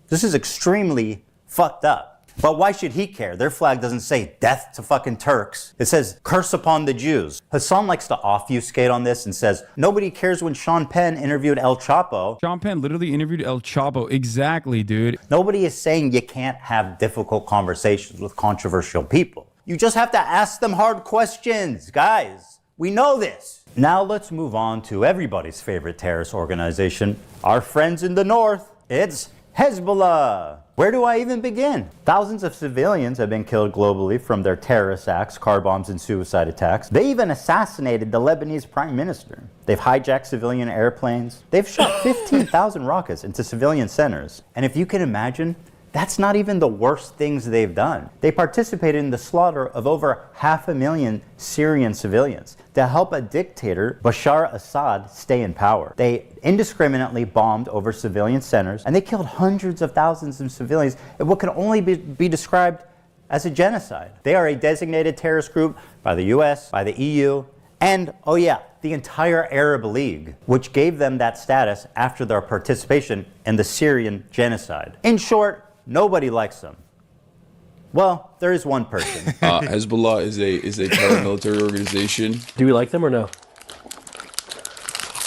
This is extremely fucked up. But why should he care? Their flag doesn't say death to fucking Turks. It says curse upon the Jews. Hasan likes to obfuscate on this and says nobody cares when Sean Penn interviewed El Chapo. Sean Penn literally interviewed El Chapo. Exactly, dude. Nobody is saying you can't have difficult conversations with controversial people. You just have to ask them hard questions, guys. We know this. Now let's move on to everybody's favorite terrorist organization, our friends in the north. It's Hezbollah. Where do I even begin? Thousands of civilians have been killed globally from their terrorist acts, car bombs, and suicide attacks. They even assassinated the Lebanese prime minister. They've hijacked civilian airplanes. They've shot 15,000 rockets into civilian centers. And if you can imagine, that's not even the worst things they've done. They participated in the slaughter of over 500,000 Syrian civilians to help a dictator, Bashar Assad, stay in power. They indiscriminately bombed over civilian centers, and they killed hundreds of thousands of civilians in what can only be described as a genocide. They are a designated terrorist group by the US, by the EU, and, oh yeah, the entire Arab League, which gave them that status after their participation in the Syrian genocide. In short, nobody likes them. Well, there is one person. Hezbollah is a paramilitary organization. Do we like them or no?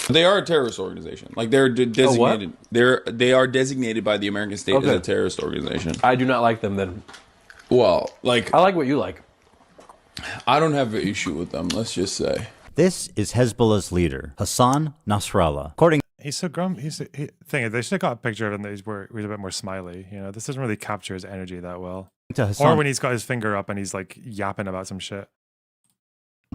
They are a terrorist organization. Like they're designated. They are designated by the American state as a terrorist organization. I do not like them then. Well, like I like what you like. I don't have an issue with them. Let's just say. This is Hezbollah's leader, Hasan Nasrallah. According He's so grum. They should have got a picture of him that he's a bit more smiley. You know, this doesn't really capture his energy that well. Or when he's got his finger up and he's like yapping about some shit.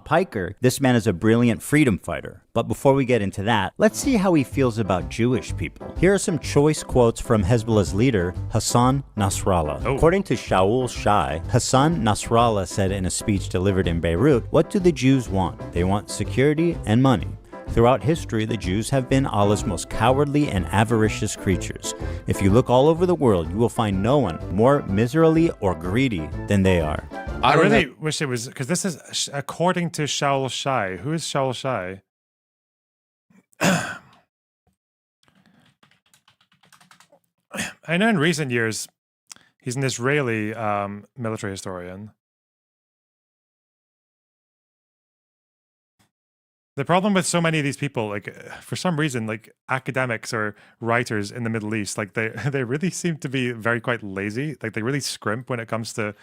Piker, this man is a brilliant freedom fighter. But before we get into that, let's see how he feels about Jewish people. Here are some choice quotes from Hezbollah's leader, Hasan Nasrallah. According to Shaul Shai, Hasan Nasrallah said in a speech delivered in Beirut, "What do the Jews want? They want security and money. Throughout history, the Jews have been Allah's most cowardly and avaricious creatures. If you look all over the world, you will find no one more miserly or greedy than they are." I really wish it was, because this is according to Shaul Shai. Who is Shaul Shai? I know in recent years, he's an Israeli military historian. The problem with so many of these people, like for some reason, like academics or writers in the Middle East, like they really seem to be quite lazy. Like they really scrimp when it comes to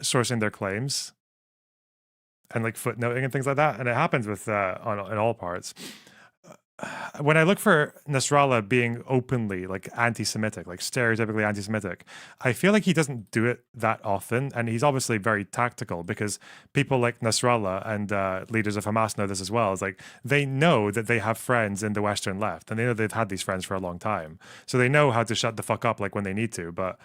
sourcing their claims and like footnoting and things like that. And it happens with in all parts. When I look for Nasrallah being openly like anti-Semitic, like stereotypically anti-Semitic, I feel like he doesn't do it that often, and he's obviously very tactical because people like Nasrallah and leaders of Hamas know this as well. It's like they know that they have friends in the Western left, and they know they've had these friends for a long time, so they know how to shut the fuck up like when they need to. But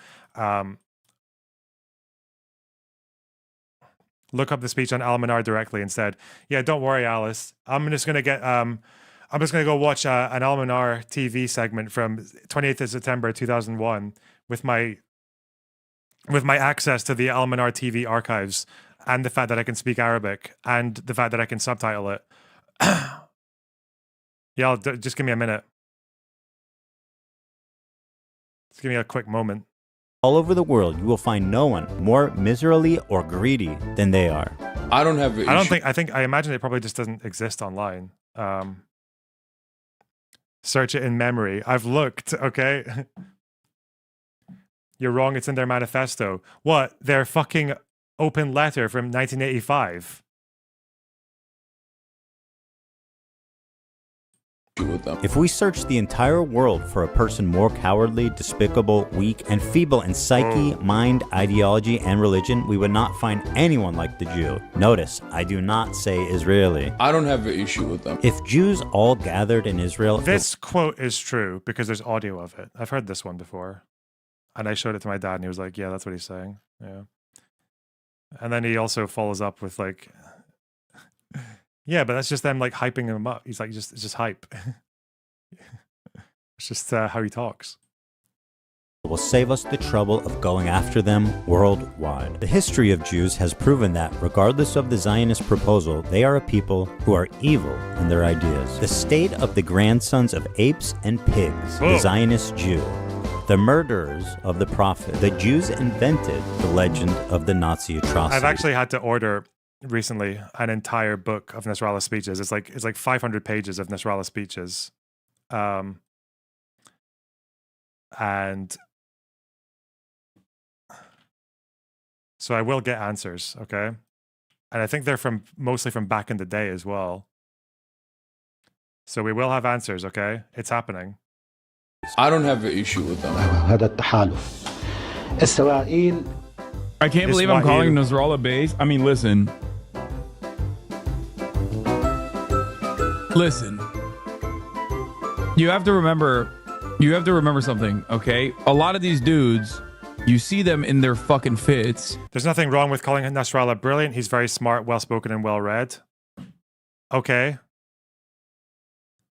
look up the speech on Al-Manar directly and said, "Yeah, don't worry, Alice. I'm just gonna go watch an Al-Manar TV segment from 28th of September 2001 with my access to the Al-Manar TV archives and the fact that I can speak Arabic, and the fact that I can subtitle it. Yeah, just give me a minute. Just give me a quick moment. All over the world, you will find no one more miserly or greedy than they are. I don't have. I imagine it probably just doesn't exist online. Search it in memory. I've looked. Okay. You're wrong. It's in their manifesto. What? Their fucking open letter from 1985. If we search the entire world for a person more cowardly, despicable, weak, and feeble in psyche, mind, ideology, and religion, we would not find anyone like the Jew. Notice, I do not say Israeli. I don't have an issue with them. If Jews all gathered in Israel... This quote is true because there's audio of it. I've heard this one before. And I showed it to my dad and he was like, yeah, that's what he's saying. Yeah. And then he also follows up with like... Yeah, but that's just them like hyping him up. He's like, it's just hype. It's just how he talks. Will save us the trouble of going after them worldwide. The history of Jews has proven that, regardless of the Zionist proposal, they are a people who are evil in their ideas. The state of the grandsons of apes and pigs, the Zionist Jew, the murderers of the prophet. The Jews invented the legend of the Nazi atrocity. I've actually had to order recently an entire book of Nasrallah speeches. It's like 500 pages of Nasrallah speeches, and so I will get answers, okay? And I think they're mostly from back in the day as well. So we will have answers, okay? It's happening. I don't have an issue with them. I can't believe I'm calling Nasrallah base. I mean, listen. Listen. You have to remember something, okay? A lot of these dudes, you see them in their fucking fits. There's nothing wrong with calling Nasrallah brilliant. He's very smart, well-spoken, and well-read. Okay.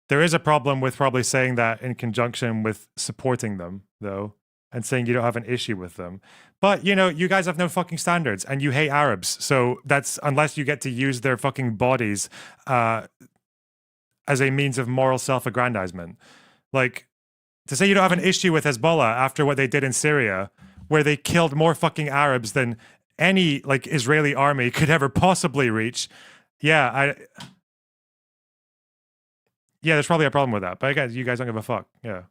There is a problem with probably saying that in conjunction with supporting them, though, and saying you don't have an issue with them. But, you know, you guys have no fucking standards, and you hate Arabs. So that's, unless you get to use their fucking bodies as a means of moral self-aggrandizement. Like, to say you don't have an issue with Hezbollah after what they did in Syria, where they killed more fucking Arabs than any, like, Israeli army could ever possibly reach. Yeah, there's probably a problem with that. But I guess you guys don't give a fuck. Yeah.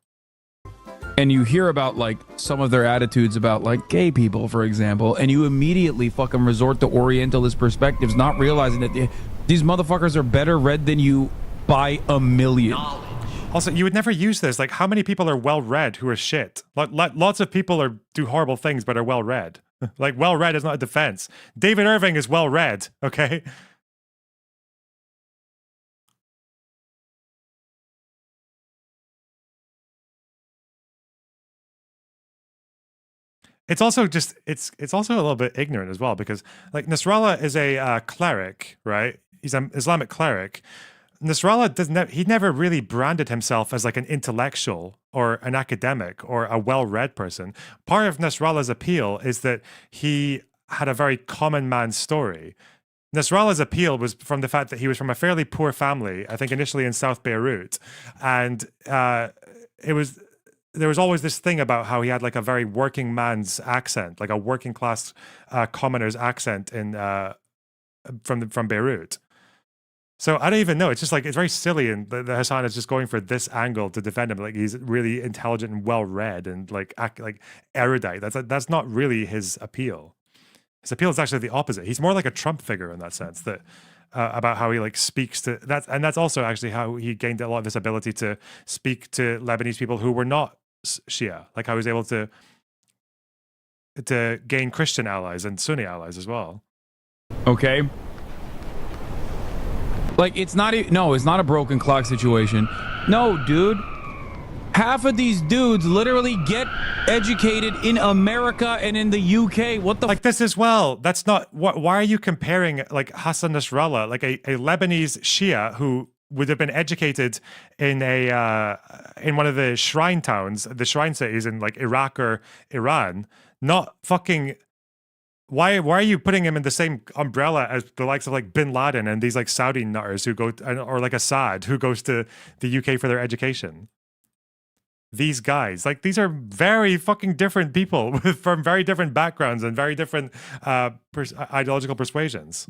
And you hear about, like, some of their attitudes about, like, gay people, for example, and you immediately fucking resort to Orientalist perspectives, not realizing that these motherfuckers are better read than you by a million. Also, you would never use this. Like, how many people are well-read who are shit? Lots of people do horrible things but are well-read. Like, well-read is not a defense. David Irving is well-read, okay? It's also just, it's also a little bit ignorant as well, because like Nasrallah is a cleric, right? He's an Islamic cleric. Nasrallah he never really branded himself as like an intellectual or an academic or a well-read person. Part of Nasrallah's appeal is that he had a very common man story. Nasrallah's appeal was from the fact that he was from a fairly poor family, I think initially in South Beirut, and there was always this thing about how he had like a very working man's accent, like a working class commoner's accent from Beirut. So I don't even know. It's just like, it's very silly, and the Hasan is just going for this angle to defend him. Like, he's really intelligent and well-read and like erudite. That's not really his appeal. His appeal is actually the opposite. He's more like a Trump figure in that sense, that about how he like speaks to that, and that's also actually how he gained a lot of this ability to speak to Lebanese people who were not Shia. Like, how he was able to gain Christian allies and Sunni allies as well. Okay. Like, it's not a broken clock situation. No, dude. Half of these dudes literally get educated in America and in the UK. What the like this as well? That's not what. Why are you comparing like Hassan Nasrallah, like a Lebanese Shia who would have been educated in one of the shrine towns, the shrine cities in like Iraq or Iran, not fucking why are you putting him in the same umbrella as the likes of like Bin Laden and these like Saudi nutters who go, or like Assad who goes to the UK for their education? These guys, like, these are very fucking different people from very different backgrounds and very different ideological persuasions.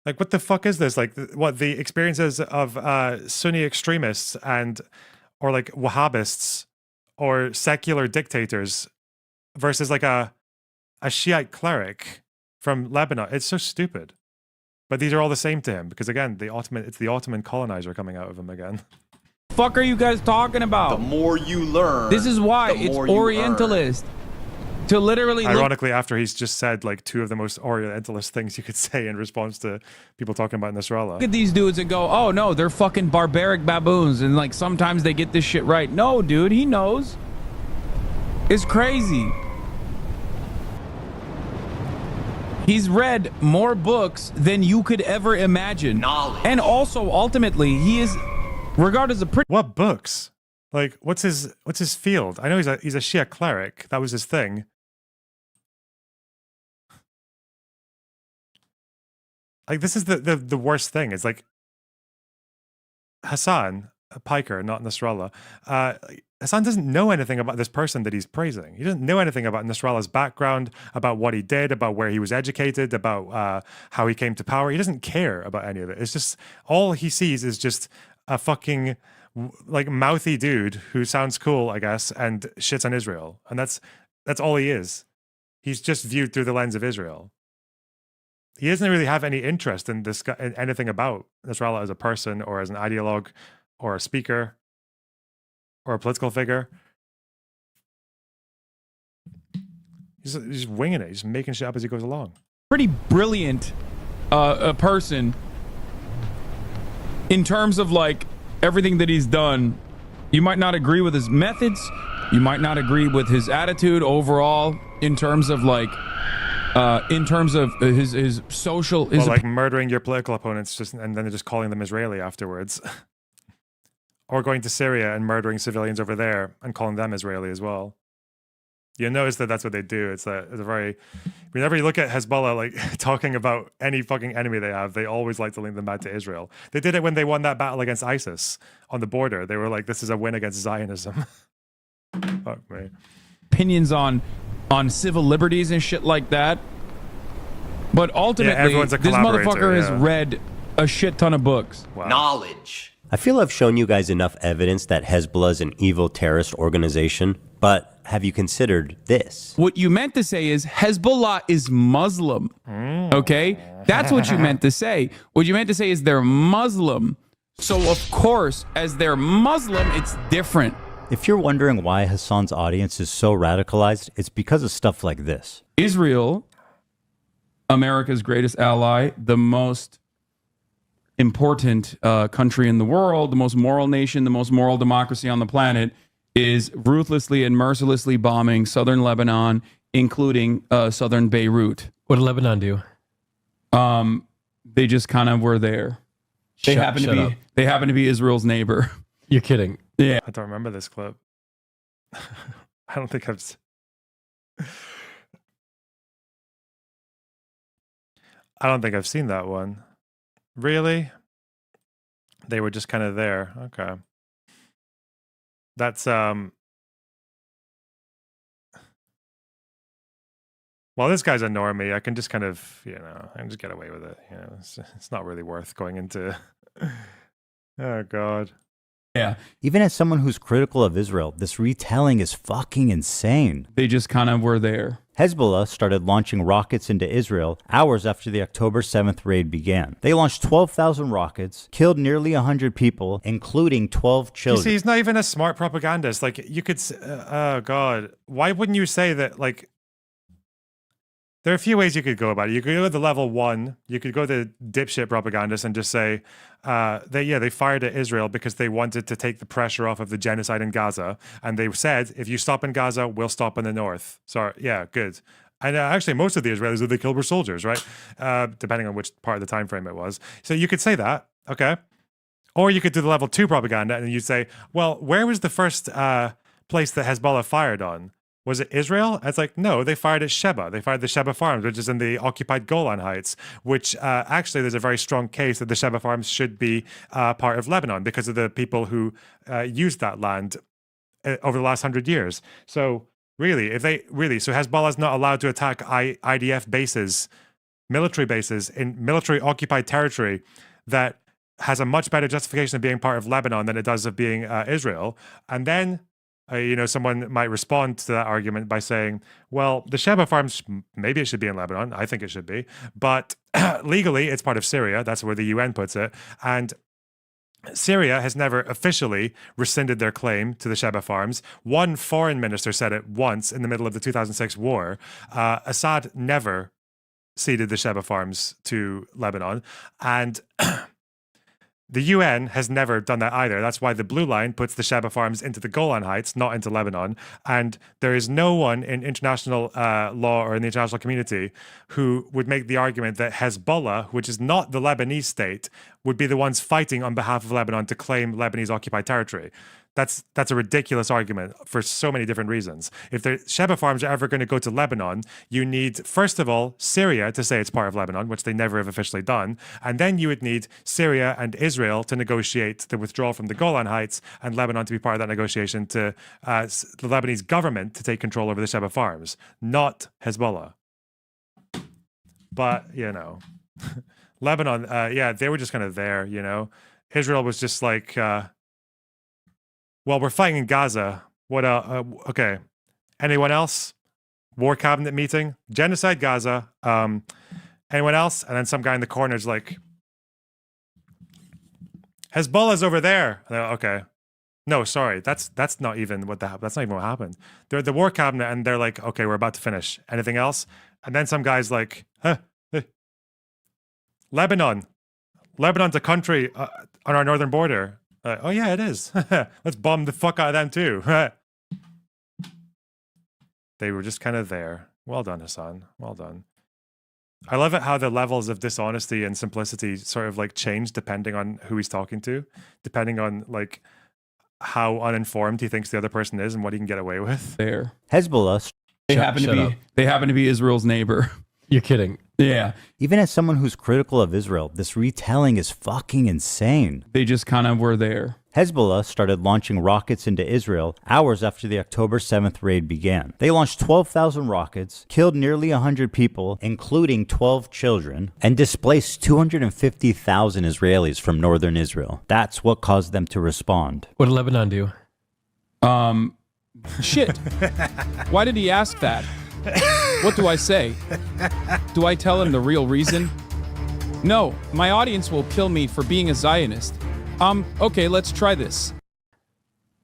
Like, what the fuck is this? Like, what, the experiences of Sunni extremists and, or like Wahhabists or secular dictators versus like a Shiite cleric from Lebanon. It's so stupid. But these are all the same to him because, again, it's the Ottoman colonizer coming out of him again. Fuck are you guys talking about? The more you learn, this is why it's Orientalist. To literally ironically, after he's just said like two of the most Orientalist things you could say in response to people talking about Nasrallah. Look at these dudes and go, oh no, they're fucking barbaric baboons, and like sometimes they get this shit right. No, dude, he knows. It's crazy. He's read more books than you could ever imagine. Knowledge. And also, ultimately, he is regarded as a pretty... What books? Like, what's his field? I know he's a Shia cleric. That was his thing. Like, this is the worst thing. It's like Hasan Piker, not Nasrallah. Hasan doesn't know anything about this person that he's praising. He doesn't know anything about Nasrallah's background, about what he did, about where he was educated, about how he came to power. He doesn't care about any of it. It's just, all he sees is just a fucking like mouthy dude who sounds cool, I guess, and shits on Israel. And that's all he is. He's just viewed through the lens of Israel. He doesn't really have any interest in in anything about Nasrallah as a person or as an ideologue or a speaker or a political figure. He's just winging it. He's making shit up as he goes along. Pretty brilliant a person in terms of like everything that he's done. You might not agree with his methods. You might not agree with his attitude overall in terms of like his social, well, like murdering your political opponents and then just calling them Israeli afterwards. Or going to Syria and murdering civilians over there and calling them Israeli as well. You notice that that's what they do. It's a very, whenever you look at Hezbollah, like talking about any fucking enemy they have, they always like to link them back to Israel. They did it when they won that battle against ISIS on the border. They were like, this is a win against Zionism. Fuck me. Opinions on civil liberties and shit like that. But ultimately, this motherfucker has read a shit ton of books. Wow. Knowledge. I feel I've shown you guys enough evidence that Hezbollah is an evil terrorist organization, but have you considered this? What you meant to say is Hezbollah is Muslim. Okay? That's what you meant to say. What you meant to say is they're Muslim. So, of course, as they're Muslim, it's different. If you're wondering why Hasan's audience is so radicalized, it's because of stuff like this. Israel, America's greatest ally, the most important country in the world, the most moral nation, the most moral democracy on the planet, is ruthlessly and mercilessly bombing southern Lebanon, including southern Beirut. What did Lebanon do? They just kind of were there. They happen to be Israel's neighbor. You're kidding. Yeah. I don't remember this clip. I don't think I've seen that one. Really? They were just kind of there. Okay. That's well, this guy's a normie. I can just kind of, I can just get away with it. It's not really worth going into. Oh God. Yeah. Even as someone who's critical of Israel, this retelling is fucking insane. They just kind of were there. Hezbollah started launching rockets into Israel hours after the October 7th raid began. They launched 12,000 rockets, killed nearly 100 people, including 12 children. You see, he's not even a smart propagandist. Like, you could, oh God, why wouldn't you say that, like, there are a few ways you could go about it. You could go to level 1. You could go to dipshit propagandists and just say, they fired at Israel because they wanted to take the pressure off of the genocide in Gaza. And they said, if you stop in Gaza, we'll stop in the north. So, yeah, good. And actually, most of the Israelis that they killed were soldiers, right? Depending on which part of the time frame it was. So you could say that, okay? Or you could do the level 2 propaganda and you say, well, where was the first place that Hezbollah fired on? Was it Israel? It's like, no, they fired at Sheba. They fired the Sheba Farms, which is in the occupied Golan Heights, which actually there's a very strong case that the Sheba Farms should be part of Lebanon because of the people who used that land over the last 100 years. So really, so Hezbollah is not allowed to attack IDF bases, military bases in military occupied territory that has a much better justification of being part of Lebanon than it does of being Israel. And then, someone might respond to that argument by saying, well, the Sheba Farms, maybe it should be in Lebanon. I think it should be. But legally, it's part of Syria. That's where the UN puts it. And Syria has never officially rescinded their claim to the Sheba Farms. One foreign minister said it once in the middle of the 2006 war. Assad never ceded the Sheba Farms to Lebanon. And the UN has never done that either. That's why the blue line puts the Sheba Farms into the Golan Heights, not into Lebanon. And there is no one in international law or in the international community who would make the argument that Hezbollah, which is not the Lebanese state, would be the ones fighting on behalf of Lebanon to claim Lebanese occupied territory. That's a ridiculous argument for so many different reasons. If the Sheba Farms are ever going to go to Lebanon, you need, first of all, Syria to say it's part of Lebanon, which they never have officially done. And then you would need Syria and Israel to negotiate the withdrawal from the Golan Heights and Lebanon to be part of that negotiation to the Lebanese government to take control over the Sheba Farms, not Hezbollah. But, Lebanon, they were just kind of there, Israel was just like... well, we're fighting in Gaza. What? Okay. Anyone else? War cabinet meeting. Genocide Gaza. Anyone else? And then some guy in the corner is like, Hezbollah's over there. Okay. No, sorry. That's not even what that's not even what happened. They're at the war cabinet and they're like, okay, we're about to finish. Anything else? And then some guy's like, Lebanon. Lebanon's a country on our northern border. Oh yeah, it is. Let's bomb the fuck out of them too. They were just kind of there. Well done, Hasan. Well done. I love it how the levels of dishonesty and simplicity sort of like change depending on who he's talking to, depending on like how uninformed he thinks the other person is and what he can get away with. There. Hezbollah. They happen to be Israel's neighbor. You're kidding. Yeah. Even as someone who's critical of Israel, this retelling is fucking insane. They just kind of were there. Hezbollah started launching rockets into Israel hours after the October 7th raid began. They launched 12,000 rockets, killed nearly 100 people, including 12 children, and displaced 250,000 Israelis from northern Israel. That's what caused them to respond. What did Lebanon do? Shit. Why did he ask that? What do I say? Do I tell him the real reason? No, my audience will kill me for being a Zionist. Okay, let's try this.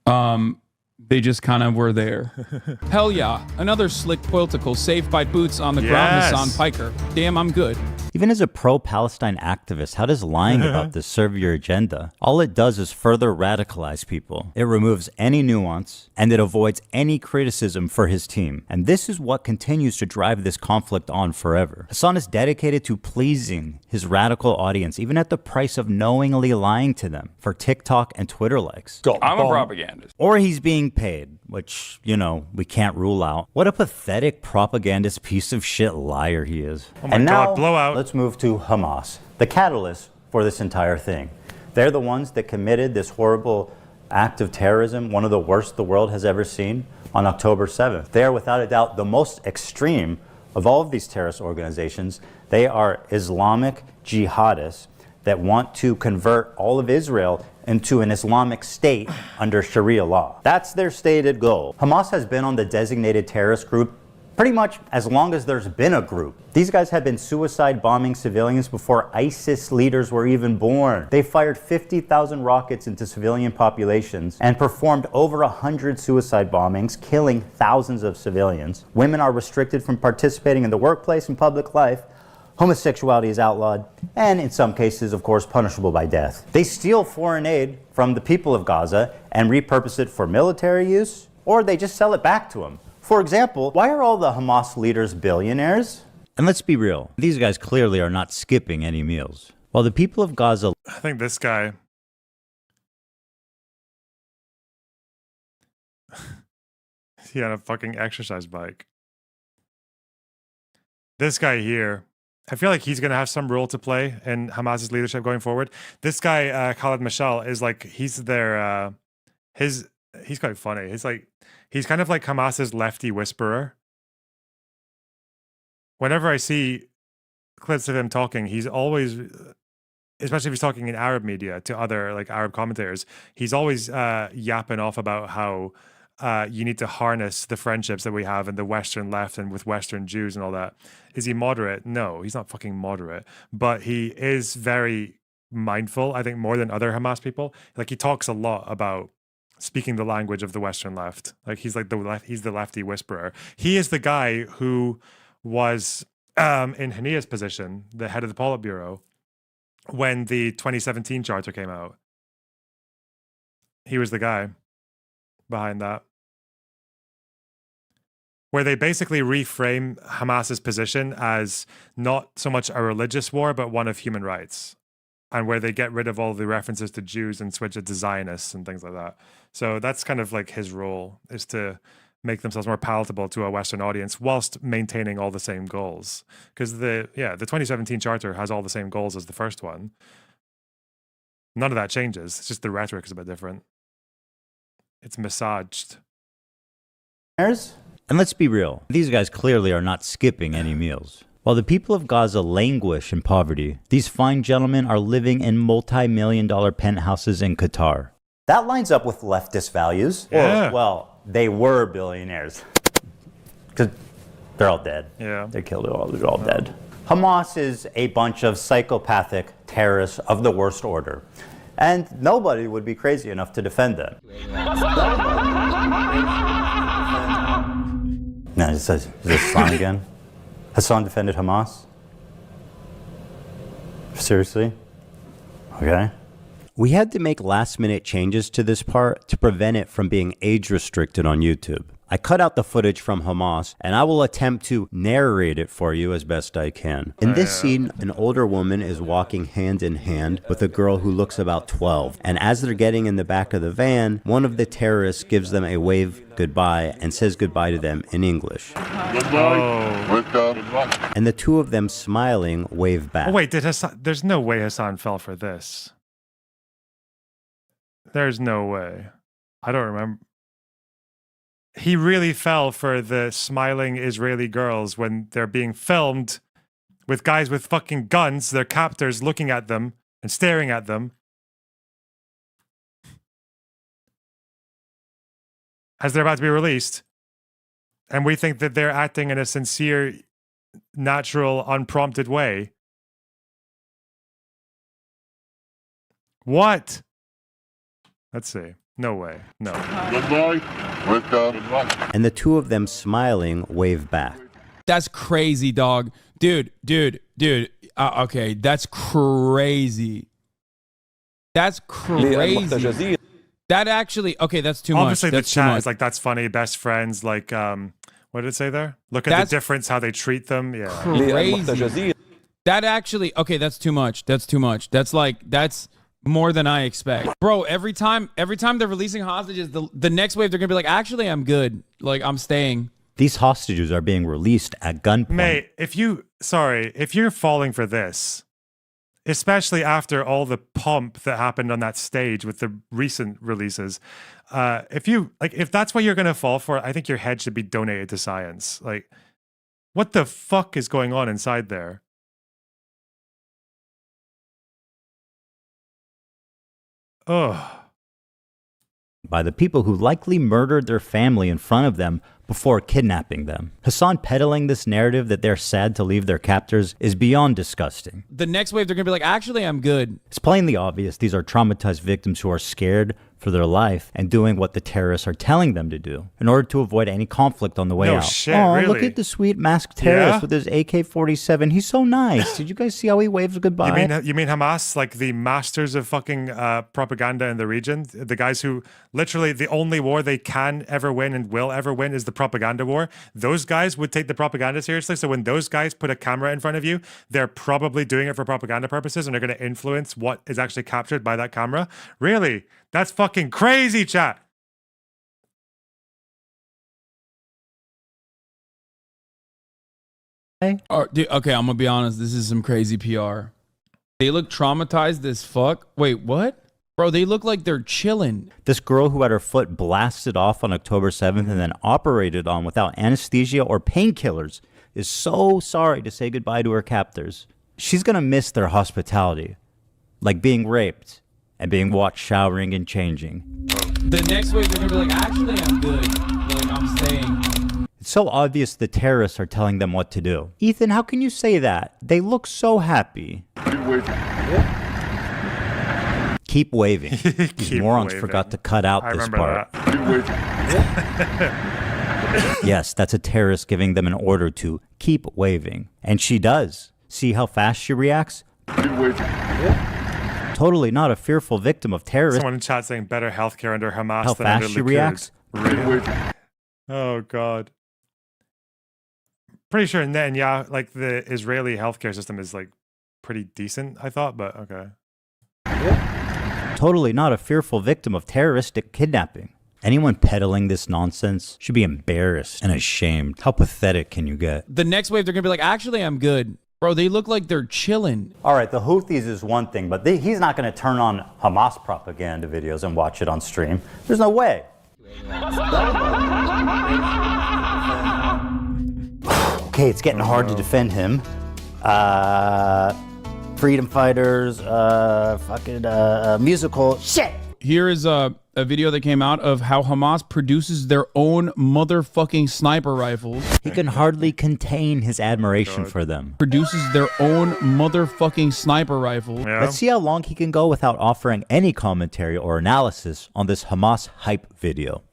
They just kind of were there. Hell yeah, another slick political saved by boots on the ground, Hasan Piker. Damn, I'm good. Even as a pro-Palestine activist, how does lying about this serve your agenda? All it does is further radicalize people. It removes any nuance, and it avoids any criticism for his team. And this is what continues to drive this conflict on forever. Hasan is dedicated to pleasing his radical audience, even at the price of knowingly lying to them for TikTok and Twitter likes. I'm a propagandist. Or he's being paid, which, we can't rule out. What a pathetic propagandist piece of shit liar he is. Oh my God, blowout. Let's move to Hamas, the catalyst for this entire thing. They're the ones that committed this horrible act of terrorism, one of the worst the world has ever seen, on October 7th. They are without a doubt the most extreme of all of these terrorist organizations. They are Islamic jihadists that want to convert all of Israel into an Islamic state under Sharia law. That's their stated goal. Hamas has been on the designated terrorist group pretty much as long as there's been a group. These guys have been suicide bombing civilians before ISIS leaders were even born. They fired 50,000 rockets into civilian populations and performed over 100 suicide bombings, killing thousands of civilians. Women are restricted from participating in the workplace and public life. Homosexuality is outlawed, and in some cases, of course, punishable by death. They steal foreign aid from the people of Gaza and repurpose it for military use, or they just sell it back to them. For example, why are all the Hamas leaders billionaires? And let's be real, these guys clearly are not skipping any meals. While the people of Gaza... I think this guy He on a fucking exercise bike. This guy here, I feel like he's going to have some role to play in Hamas's leadership going forward. This guy, Khaled Mashal, is like, he's their, he's quite funny. He's kind of like Hamas's lefty whisperer. Whenever I see clips of him talking, he's always, especially if he's talking in Arab media to other like Arab commentators, he's always yapping off about how you need to harness the friendships that we have in the Western left and with Western Jews and all that. Is he moderate? No, he's not fucking moderate, but he is very mindful, I think, more than other Hamas people. Like, he talks a lot about speaking the language of the Western left. Like, he's like he's the lefty whisperer. He is the guy who was in Hania's position, the head of the Politburo, when the 2017 charter came out. He was the guy behind that, where they basically reframe Hamas's position as not so much a religious war, but one of human rights, and where they get rid of all the references to Jews and switch it to Zionists and things like that. So that's kind of like his role, is to make themselves more palatable to a Western audience whilst maintaining all the same goals. Because the 2017 charter has all the same goals as the first one. None of that changes. It's just the rhetoric is a bit different. It's massaged. And let's be real, these guys clearly are not skipping any meals. While the people of Gaza languish in poverty, these fine gentlemen are living in multi-million-dollar penthouses in Qatar. That lines up with leftist values. Yeah. Or, well, they were billionaires. Because they're all dead. Yeah. They killed it all. They're all dead. Hamas is a bunch of psychopathic terrorists of the worst order. And nobody would be crazy enough to defend them. No, is this Hassan again? Hassan defended Hamas? Seriously? Okay. We had to make last-minute changes to this part to prevent it from being age-restricted on YouTube. I cut out the footage from Hamas, and I will attempt to narrate it for you as best I can. In this scene, an older woman is walking hand in hand with a girl who looks about 12. And as they're getting in the back of the van, one of the terrorists gives them a wave goodbye and says goodbye to them in English. Goodbye. And the two of them smiling wave back. Oh, wait, there's no way Hasan fell for this. There's no way. I don't remember. He really fell for the smiling Israeli girls when they're being filmed with guys with fucking guns, their captors looking at them and staring at them as they're about to be released. And we think that they're acting in a sincere, natural, unprompted way. What? Let's see. No way. No. And the two of them smiling wave back. That's crazy, dog. Dude. Okay, that's crazy. That's crazy. That actually, okay, that's too much. Obviously, That's the too chat much. is like, that's funny, best friends. Like, what did it say there? Look at the difference, how they treat them. Yeah. Crazy. That actually, okay, that's too much. That's too much. That's more than I expect. Bro, every time they're releasing hostages, the next wave, they're going to be like, actually, I'm good. Like, I'm staying. These hostages are being released at gunpoint. Mate, if you're falling for this, especially after all the pomp that happened on that stage with the recent releases, if that's what you're going to fall for, I think your head should be donated to science. Like, what the fuck is going on inside there? Ugh. By the people who likely murdered their family in front of them before kidnapping them. Hasan peddling this narrative that they're sad to leave their captors is beyond disgusting. The next wave, they're going to be like, actually, I'm good. It's plainly obvious these are traumatized victims who are scared for their life and doing what the terrorists are telling them to do in order to avoid any conflict on the way out. Shit, oh, really? Look at the sweet masked terrorist with his AK-47. He's so nice. Did you guys see how he waves goodbye? You mean Hamas, like the masters of fucking propaganda in the region? The guys who literally the only war they can ever win and will ever win is the propaganda war. Those guys would take the propaganda seriously. So when those guys put a camera in front of you, they're probably doing it for propaganda purposes and they're going to influence what is actually captured by that camera. Really? That's fucking crazy, chat. Dude, okay, I'm gonna be honest. This is some crazy PR. They look traumatized as fuck. Wait, what? Bro, they look like they're chilling. This girl who had her foot blasted off on October 7th and then operated on without anesthesia or painkillers is so sorry to say goodbye to her captors. She's gonna miss their hospitality, like being raped and being watched showering and changing. The next week they're gonna be like, actually, I'm good. Like, I'm staying. It's so obvious the terrorists are telling them what to do. Ethan, how can you say that? They look so happy. Keep waving. These morons forgot to cut out this part. Yes, that's a terrorist giving them an order to keep waving. And she does. See how fast she reacts? Totally not a fearful victim of terrorism. Someone in chat saying better healthcare under Hamas How than fast under she Likud. reacts? Really? Oh god. Pretty sure then, yeah, like the Israeli healthcare system is like pretty decent, I thought, but okay. Totally not a fearful victim of terroristic kidnapping. Anyone peddling this nonsense should be embarrassed and ashamed. How pathetic can you get? The next wave they're gonna be like, actually, I'm good. Bro, they look like they're chilling. All right, the Houthis is one thing, but he's not going to turn on Hamas propaganda videos and watch it on stream. There's no way. Okay, it's getting hard to defend him. Freedom fighters, musical shit. Here is a video that came out of how Hamas produces their own motherfucking sniper rifles. He can hardly contain his admiration for them. Produces their own motherfucking sniper rifle. Yeah. Let's see how long he can go without offering any commentary or analysis on this Hamas hype video.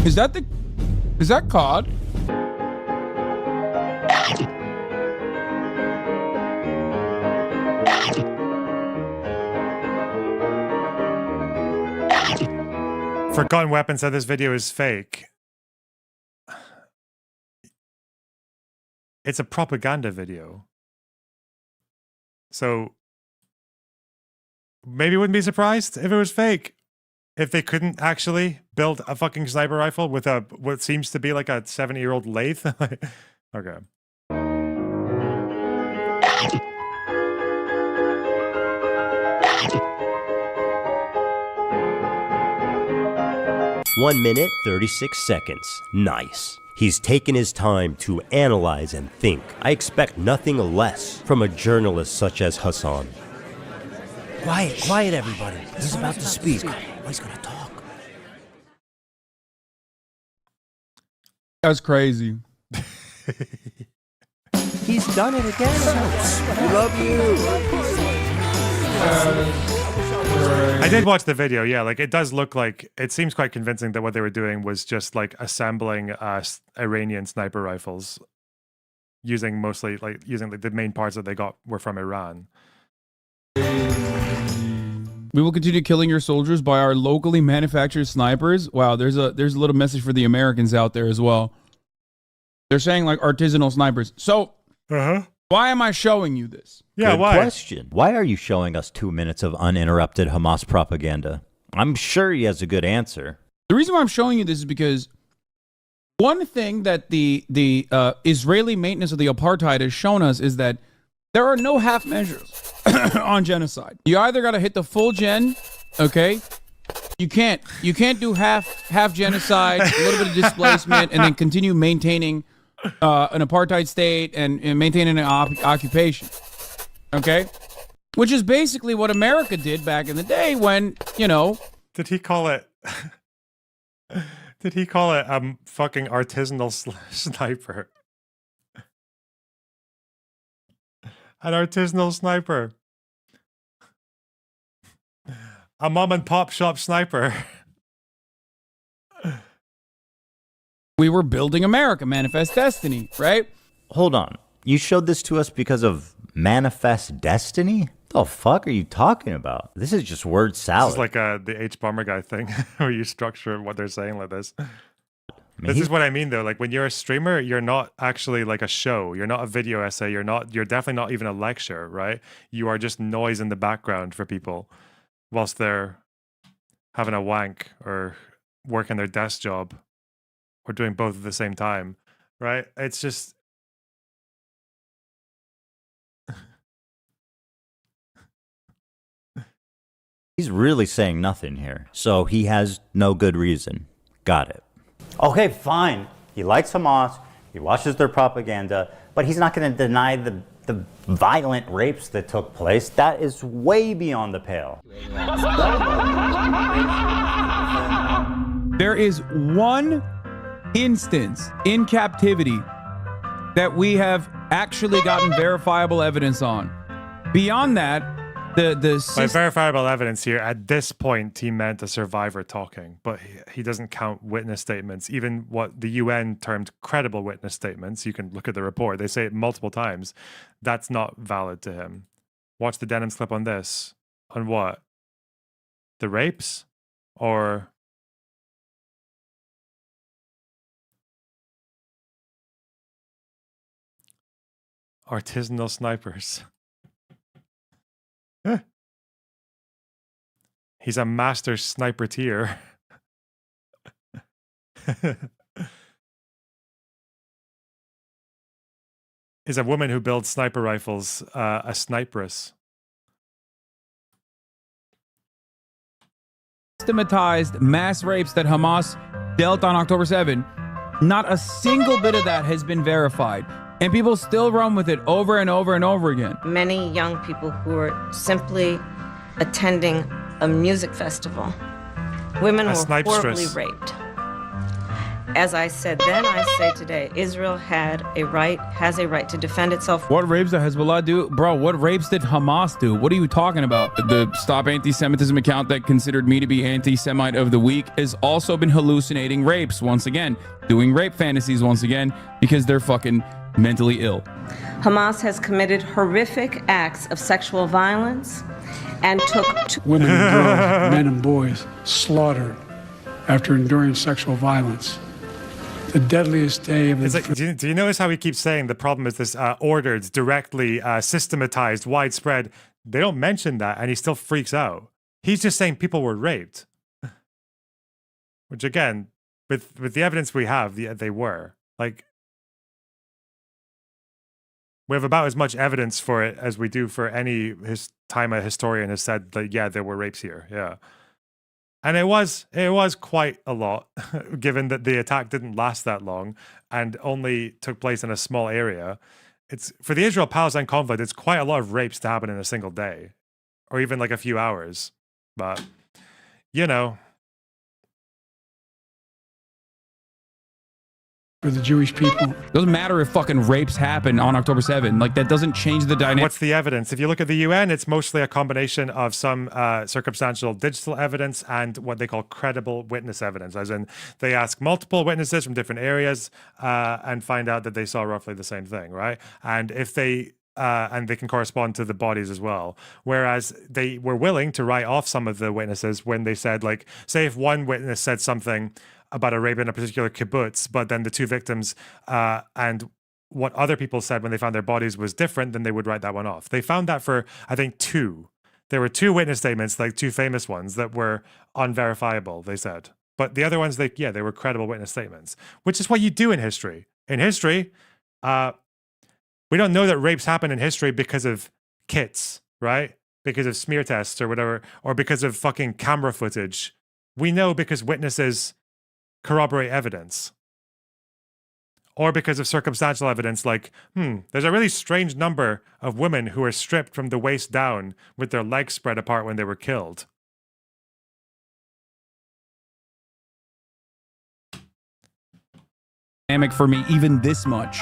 Is that COD? Forgotten Weapon said this video is fake. It's a propaganda video. So maybe wouldn't be surprised if it was fake. If they couldn't actually build a fucking sniper rifle with a what seems to be like a 70-year-old lathe. Okay. One minute, 36 seconds. Nice. He's taken his time to analyze and think. I expect nothing less from a journalist such as Hasan. Quiet, everybody. He's about to speak. He's gonna talk. That's crazy. He's done it again. We love you. I did watch the video, yeah. Like it does look like it seems quite convincing that what they were doing was just like assembling Iranian sniper rifles, using mostly like the main parts that they got were from Iran. We will continue killing your soldiers by our locally manufactured snipers. Wow, there's a little message for the Americans out there as well. They're saying like artisanal snipers. So, why am I showing you this? Yeah, Good question. Why are you showing us 2 minutes of uninterrupted Hamas propaganda? I'm sure he has a good answer. The reason why I'm showing you this is because one thing that the Israeli maintenance of the apartheid has shown us is that there are no half measures on genocide. You either got to hit the full gen, okay? You can't do half genocide, a little bit of displacement, and then continue maintaining an apartheid state and maintaining an occupation, okay? Which is basically what America did back in the day when, you know. Did he call it? Did he call it a fucking artisanal sniper? An artisanal sniper. A mom and pop shop sniper. We were building America, Manifest Destiny, right? Hold on. You showed this to us because of Manifest Destiny? The fuck are you talking about? This is just word salad. This is like the H bomber guy thing where you structure what they're saying like this. This is what I mean, though. Like, when you're a streamer, you're not actually like a show. You're not a video essay. You're definitely not even a lecture, right? You are just noise in the background for people whilst they're having a wank or working their desk job or doing both at the same time, right? It's just... He's really saying nothing here, so he has no good reason. Got it. Okay, fine. He likes Hamas, he watches their propaganda, but he's not going to deny the violent rapes that took place. That is way beyond the pale. There is one instance in captivity that we have actually gotten verifiable evidence on. Beyond that, by verifiable evidence here, at this point, he meant a survivor talking, but he doesn't count witness statements. Even what the UN termed credible witness statements, you can look at the report, they say it multiple times, that's not valid to him. Watch the Denims clip on this. On what? The rapes? Or... artisanal snipers? He's a master sniper tier. Is a woman who builds sniper rifles a sniperess? Systematized mass rapes that Hamas dealt on October 7, not a single bit of that has been verified. And people still run with it over and over and over again. Many young people who are simply attending a music festival. Women were horribly raped. As I said then, I say today, Israel has a right to defend itself. What rapes did Hezbollah do? Bro, what rapes did Hamas do? What are you talking about? The Stop Anti-Semitism account that considered me to be anti-Semite of the week has also been hallucinating rapes once again, doing rape fantasies once again, because they're fucking mentally ill. Hamas has committed horrific acts of sexual violence and took women and girls, men and boys slaughtered after enduring sexual violence. The deadliest day of the... It's like, do you notice how he keeps saying the problem is this ordered, directly, systematized, widespread? They don't mention that, and he still freaks out. He's just saying people were raped. Which, again, with the evidence we have, they were. Like, we have about as much evidence for it as we do for any time a historian has said that, yeah, there were rapes here. Yeah. And it was quite a lot, given that the attack didn't last that long and only took place in a small area. It's for the Israel-Palestine conflict, it's quite a lot of rapes to happen in a single day, or even like a few hours. But, you know. For the Jewish people. Doesn't matter if fucking rapes happen on October 7. Like, that doesn't change the dynamic. What's the evidence? If you look at the UN, it's mostly a combination of some circumstantial digital evidence and what they call credible witness evidence, as in they ask multiple witnesses from different areas and find out that they saw roughly the same thing, right? And if they can correspond to the bodies as well. Whereas they were willing to write off some of the witnesses when they said, like, say if one witness said something about a rape in a particular kibbutz, but then the two victims and what other people said when they found their bodies was different, then they would write that one off. They found that for, I think, two. There were two witness statements, like two famous ones, that were unverifiable, they said. But the other ones, they were credible witness statements, which is what you do in history. In history, we don't know that rapes happen in history because of kits, right? Because of smear tests or whatever, or because of fucking camera footage. We know because witnesses corroborate evidence. Or because of circumstantial evidence like, there's a really strange number of women who are stripped from the waist down with their legs spread apart when they were killed. For me, even this much.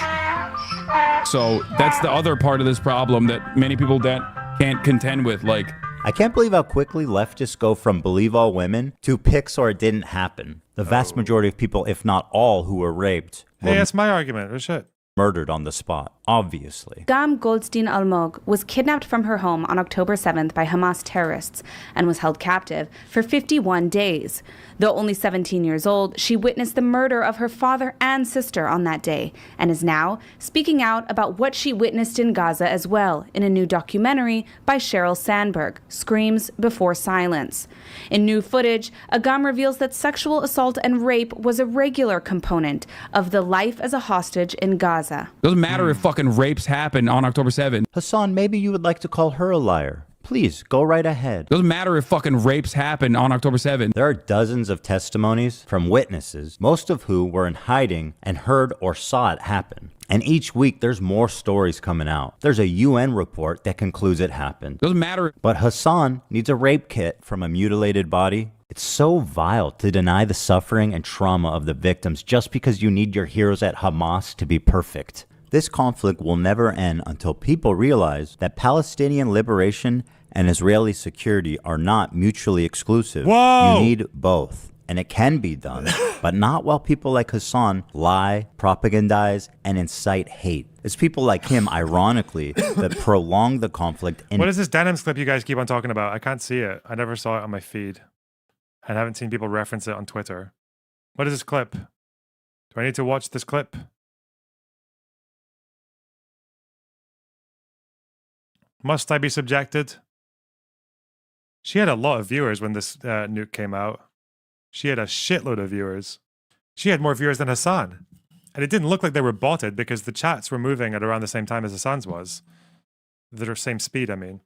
So that's the other part of this problem that many people can't contend with. Like, I can't believe how quickly leftists go from believe all women to pics or it didn't happen. The vast majority of people, if not all, who were raped Hey, that's my argument. Oh, shit. murdered on the spot. obviously. Gam Goldstein Almog was kidnapped from her home on October 7th by Hamas terrorists and was held captive for 51 days. Though only 17 years old, she witnessed the murder of her father and sister on that day and is now speaking out about what she witnessed in Gaza as well in a new documentary by Sheryl Sandberg, Screams Before Silence. In new footage, Agam reveals that sexual assault and rape was a regular component of the life as a hostage in Gaza. Doesn't matter if fucking rapes happen on October 7th. Hasan, maybe you would like to call her a liar. Please, go right ahead. Doesn't matter if fucking rapes happen on October 7th. There are dozens of testimonies from witnesses, most of who were in hiding and heard or saw it happen. And each week, there's more stories coming out. There's a UN report that concludes it happened. Doesn't matter. But Hasan needs a rape kit from a mutilated body. It's so vile to deny the suffering and trauma of the victims just because you need your heroes at Hamas to be perfect. This conflict will never end until people realize that Palestinian liberation and Israeli security are not mutually exclusive. Whoa! You need both. And it can be done, but not while people like Hasan lie, propagandize, and incite hate. It's people like him, ironically, that prolong the conflict. What is this Denims clip you guys keep on talking about? I can't see it. I never saw it on my feed. I haven't seen people reference it on Twitter. What is this clip? Do I need to watch this clip? Must I be subjected? She had a lot of viewers when this nuke came out. She had a shitload of viewers. She had more viewers than Hasan. And it didn't look like they were botted because the chats were moving at around the same time as Hasan's was. They're same speed, I mean.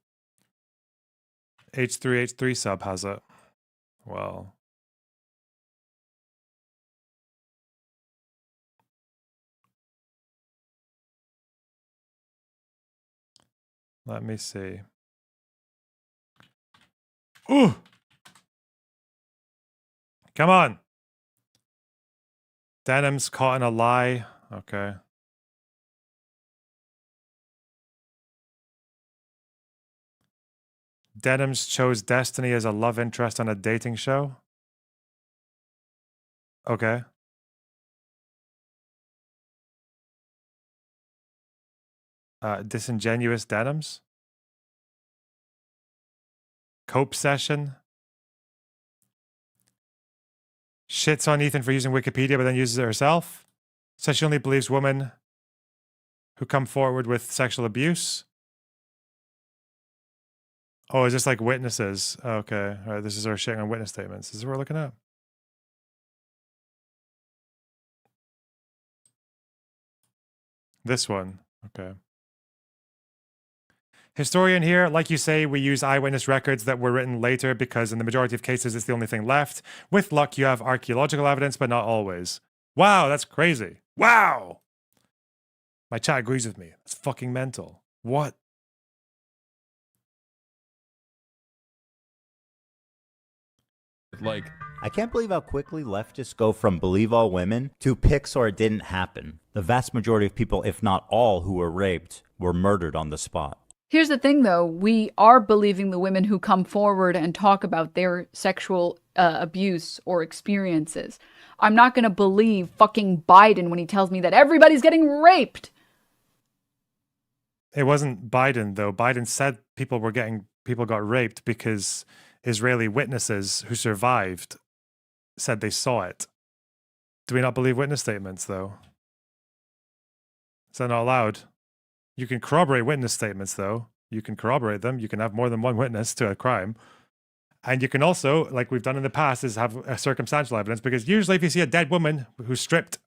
H3H3 sub has it. Well. Let me see. Ooh! Come on! Denim's caught in a lie. Okay. Denim's chose Destiny as a love interest on a dating show. Okay. Disingenuous Denims. Cope session. Shits on Ethan for using Wikipedia but then uses it herself. Says she only believes women who come forward with sexual abuse. Oh, is this like witnesses? Okay. All right, this is our shitting on witness statements. This is what we're looking at. This one. Okay. Historian here, like you say, we use eyewitness records that were written later because in the majority of cases it's the only thing left. With luck, you have archaeological evidence, but not always. Wow, that's crazy. Wow! My chat agrees with me. That's fucking mental. What? Like, I can't believe how quickly leftists go from believe all women to pics or it didn't happen. The vast majority of people, if not all, who were raped were murdered on the spot. Here's the thing, though. We are believing the women who come forward and talk about their sexual abuse or experiences. I'm not going to believe fucking Biden when he tells me that everybody's getting raped. It wasn't Biden, though. Biden said people got raped because Israeli witnesses who survived said they saw it. Do we not believe witness statements, though? Is that not allowed? You can corroborate witness statements, though. You can corroborate them. You can have more than one witness to a crime. And you can also, like we've done in the past, is have a circumstantial evidence. Because usually if you see a dead woman who's stripped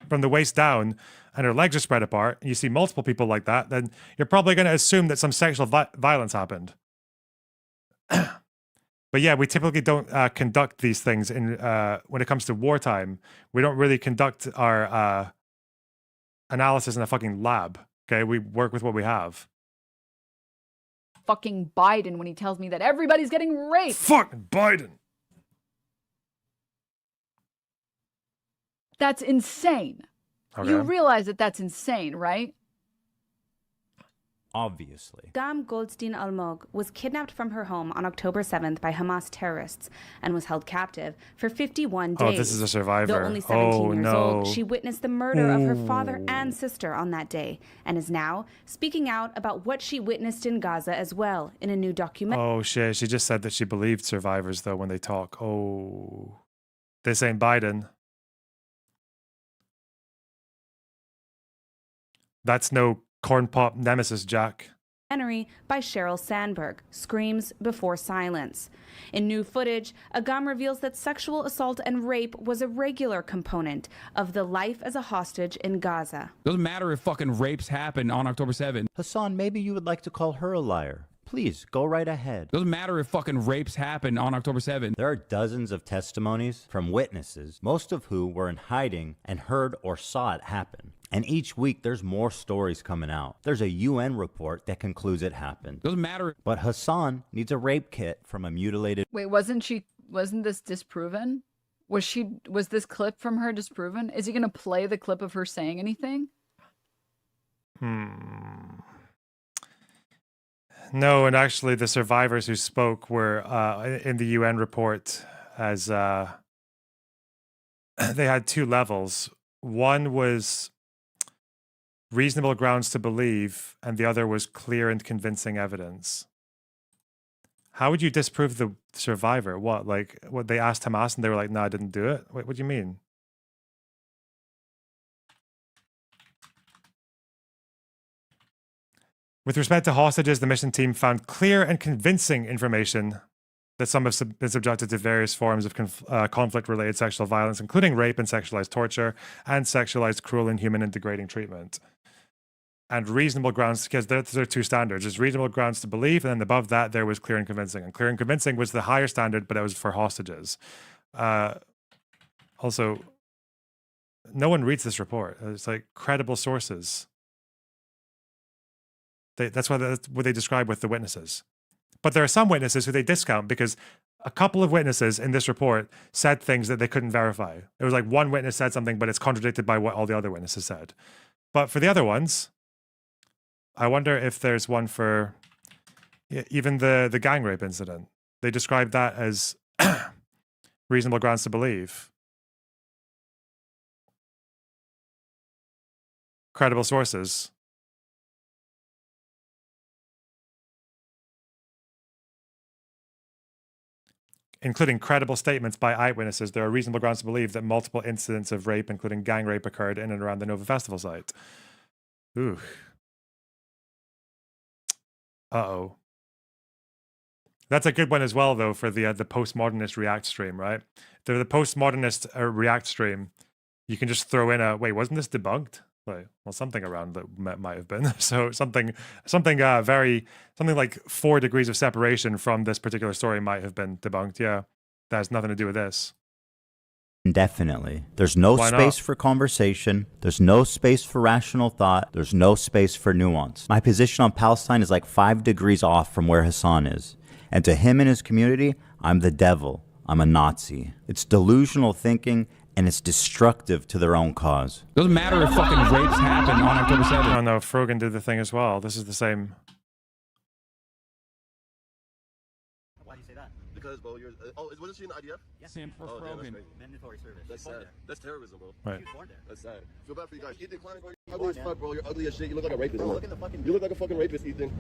from the waist down and her legs are spread apart, and you see multiple people like that, then you're probably going to assume that some sexual violence happened. But yeah, we typically don't conduct these things in when it comes to wartime. We don't really conduct our analysis in a fucking lab. Okay, we work with what we have. Fucking Biden when he tells me that everybody's getting raped. Fucking Biden. That's insane. Okay. You realize that that's insane, right? obviously. Gam Goldstein Almog was kidnapped from her home on October 7th by Hamas terrorists and was held captive for 51 days. Oh, this is a survivor. Though only 17 years no. old, she witnessed the murder of her father and sister on that day and is now speaking out about what she witnessed in Gaza as well in a new documentary. Oh, shit. She just said that she believed survivors, though, when they talk. Oh. This ain't Biden. That's no corn pop nemesis, Jack. By Sheryl Sandberg, Screams Before Silence. In new footage, Agam reveals that sexual assault and rape was a regular component of the life as a hostage in Gaza. Doesn't matter if fucking rapes happen on October 7th. Hasan, maybe you would like to call her a liar. Please, go right ahead. Doesn't matter if fucking rapes happen on October 7th. There are dozens of testimonies from witnesses, most of who were in hiding and heard or saw it happen. And each week there's more stories coming out. There's a UN report that concludes it happened. Doesn't matter. But Hasan needs a rape kit from a mutilated... Wait, wasn't this disproven? Was this clip from her disproven? Is he going to play the clip of her saying anything? No, and actually the survivors who spoke were in the UN report as they had two levels. One was reasonable grounds to believe, and the other was clear and convincing evidence. How would you disprove the survivor? What they asked Hamas and they were like, no, I didn't do it? What do you mean? With respect to hostages, the mission team found clear and convincing information that some have been subjected to various forms of conflict-related sexual violence, including rape and sexualized torture, and sexualized, cruel, inhuman, and degrading treatment. And reasonable grounds, because there are two standards. There's reasonable grounds to believe, and then above that, there was clear and convincing. And clear and convincing was the higher standard, but it was for hostages. Also, no one reads this report. It's like credible sources. That's what they describe with the witnesses. But there are some witnesses who they discount because a couple of witnesses in this report said things that they couldn't verify. It was like one witness said something, but it's contradicted by what all the other witnesses said. But for the other ones, I wonder if there's one for even the gang rape incident. They described that as reasonable grounds to believe. Credible sources. Including credible statements by eyewitnesses, there are reasonable grounds to believe that multiple incidents of rape, including gang rape, occurred in and around the Nova Festival site. Ooh. Uh-oh. That's a good one as well, though, for the postmodernist React stream, right? The postmodernist React stream, you can just throw in a, wait, wasn't this debunked? Well, something around that might have been. So something like 4 degrees of separation from this particular story might have been debunked. Yeah, that has nothing to do with this. Indefinitely. There's no space for conversation. There's no space for rational thought. There's no space for nuance. My position on Palestine is like 5 degrees off from where Hasan is. And to him and his community, I'm the devil. I'm a Nazi. It's delusional thinking, and it's destructive to their own cause. Doesn't matter if fucking rapes happen on October 7th. Oh no, Frogan did the thing as well. This is the same. Why do you say that? Because, bro, you're... wasn't she in the IDF? Yeah. Same for Frogan. Mandatory service. That's sad. That's terrorism, bro. Right. That's sad. Feel bad for you guys. Ethan Klein, bro, you're ugly as fuck, bro. You're ugly as shit. You look like a rapist, bro. You look like a fucking rapist, Ethan.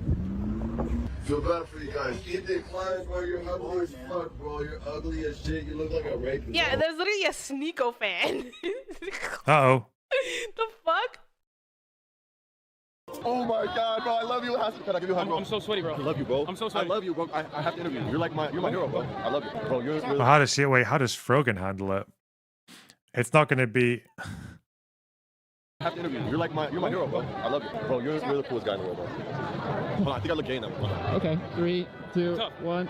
Feel bad for you guys. Ethan Klein, bro, you're ugly as fuck, bro. You're ugly as shit. You look like a rapist. Yeah, there's literally a Sneeko fan. Uh-oh. The fuck? Oh my god, bro, I love you. Can I give you a hug, bro? I'm so sweaty, bro. I love you, bro. I'm so sweaty. I love you, bro. I have to interview you. You're my hero, bro. I love you, bro. You're Well, how does Frogan handle it? It's not going to be. I have to interview you. You're my hero, bro. I love you, bro. You're the coolest guy in the world, bro. Hold on, I think I look gay now. Okay, 3, 2, 1.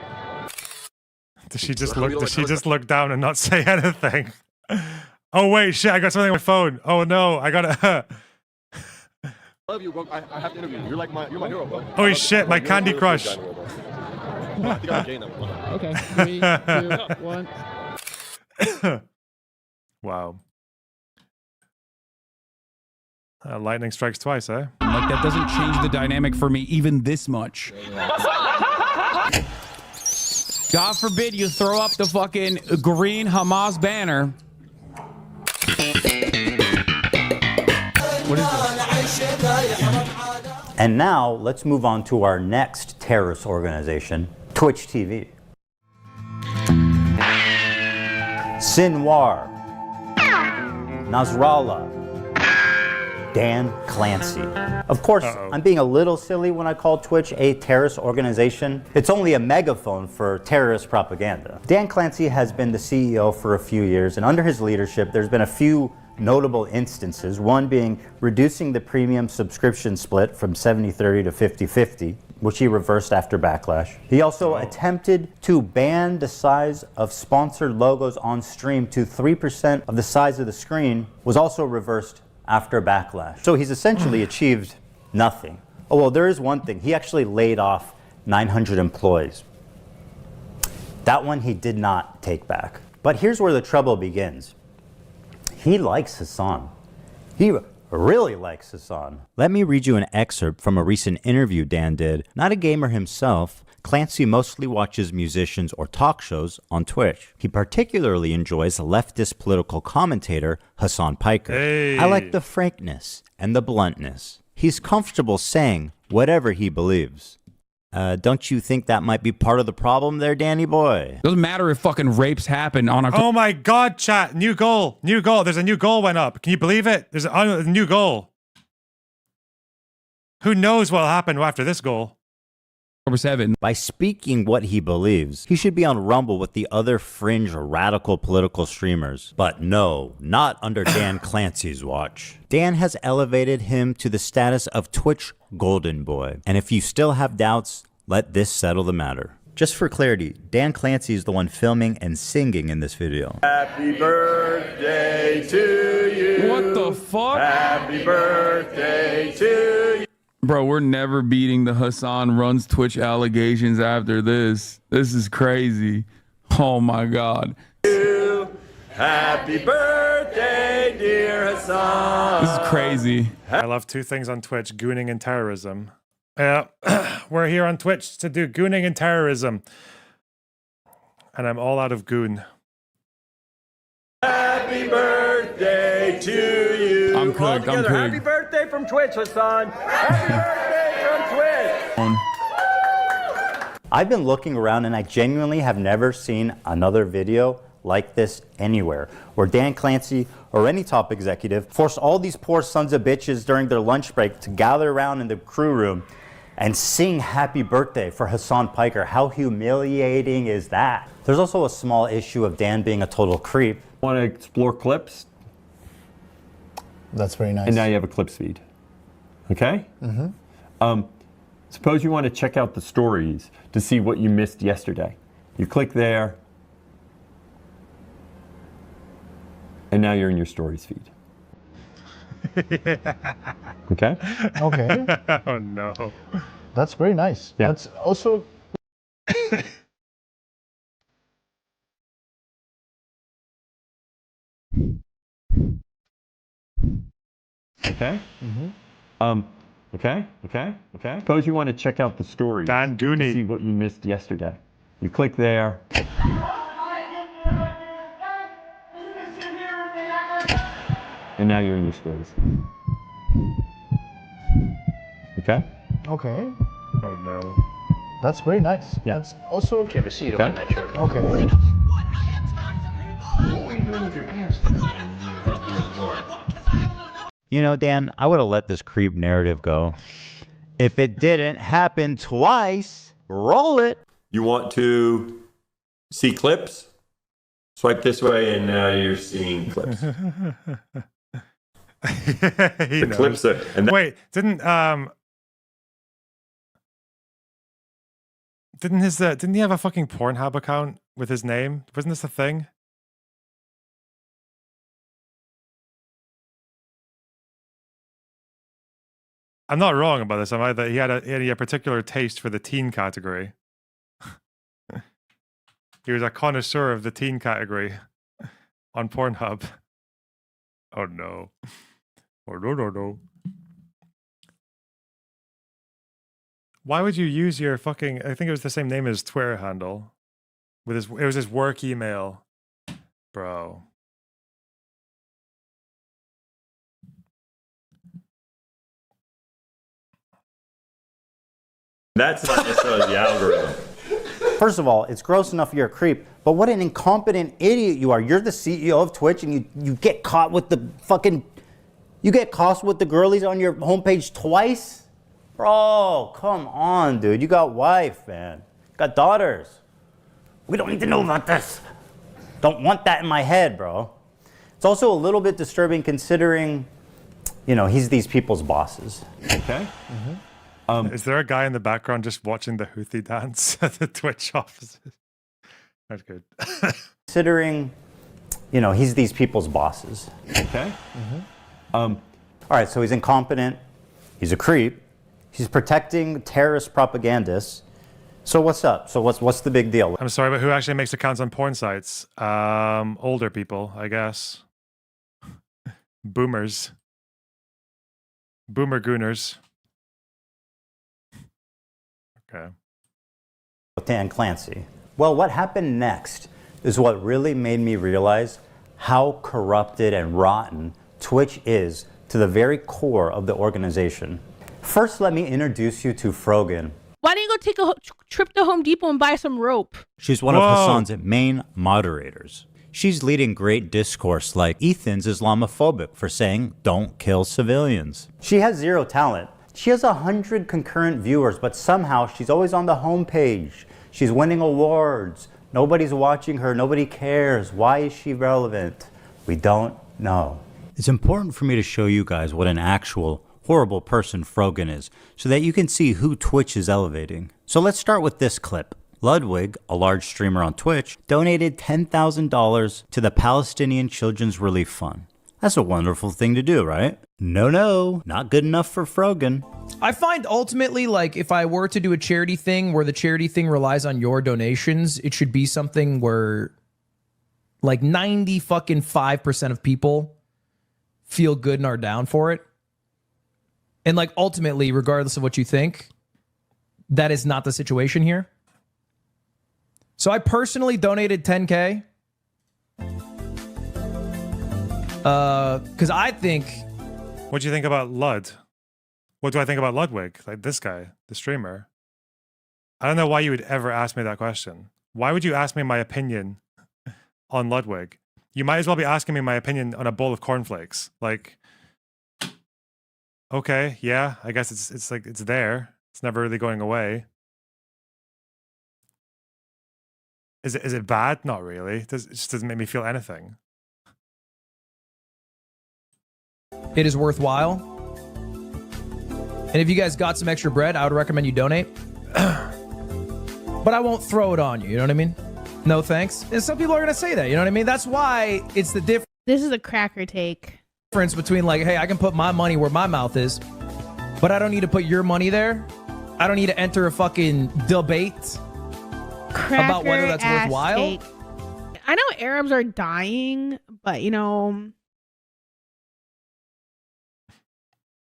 Does she just look down and not say anything? Oh wait, shit! I got something on my phone. Oh no, I gotta. I love you, bro. I have to interview you. You're my hero, bro. Holy shit, my Candy Crush. I think I look gay now. Okay, 3, 2, 1. Wow. Lightning strikes twice, eh? Like, that doesn't change the dynamic for me even this much. God forbid you throw up the fucking green Hamas banner. What is this? And now let's move on to our next terrorist organization, Twitch TV. Sinwar, Nasrallah, Dan Clancy. Of course, I'm being a little silly when I call Twitch a terrorist organization. It's only a megaphone for terrorist propaganda. Dan Clancy has been the CEO for a few years, and under his leadership, there's been a few notable instances, one being reducing the premium subscription split from 70-30 to 50-50, which he reversed after backlash. He also attempted to ban the size of sponsored logos on stream to 3% of the size of the screen, was also reversed after backlash. So he's essentially achieved nothing. Oh, well, there is one thing. He actually laid off 900 employees. That one he did not take back. But here's where the trouble begins. He likes Hasan. He really likes Hasan. Let me read you an excerpt from a recent interview Dan did. Not a gamer himself, Clancy mostly watches musicians or talk shows on Twitch. He particularly enjoys leftist political commentator Hasan Piker. Hey. I like the frankness and the bluntness. He's comfortable saying whatever he believes. Don't you think that might be part of the problem there, Danny boy? Doesn't matter if fucking rapes happen on October. Oh my God, chat. New goal. New goal. There's a new goal went up. Can you believe it? There's a new goal. Who knows what'll happen after this goal? October 7. By speaking what he believes, he should be on Rumble with the other fringe radical political streamers. But no, not under Dan Clancy's watch. Dan has elevated him to the status of Twitch Golden Boy. And if you still have doubts, let this settle the matter. Just for clarity, Dan Clancy is the one filming and singing in this video. Happy birthday to you. What the fuck? Happy birthday to you. Bro, we're never beating the Hasan runs Twitch allegations after this. This is crazy. Oh my God. Happy birthday, dear Hasan. This is crazy. I love two things on Twitch, gooning and terrorism. Yeah, we're here on Twitch to do gooning and terrorism. And I'm all out of goon. Happy birthday to you. I'm cooked. I'm cooked. Happy birthday from Twitch, Hasan. Happy birthday from Twitch. I've been looking around and I genuinely have never seen another video like this anywhere, where Dan Clancy or any top executive forced all these poor sons of bitches during their lunch break to gather around in the crew room and sing happy birthday for Hasan Piker. How humiliating is that? There's also a small issue of Dan being a total creep. Want to explore clips? That's very nice. And now you have a clips feed. Okay? Mm-hmm. Suppose you want to check out the stories to see what you missed yesterday. You click there, and now you're in your stories feed. Okay? Okay. Oh no. That's very nice. Yeah. That's also... Okay? Mm-hmm. Okay. Suppose you want to check out the stories Dan to Dooney. see what you missed yesterday. You click there. And now you're in your stories. Okay? Okay. Oh no. That's very nice. Yeah. That's also... Have a seat Okay. on that chair. Okay. What were you doing with your pants? You know, Dan, I would have let this creep narrative go. If it didn't happen twice, roll it. You want to see clips? Swipe this way, and now you're seeing clips. The clips are, and Wait, didn't he have a fucking Pornhub account with his name? Wasn't this a thing? I'm not wrong about this, am I? That he had a particular taste for the teen category. He was a connoisseur of the teen category on Pornhub. Oh no. Oh no. Why would you use your fucking? I think it was the same name as Twitter handle. With his, it was his work email, bro. That's not necessarily the algorithm. First of all, it's gross enough you're a creep, but what an incompetent idiot you are. You're the CEO of Twitch and you get caught with the fucking... You get caught with the girlies on your homepage twice? Bro, come on, dude. You got wife, man. You got daughters. We don't need to know about this. Don't want that in my head, bro. It's also a little bit disturbing considering, you know, he's these people's bosses. Okay. Is there a guy in the background just watching the Houthi dance at the Twitch offices? That's good. Considering, you know, he's these people's bosses. Okay. All right, so he's incompetent. He's a creep. He's protecting terrorist propagandists. So what's up? So what's the big deal? I'm sorry, but who actually makes accounts on porn sites? Older people, I guess. Boomers. Boomer gooners. Okay. Dan Clancy. Well, what happened next is what really made me realize how corrupted and rotten Twitch is to the very core of the organization. First, let me introduce you to Frogan. Why don't you go take a trip to Home Depot and buy some rope? She's one of Hasan's main moderators. She's leading great discourse like Ethan's Islamophobic for saying, don't kill civilians. She has zero talent. She has 100 concurrent viewers, but somehow she's always on the homepage. She's winning awards. Nobody's watching her. Nobody cares. Why is she relevant? We don't know. It's important for me to show you guys what an actual horrible person Frogan is, so that you can see who Twitch is elevating. So let's start with this clip. Ludwig, a large streamer on Twitch, donated $10,000 to the Palestinian Children's Relief Fund. That's a wonderful thing to do, right? No, not good enough for Frogan. I find ultimately, like, if I were to do a charity thing where the charity thing relies on your donations, it should be something where like 95% of people feel good and are down for it. And like ultimately, regardless of what you think, that is not the situation here. So I personally donated 10K. Because I think... What do you think about Lud? What do I think about Ludwig? Like this guy, the streamer. I don't know why you would ever ask me that question. Why would you ask me my opinion on Ludwig? You might as well be asking me my opinion on a bowl of cornflakes. Like... Okay, yeah, I guess it's like it's there. It's never really going away. Is it bad? Not really. It just doesn't make me feel anything. It is worthwhile. And if you guys got some extra bread, I would recommend you donate. But I won't throw it on you, you know what I mean? No thanks. And some people are gonna say that, you know what I mean? That's why it's the difference. This is a cracker take. Between like, hey, I can put my money where my mouth is, but I don't need to put your money there. I don't need to enter a fucking debate about whether that's worthwhile. Take. I know Arabs are dying, but you know, I'm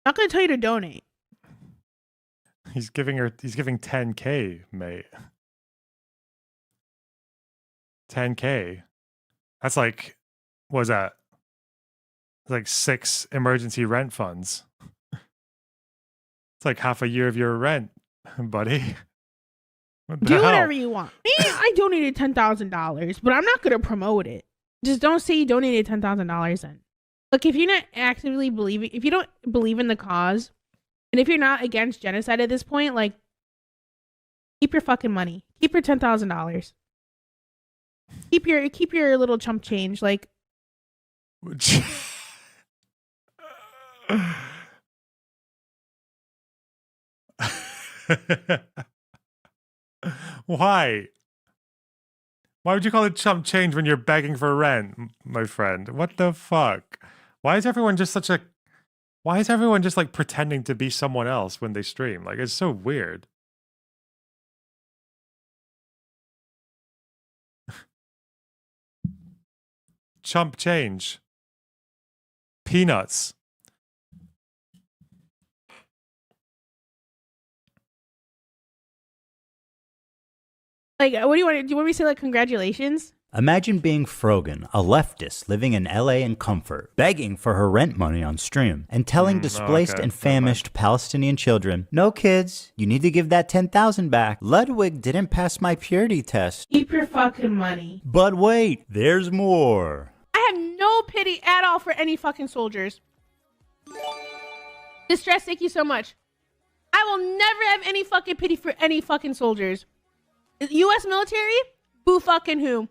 not gonna tell you to donate. He's giving 10K, mate. 10K. That's like, what was that? Like 6 emergency rent funds. It's like half a year of your rent, buddy. Do whatever you want. Me, I donated $10,000, but I'm not gonna promote it. Just don't say you donated $10,000 then. Look, if you're not actively believing, if you don't believe in the cause, and if you're not against genocide at this point, like, keep your fucking money. Keep your $10,000. Keep your little chump change, like. Why? Why would you call it chump change when you're begging for rent, my friend? What the fuck? Why is everyone just like pretending to be someone else when they stream? Like, it's so weird. Chump change. Peanuts. Like, what do you want? Do you want me to say like congratulations? Imagine being Frogan, a leftist living in LA in comfort, begging for her rent money on stream, and telling displaced and famished Palestinian children, "No kids, you need to give that 10,000 back. Ludwig didn't pass my purity test." Keep your fucking money. But wait, there's more. I have no pity at all for any fucking soldiers. Distress, thank you so much. I will never have any fucking pity for any fucking soldiers. U.S. military? Boo fucking who?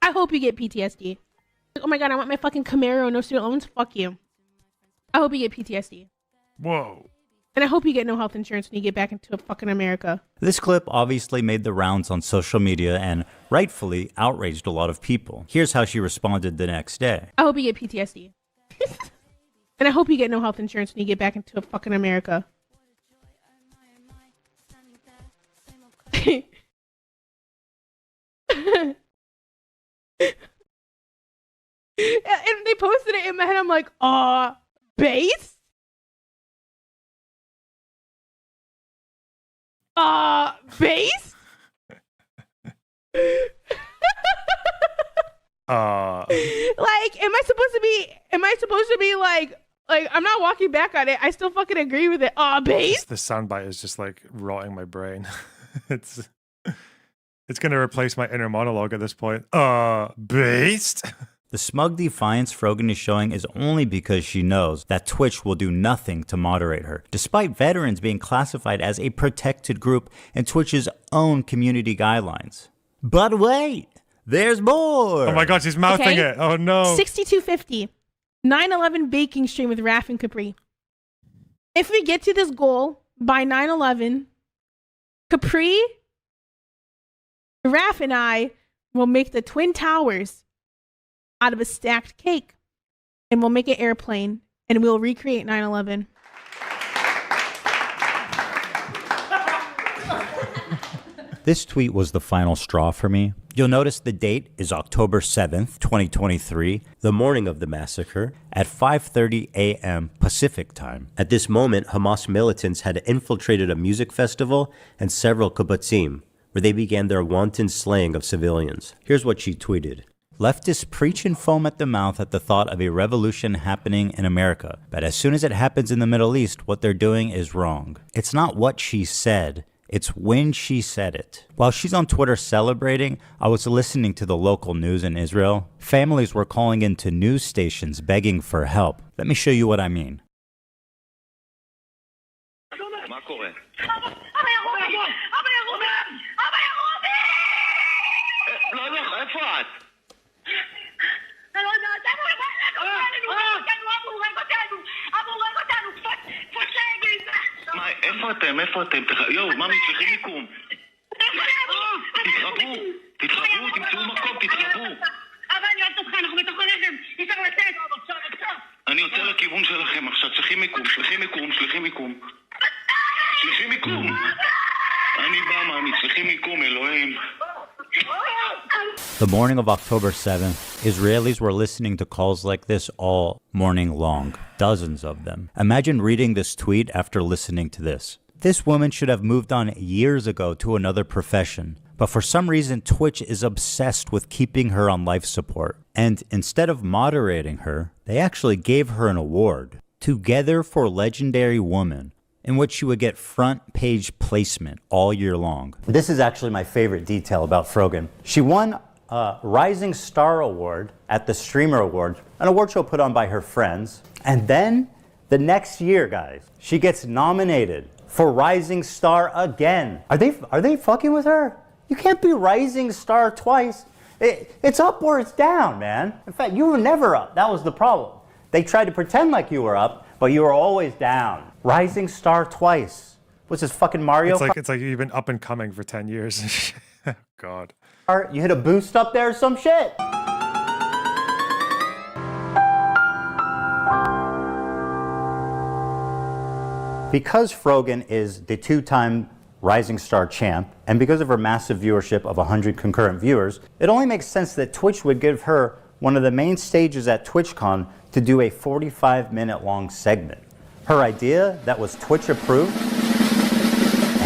I hope you get PTSD. Oh my god, I want my fucking Camaro, no student loans. Fuck you. I hope you get PTSD. Whoa. And I hope you get no health insurance when you get back into fucking America. This clip obviously made the rounds on social media and rightfully outraged a lot of people. Here's how she responded the next day. I hope you get PTSD. And I hope you get no health insurance when you get back into fucking America. And they posted it in my head. I'm like, base? Base? Like, am I supposed to be like, I'm not walking back on it. I still fucking agree with it. Base? The soundbite is just like rotting my brain. It's going to replace my inner monologue at this point. Based? The smug defiance Frogan is showing is only because she knows that Twitch will do nothing to moderate her, despite veterans being classified as a protected group in Twitch's own community guidelines. But wait, there's more! Oh my god, she's mouthing it. Oh no. 6250. 9/11 baking stream with Raf and Capri. If we get to this goal by 9/11, Capri, Raf, and I will make the Twin Towers out of a stacked cake, and we'll make an airplane, and we'll recreate 9/11. This tweet was the final straw for me. You'll notice the date is October 7th, 2023, the morning of the massacre, at 5:30 a.m. Pacific time. At this moment, Hamas militants had infiltrated a music festival and several kibbutzim, where they began their wanton slaying of civilians. Here's what she tweeted. Leftists preach and foam at the mouth at the thought of a revolution happening in America. But as soon as it happens in the Middle East, what they're doing is wrong. It's not what she said. It's when she said it. While she's on Twitter celebrating, I was listening to the local news in Israel. Families were calling into news stations begging for help. Let me show you what I mean. איפה אתם? יואו, ממי, צריכים מיקום. תתרחבו, תמצאו מקום, תתרחבו. אבל אני אוהבת אותך, אנחנו בתוך הלחם, אי אפשר לצאת. אני יוצא לכיוון שלכם עכשיו, צריכים מיקום. אני בא, ממי, צריכים מיקום, אלוהים. The morning of October 7th, Israelis were listening to calls like this all morning long. Dozens of them. Imagine reading this tweet after listening to this. This woman should have moved on years ago to another profession, but for some reason Twitch is obsessed with keeping her on life support. And instead of moderating her, they actually gave her an award, Together for Legendary Woman, in which she would get front page placement all year long. This is actually my favorite detail about Frogan. She won a Rising Star Award at the Streamer Awards, an award show put on by her friends. And then the next year, guys, she gets nominated for Rising Star again. Are they fucking with her? You can't be Rising Star twice. It's up or it's down, man. In fact, you were never up. That was the problem. They tried to pretend like you were up, but you were always down. Rising Star twice. What's this, fucking Mario? It's like you've been up and coming for 10 years. God. You hit a boost up there or some shit. Because Frogan is the two-time Rising Star champ, and because of her massive viewership of 100 concurrent viewers, it only makes sense that Twitch would give her one of the main stages at TwitchCon to do a 45-minute long segment. Her idea that was Twitch approved,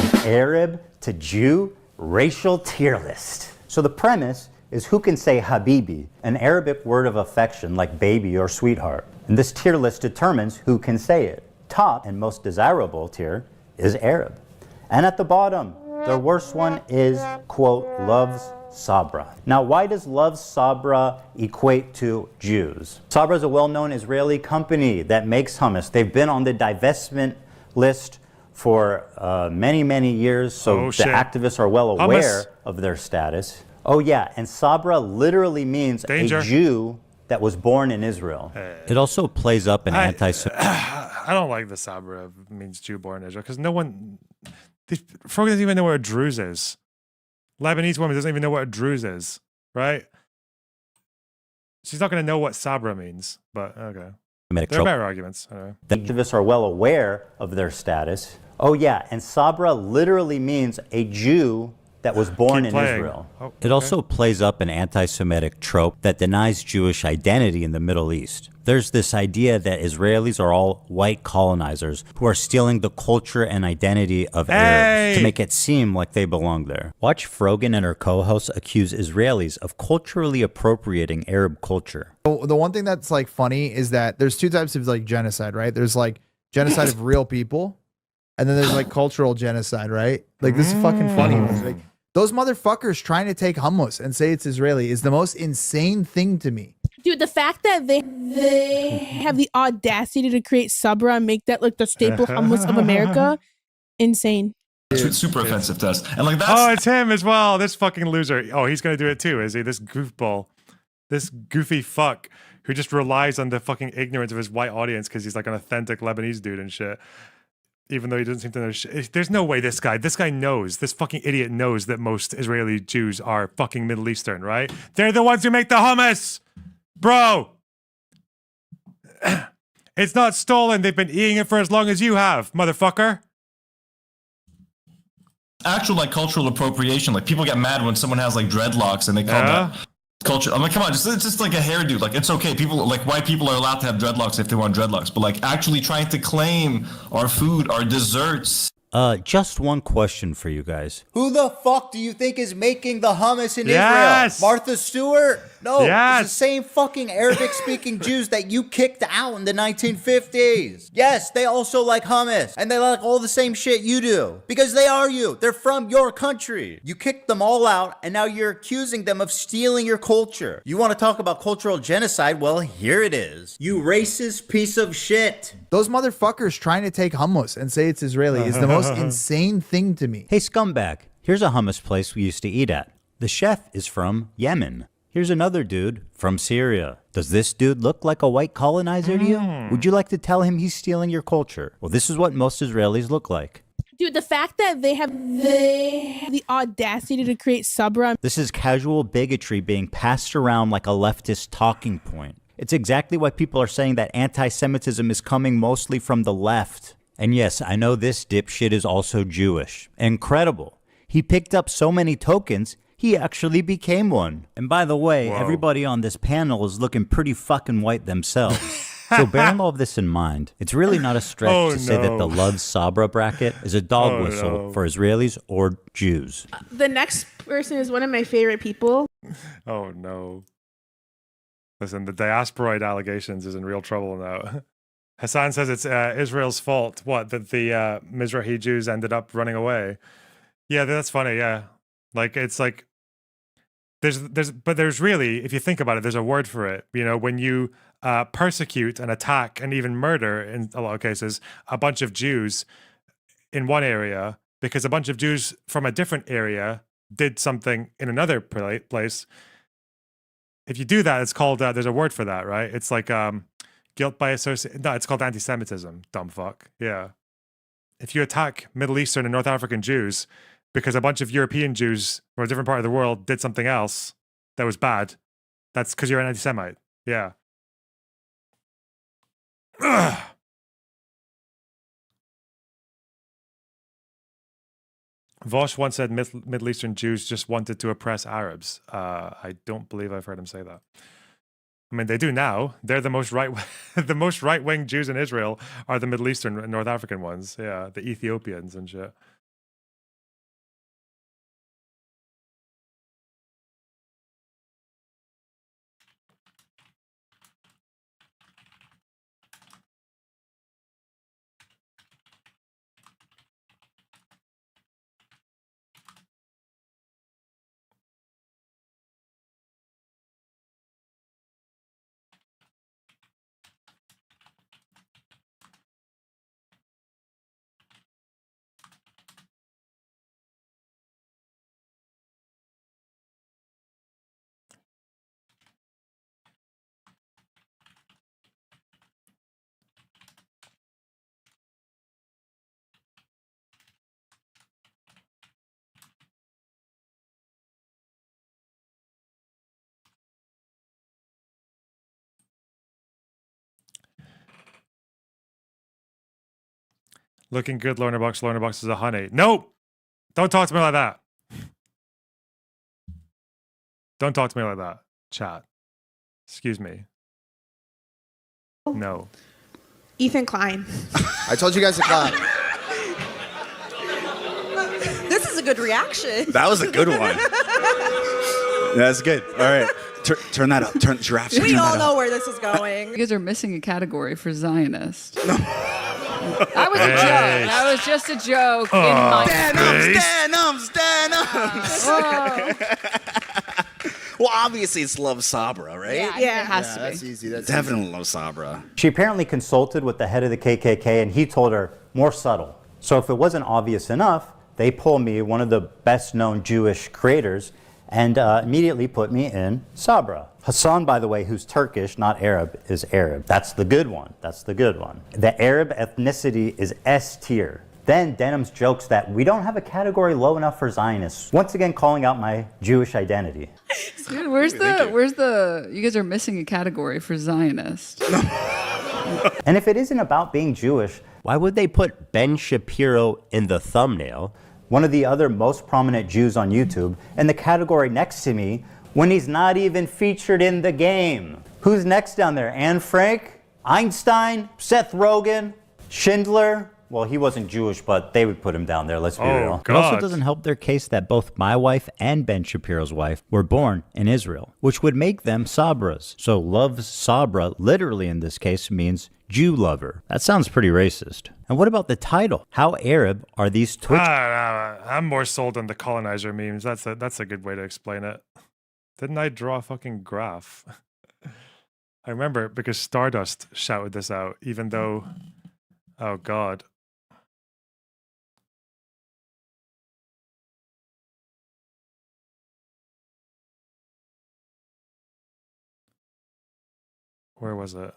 an Arab to Jew racial tier list. So the premise is who can say habibi, an Arabic word of affection like baby or sweetheart. And this tier list determines who can say it. Top and most desirable tier is Arab. And at the bottom, the worst one is, quote, loves Sabra. Now, why does Love Sabra equate to Jews? Sabra is a well-known Israeli company that makes hummus. They've been on the divestment list for many, many years, so the activists are well aware of their status. Oh yeah, and Sabra literally means a Jew that was born in Israel. It also plays up an I don't like the Sabra means Jew born in Israel because no one, Frogan doesn't even know what a Druze is. Lebanese woman doesn't even know what a Druze is, right? She's not going to know what Sabra means, but okay. There are better arguments. The activists are well aware of their status. Oh yeah, and Sabra literally means a Jew that was born in Israel. It also plays up an anti-Semitic trope that denies Jewish identity in the Middle East. There's this idea that Israelis are all white colonizers who are stealing the culture and identity of Arabs to make it seem like they belong there. Watch Frogan and her co-hosts accuse Israelis of culturally appropriating Arab culture. The one thing that's like funny is that there's two types of like genocide, right? There's like genocide of real people, and then there's like cultural genocide, right? Like this is fucking funny. Like, those motherfuckers trying to take hummus and say it's Israeli is the most insane thing to me. Dude, the fact that they have the audacity to create Sabra and make that like the staple hummus of America, insane. It's super offensive to us. And like that's oh, it's him as well. This fucking loser. Oh, he's gonna do it too, is he? This goofball. This goofy fuck who just relies on the fucking ignorance of his white audience because he's like an authentic Lebanese dude and shit. Even though he doesn't seem to know shit. There's no way this guy knows, this fucking idiot knows that most Israeli Jews are fucking Middle Eastern, right? They're the ones who make the hummus, bro. It's not stolen. They've been eating it for as long as you have, motherfucker. Actual like cultural appropriation. Like people get mad when someone has like dreadlocks and they call that culture. I'm like, come on, it's just like a hairdo. Like it's okay. People like white people are allowed to have dreadlocks if they want dreadlocks, but like actually trying to claim our food, our desserts. Just one question for you guys. Who the fuck do you think is making the hummus in Israel? Martha Stewart? No, it's the same fucking Arabic-speaking Jews that you kicked out in the 1950s. Yes, they also like hummus, and they like all the same shit you do. Because they are you. They're from your country. You kicked them all out, and now you're accusing them of stealing your culture. You want to talk about cultural genocide? Well, here it is. You racist piece of shit. Those motherfuckers trying to take hummus and say it's Israeli is the most insane thing to me. Hey, scumbag, here's a hummus place we used to eat at. The chef is from Yemen. Here's another dude from Syria. Does this dude look like a white colonizer to you? Would you like to tell him he's stealing your culture? Well, this is what most Israelis look like. Dude, the fact that they have the audacity to create Sabra. This is casual bigotry being passed around like a leftist talking point. It's exactly why people are saying that anti-Semitism is coming mostly from the left. And yes, I know this dipshit is also Jewish. Incredible. He picked up so many tokens, he actually became one. And by the way, everybody on this panel is looking pretty fucking white themselves. So bearing all of this in mind, it's really not a stretch to say that the Love Sabra bracket is a dog whistle for Israelis or Jews. The next person is one of my favorite people. Oh no. Listen, the diasporoid allegations is in real trouble now. Hasan says it's Israel's fault. What, that the Mizrahi Jews ended up running away? Yeah, that's funny. Yeah, like it's like there's really, if you think about it, there's a word for it. You know, when you persecute and attack and even murder, in a lot of cases, a bunch of Jews in one area because a bunch of Jews from a different area did something in another place. If you do that, it's called. There's a word for that, right? It's like guilt by association. No, it's called anti-Semitism. Dumb fuck. Yeah. If you attack Middle Eastern and North African Jews because a bunch of European Jews from a different part of the world did something else that was bad, that's because you're an anti-Semite. Yeah. Ugh. Vosh once said Middle Eastern Jews just wanted to oppress Arabs. I don't believe I've heard him say that. I mean, they do now. They're the most right-wing Jews in Israel are the Middle Eastern and North African ones. Yeah, the Ethiopians and shit. Looking good, Lonerbox. Lonerbox is a honey. Nope. Don't talk to me like that. Don't talk to me like that. Chat. Excuse me. No. Ethan Klein. I told you guys to clap. This is a good reaction. That was a good one. That's good. All right. Turn that up. Turn giraffes. We all know where this is going. You guys are missing a category for Zionist. That was a joke. That was just a joke. In my stand up. Well, obviously it's Love Sabra, right? Yeah, it has to be. That's easy. That's Definitely Love Sabra. She apparently consulted with the head of the KKK, and he told her more subtle. So if it wasn't obvious enough, they pulled me, one of the best-known Jewish creators, and immediately put me in Sabra. Hasan, by the way, who's Turkish, not Arab, is Arab. That's the good one. That's the good one. The Arab ethnicity is S tier. Then Denham's jokes that we don't have a category low enough for Zionists. Once again, calling out my Jewish identity. Dude, where's the? You guys are missing a category for Zionist. And if it isn't about being Jewish, why would they put Ben Shapiro in the thumbnail? One of the other most prominent Jews on YouTube, in the category next to me, when he's not even featured in the game. Who's next down there? Anne Frank? Einstein? Seth Rogen? Schindler? Well, he wasn't Jewish, but they would put him down there, let's be real. It also doesn't help their case that both my wife and Ben Shapiro's wife were born in Israel, which would make them Sabras. So Love Sabra, literally in this case, means Jew lover. That sounds pretty racist. And what about the title? How Arab are these Twitch? I'm more sold on the colonizer memes. That's a good way to explain it. Didn't I draw a fucking graph? I remember because Stardust shouted this out, even though, oh God. Where was it?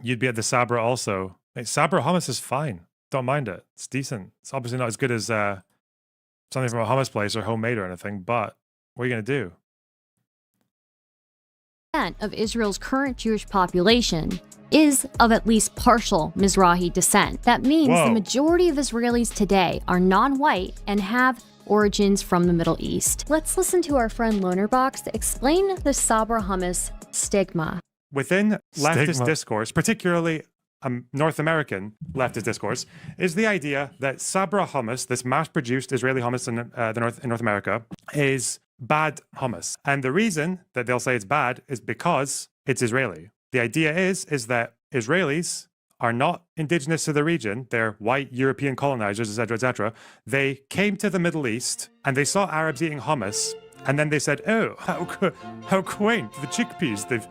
You'd be at the Sabra also. Hey, Sabra hummus is fine. Don't mind it. It's decent. It's obviously not as good as something from a hummus place or homemade or anything, but what are you going to do? Of Israel's current Jewish population is of at least partial Mizrahi descent. That means the majority of Israelis today are non-white and have origins from the Middle East. Let's listen to our friend Lonerbox explain the Sabra hummus stigma. Within leftist discourse, particularly North American leftist discourse, is the idea that Sabra hummus, this mass-produced Israeli hummus in North America, is bad hummus. And the reason that they'll say it's bad is because it's Israeli. The idea is that Israelis are not indigenous to the region. They're white European colonizers, etc., etc. They came to the Middle East and they saw Arabs eating hummus, and then they said, "Oh, how quaint! The chickpeas.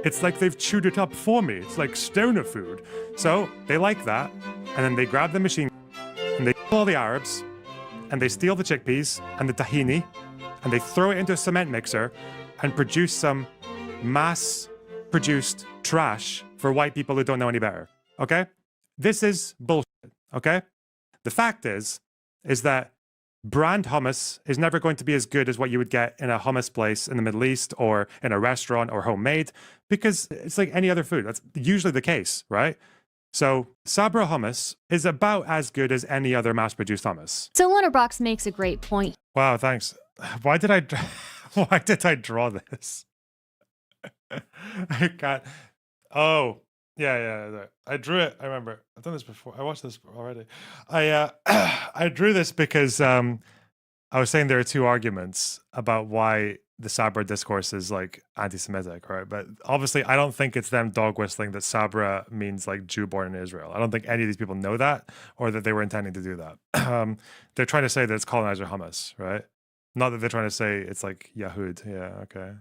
It's like they've chewed it up for me. It's like stoner food." So they like that, and then they grab the machine and they kill all the Arabs, and they steal the chickpeas and the tahini, and they throw it into a cement mixer and produce some mass-produced trash for white people who don't know any better. Okay? This is bullshit. Okay? The fact is that brand hummus is never going to be as good as what you would get in a hummus place in the Middle East or in a restaurant or homemade, because it's like any other food. That's usually the case, right? So Sabra hummus is about as good as any other mass-produced hummus. So Lonerbox makes a great point. Wow, thanks. Why did I draw this? I got. Oh, yeah. I drew it. I remember. I've done this before. I watched this already. I drew this because I was saying there are two arguments about why the Sabra discourse is like anti-Semitic, right? But obviously, I don't think it's them dog whistling that Sabra means like Jew born in Israel. I don't think any of these people know that or that they were intending to do that. They're trying to say that it's colonizer hummus, right? Not that they're trying to say it's like Yahud. Yeah, okay.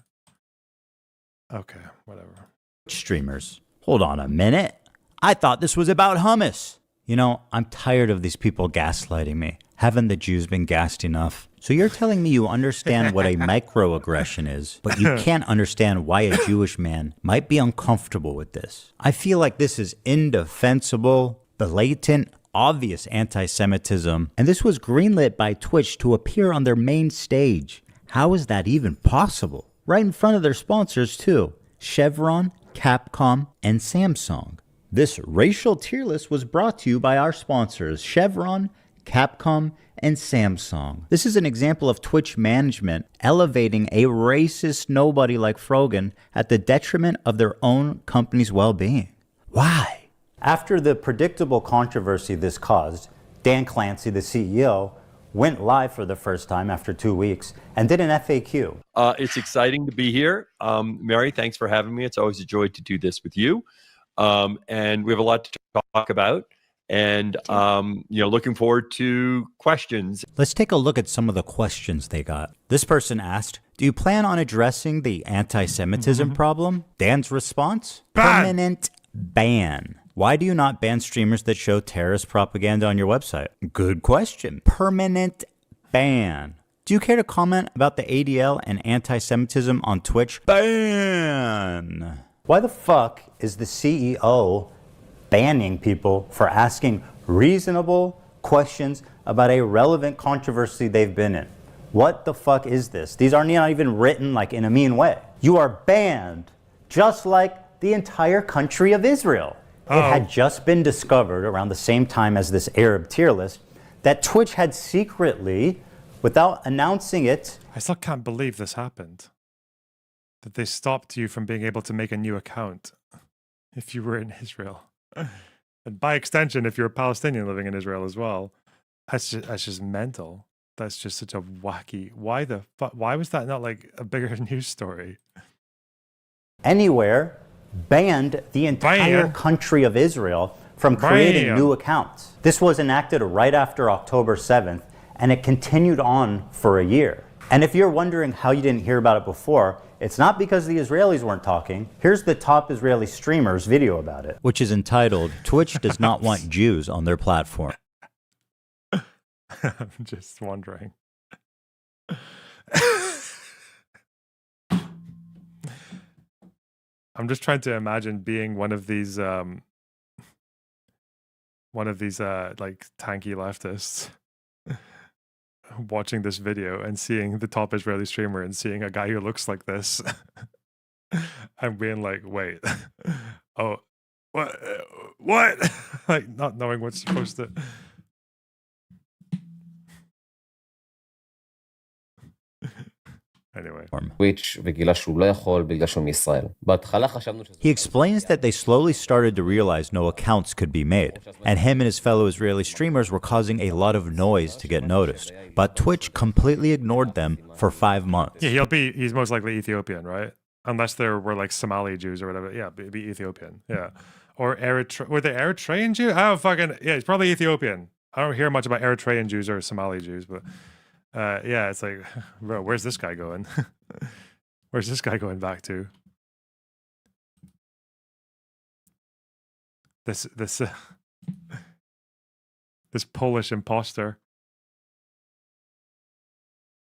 Okay, whatever. Streamers. Hold on a minute. I thought this was about hummus. You know, I'm tired of these people gaslighting me. Haven't the Jews been gassed enough? So you're telling me you understand what a microaggression is, but you can't understand why a Jewish man might be uncomfortable with this. I feel like this is indefensible, blatant, obvious anti-Semitism, and this was greenlit by Twitch to appear on their main stage. How is that even possible? Right in front of their sponsors too, Chevron, Capcom, and Samsung. This racial tier list was brought to you by our sponsors, Chevron, Capcom, and Samsung. This is an example of Twitch management elevating a racist nobody like Frogan at the detriment of their own company's well-being. Why? After the predictable controversy this caused, Dan Clancy, the CEO, went live for the first time after 2 weeks and did an FAQ. It's exciting to be here. Mary, thanks for having me. It's always a joy to do this with you. And we have a lot to talk about. And, looking forward to questions. Let's take a look at some of the questions they got. This person asked, do you plan on addressing the anti-Semitism problem? Dan's response? Permanent ban. Why do you not ban streamers that show terrorist propaganda on your website? Good question. Permanent ban. Do you care to comment about the ADL and anti-Semitism on Twitch? Ban. Why the fuck is the CEO banning people for asking reasonable questions about a relevant controversy they've been in? What the fuck is this? These are not even written like in a mean way. You are banned, just like the entire country of Israel. It had just been discovered around the same time as this Arab tier list that Twitch had secretly, without announcing it. I still can't believe this happened. That they stopped you from being able to make a new account if you were in Israel. And by extension, if you're a Palestinian living in Israel as well. That's just mental. That's just such a wacky. Why the fuck? Why was that not like a bigger news story? Anywhere, banned the entire country of Israel from creating new accounts. This was enacted right after October 7th, and it continued on for a year. And if you're wondering how you didn't hear about it before, it's not because the Israelis weren't talking. Here's the top Israeli streamer's video about it, which is entitled, Twitch does not want Jews on their platform. I'm just wondering. I'm just trying to imagine being one of these like tanky leftists watching this video and seeing the top Israeli streamer and seeing a guy who looks like this and being like, wait, oh, what? Like not knowing what's supposed to. Anyway. He explains that they slowly started to realize no accounts could be made, and him and his fellow Israeli streamers were causing a lot of noise to get noticed. But Twitch completely ignored them for 5 months. Yeah, he's most likely Ethiopian, right? Unless there were like Somali Jews or whatever. Yeah, be Ethiopian. Yeah. Or were they Eritrean Jews? I don't fucking, yeah, he's probably Ethiopian. I don't hear much about Eritrean Jews or Somali Jews, but yeah, it's like, bro, where's this guy going? Where's this guy going back to? This Polish imposter.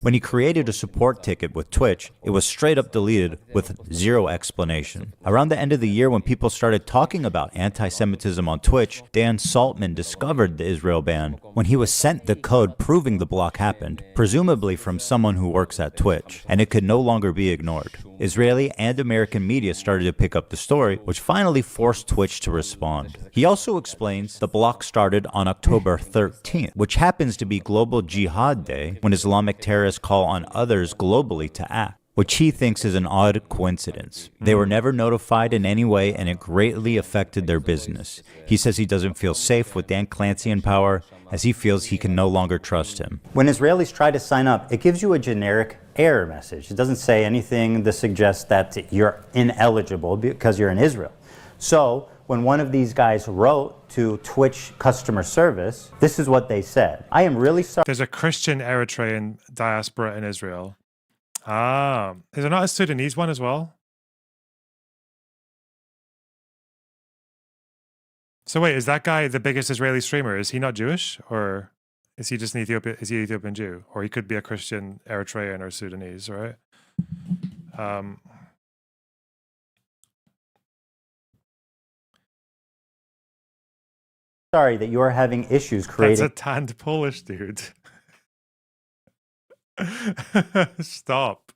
When he created a support ticket with Twitch, it was straight up deleted with zero explanation. Around the end of the year, when people started talking about anti-Semitism on Twitch, Dan Saltman discovered the Israel ban when he was sent the code proving the block happened, presumably from someone who works at Twitch, and it could no longer be ignored. Israeli and American media started to pick up the story, which finally forced Twitch to respond. He also explains the block started on October 13th, which happens to be Global Jihad Day, when Islamic terrorists call on others globally to act, which he thinks is an odd coincidence. They were never notified in any way, and it greatly affected their business. He says he doesn't feel safe with Dan Clancy in power, as he feels he can no longer trust him. When Israelis try to sign up, it gives you a generic error message. It doesn't say anything that suggests that you're ineligible because you're in Israel. So when one of these guys wrote to Twitch customer service, this is what they said. I am really sorry. There's a Christian Eritrean diaspora in Israel. Ah, is there not a Sudanese one as well? So wait, is that guy the biggest Israeli streamer? Is he not Jewish, or is he just an Ethiopian? Is he an Ethiopian Jew, or he could be a Christian Eritrean or Sudanese, right? sorry that you are having issues creating. That's a tanned Polish dude. Stop.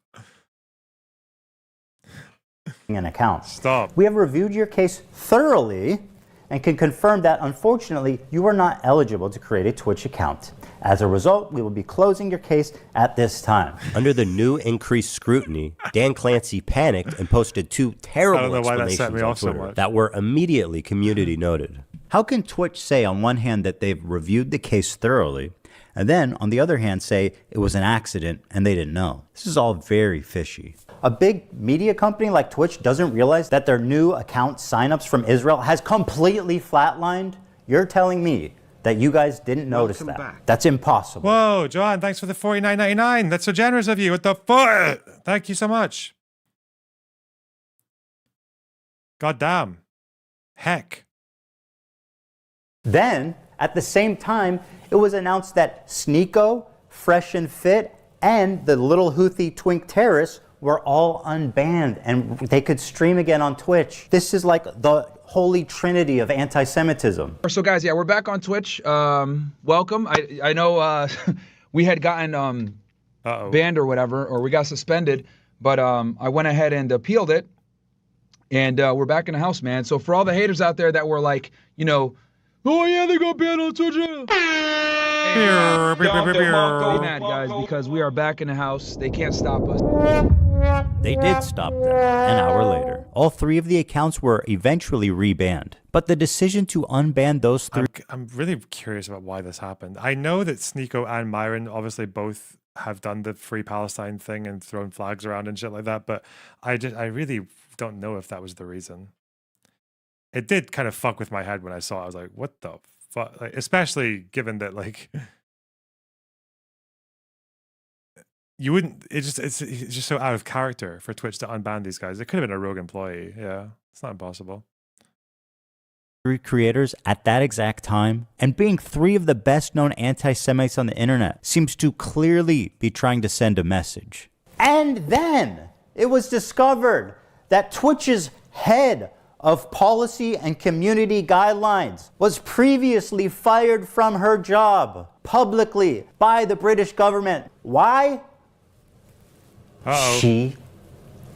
An account. Stop. We have reviewed your case thoroughly and can confirm that unfortunately you are not eligible to create a Twitch account. As a result, we will be closing your case at this time. Under the new increased scrutiny, Dan Clancy panicked and posted 2 terrible explanations on Twitter that were immediately community noted. How can Twitch say on one hand that they've reviewed the case thoroughly, and then on the other hand say it was an accident and they didn't know? This is all very fishy. A big media company like Twitch doesn't realize that their new account signups from Israel has completely flatlined? You're telling me that you guys didn't notice that? That's impossible. Whoa, John, thanks for the $49.99. That's so generous of you. What the fuck? Thank you so much. God damn. Heck. Then, at the same time, it was announced that Sneeko, Fresh and Fit, and the little Houthi twink terrorists were all unbanned and they could stream again on Twitch. This is like the holy trinity of anti-Semitism. So guys, yeah, we're back on Twitch. Welcome. I know we had gotten banned or whatever, or we got suspended, but I went ahead and appealed it, and we're back in the house, man. So for all the haters out there that were like, you know, oh yeah, they got banned on Twitch. Don't be mad, guys, because we are back in the house. They can't stop us. They did stop them. An hour later, all 3 of the accounts were eventually rebanned. But the decision to unban those 3... I'm really curious about why this happened. I know that Sneeko and Myron obviously both have done the Free Palestine thing and thrown flags around and shit like that, but I really don't know if that was the reason. It did kind of fuck with my head when I saw it. I was like, what the fuck? Like, especially given that, like, you wouldn't, it's just so out of character for Twitch to unban these guys. It could have been a rogue employee. Yeah, it's not impossible. 3 creators at that exact time, and being 3 of the best known anti-Semites on the internet seems to clearly be trying to send a message. And then it was discovered that Twitch's head of policy and community guidelines was previously fired from her job publicly by the British government. Why? She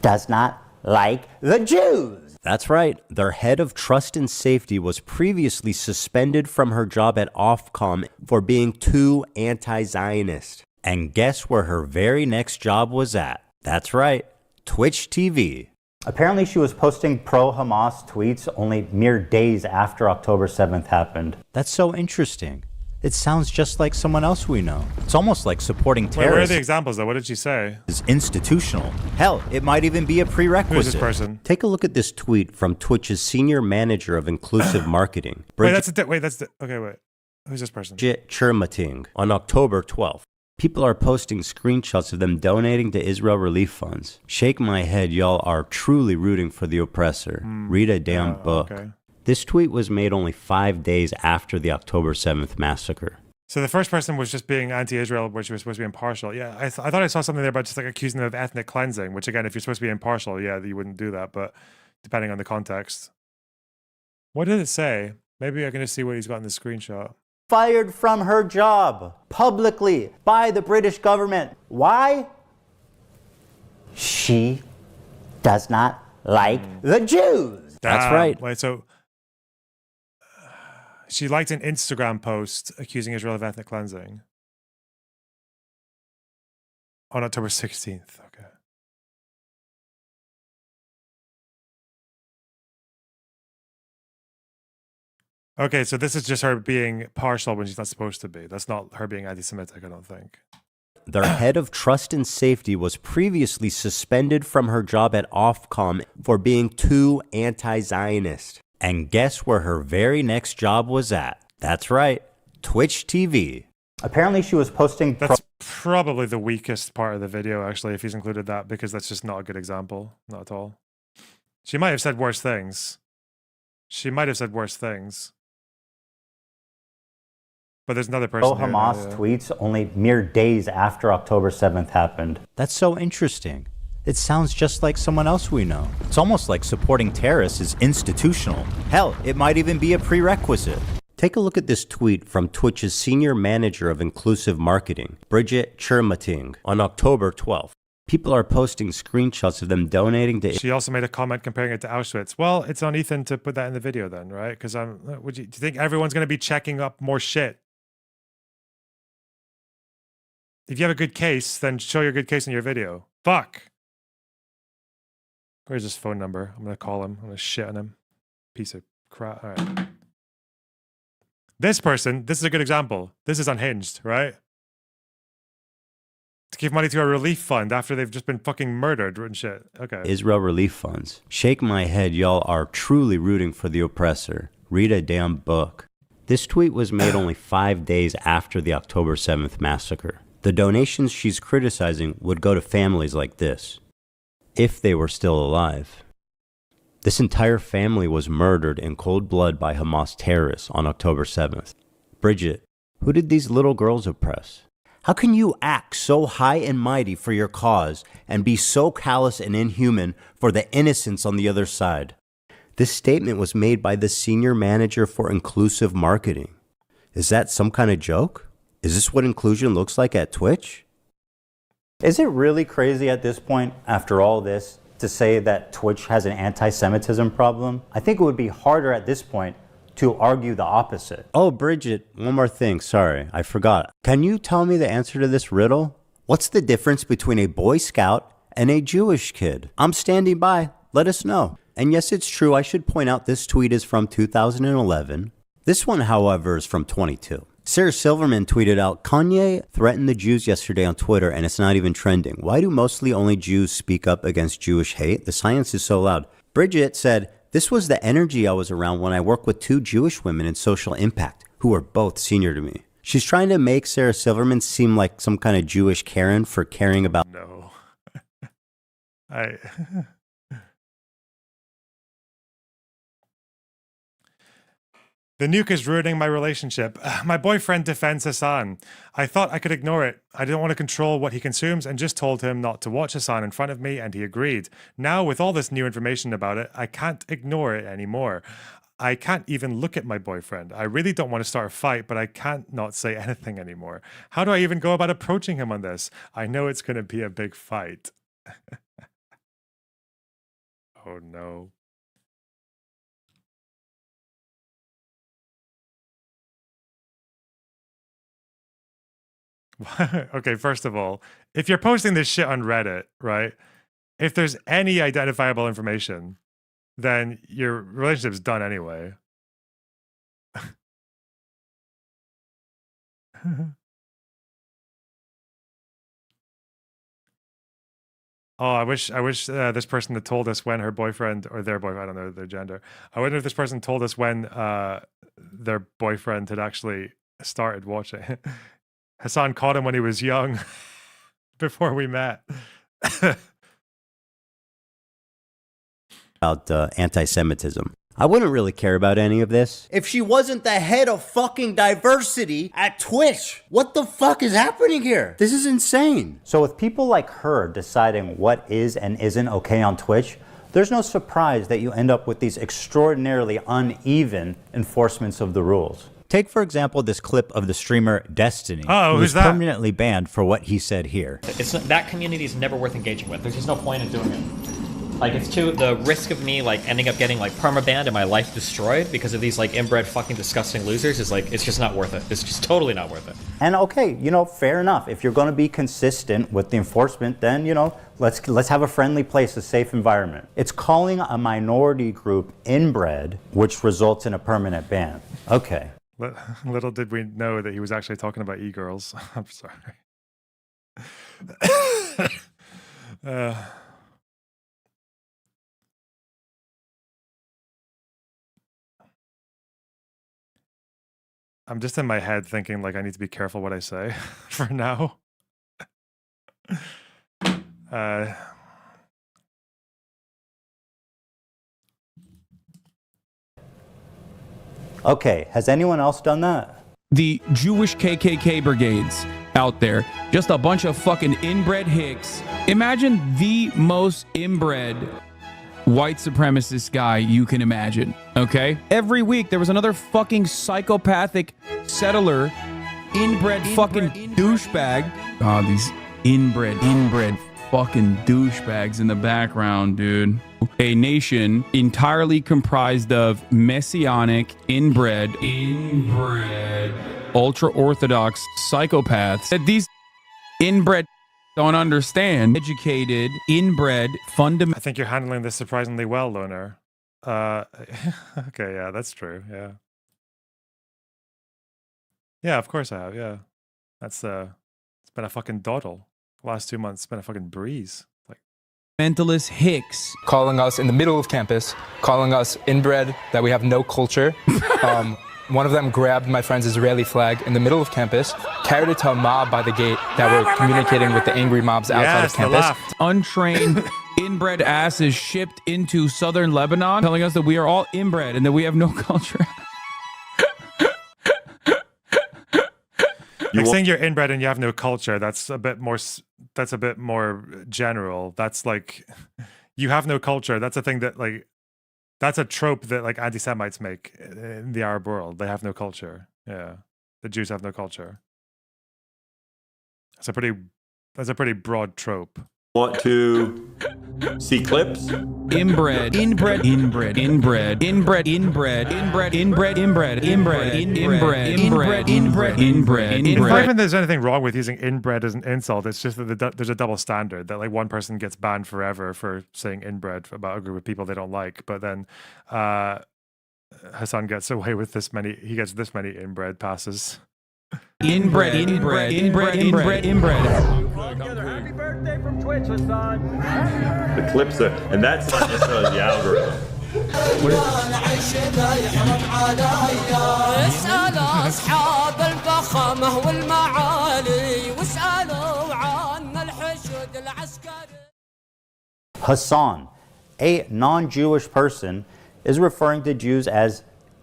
does not like the Jews. That's right. Their head of trust and safety was previously suspended from her job at Ofcom for being too anti-Zionist. And guess where her very next job was at? That's right, Twitch TV. Apparently she was posting pro-Hamas tweets only mere days after October 7th happened. That's so interesting. It sounds just like someone else we know. It's almost like supporting terrorists. Where are the examples, though? What did she say? Is institutional. Hell, it might even be a prerequisite. Who's this person? Take a look at this tweet from Twitch's senior manager of inclusive marketing. Wait, who's this person? Chirmating on October 12th. People are posting screenshots of them donating to Israel relief funds. Shake my head, y'all are truly rooting for the oppressor. Read a damn book. Okay. This tweet was made only 5 days after the October 7th massacre. So the first person was just being anti-Israel, which was supposed to be impartial. Yeah, I thought I saw something there about just like accusing them of ethnic cleansing, which again, if you're supposed to be impartial, yeah, you wouldn't do that, but depending on the context. What did it say? Maybe I can just see what he's got in the screenshot. Fired from her job publicly by the British government. Why? She does not like the Jews. That's right. Wait, so she liked an Instagram post accusing Israel of ethnic cleansing on October 16th. Okay. Okay, so this is just her being partial when she's not supposed to be. That's not her being anti-Semitic, I don't think. Their head of trust and safety was previously suspended from her job at Ofcom for being too anti-Zionist. And guess where her very next job was at? That's right, Twitch TV. Apparently she was posting... That's probably the weakest part of the video, actually, if he's included that, because that's just not a good example. Not at all. She might have said worse things. But there's another person here. Hamas tweets only mere days after October 7th happened. That's so interesting. It sounds just like someone else we know. It's almost like supporting terrorists is institutional. Hell, it might even be a prerequisite. Take a look at this tweet from Twitch's Senior Manager of Inclusive Marketing, Bridget Chermating, on October 12th. People are posting screenshots of them donating to... She also made a comment comparing it to Auschwitz. Well, it's on Ethan to put that in the video then, right? Because do you think everyone's going to be checking up more shit? If you have a good case, then show your good case in your video. Fuck. Where's his phone number? I'm going to call him. I'm going to shit on him. Piece of crap. All right. This person, this is a good example. This is unhinged, right? To give money to a relief fund after they've just been fucking murdered and shit. Okay. Israel relief funds. Shake my head, y'all are truly rooting for the oppressor. Read a damn book. This tweet was made only 5 days after the October 7th massacre. The donations she's criticizing would go to families like this, if they were still alive. This entire family was murdered in cold blood by Hamas terrorists on October 7th. Bridget, who did these little girls oppress? How can you act so high and mighty for your cause and be so callous and inhuman for the innocents on the other side? This statement was made by the Senior Manager for Inclusive Marketing. Is that some kind of joke? Is this what inclusion looks like at Twitch? Is it really crazy at this point, after all this, to say that Twitch has an anti-Semitism problem? I think it would be harder at this point to argue the opposite. Oh, Bridget, one more thing. Sorry, I forgot. Can you tell me the answer to this riddle? What's the difference between a Boy Scout and a Jewish kid? I'm standing by. Let us know. And yes, it's true. I should point out this tweet is from 2011. This one, however, is from 22. Sarah Silverman tweeted out, Kanye threatened the Jews yesterday on Twitter and it's not even trending. Why do mostly only Jews speak up against Jewish hate? The silence is so loud. Bridget said, this was the energy I was around when I worked with 2 Jewish women in social impact who were both senior to me. She's trying to make Sarah Silverman seem like some kind of Jewish Karen for caring about... No. The nuke is ruining my relationship. My boyfriend defends Hasan. I thought I could ignore it. I didn't want to control what he consumes and just told him not to watch Hasan in front of me and he agreed. Now with all this new information about it, I can't ignore it anymore. I can't even look at my boyfriend. I really don't want to start a fight, but I can't not say anything anymore. How do I even go about approaching him on this? I know it's going to be a big fight. Oh no. Okay, first of all, if you're posting this shit on Reddit, right? If there's any identifiable information, then your relationship's done anyway. Oh, I wish this person had told us when her boyfriend or their boyfriend, I don't know their gender. I wonder if this person told us when their boyfriend had actually started watching. Hasan caught him when he was young, before we met. About anti-Semitism. I wouldn't really care about any of this if she wasn't the head of fucking diversity at Twitch. What the fuck is happening here? This is insane. So with people like her deciding what is and isn't okay on Twitch, there's no surprise that you end up with these extraordinarily uneven enforcements of the rules. Take, for example, this clip of the streamer Destiny, who was permanently banned for what he said here. That community is never worth engaging with. There's just no point in doing it. Like, it's too, the risk of me, like, ending up getting, like, permabanned and my life destroyed because of these, like, inbred fucking disgusting losers is, like, it's just not worth it. It's just totally not worth it. And okay, you know, fair enough. If you're going to be consistent with the enforcement, then, you know, let's have a friendly place, a safe environment. It's calling a minority group inbred, which results in a permanent ban. Okay. Little did we know that he was actually talking about e-girls. I'm sorry. I'm just in my head thinking like I need to be careful what I say for now. Okay, has anyone else done that? The Jewish KKK brigades out there, just a bunch of fucking inbred hicks. Imagine the most inbred white supremacist guy you can imagine, okay? Every week there was another fucking psychopathic settler, inbred fucking douchebag. Oh, these inbred fucking douchebags in the background, dude. A nation entirely comprised of messianic, inbred, ultra-orthodox psychopaths that these inbred don't understand. Educated, inbred, fundamental. I think you're handling this surprisingly well, Loner. Okay, yeah, that's true. Yeah. Yeah, of course I have. Yeah. That's it's been a fucking doddle. The last 2 months, it's been a fucking breeze. Like mentalist hicks calling us in the middle of campus, calling us inbred, that we have no culture. One of them grabbed my friend's Israeli flag in the middle of campus, carried it to a mob by the gate that were communicating with the angry mobs outside of campus. Untrained, inbred asses shipped into southern Lebanon, telling us that we are all inbred and that we have no culture. Like saying you're inbred and you have no culture, that's a bit more general. That's like, you have no culture. That's a thing that like, that's a trope that like anti-Semites make in the Arab world. They have no culture. Yeah. The Jews have no culture. That's a pretty broad trope. Want to see clips? Inbred. Not even there's anything wrong with using inbred as an insult. It's just that there's a double standard that like one person gets banned forever for saying inbred about a group of people they don't like, but then Hasan gets away with this many inbred passes. Inbred. Happy birthday from Twitch, Hasan. The clips are, and that's not necessarily the algorithm. Hasan, a non-Jewish person, is referring to Jews as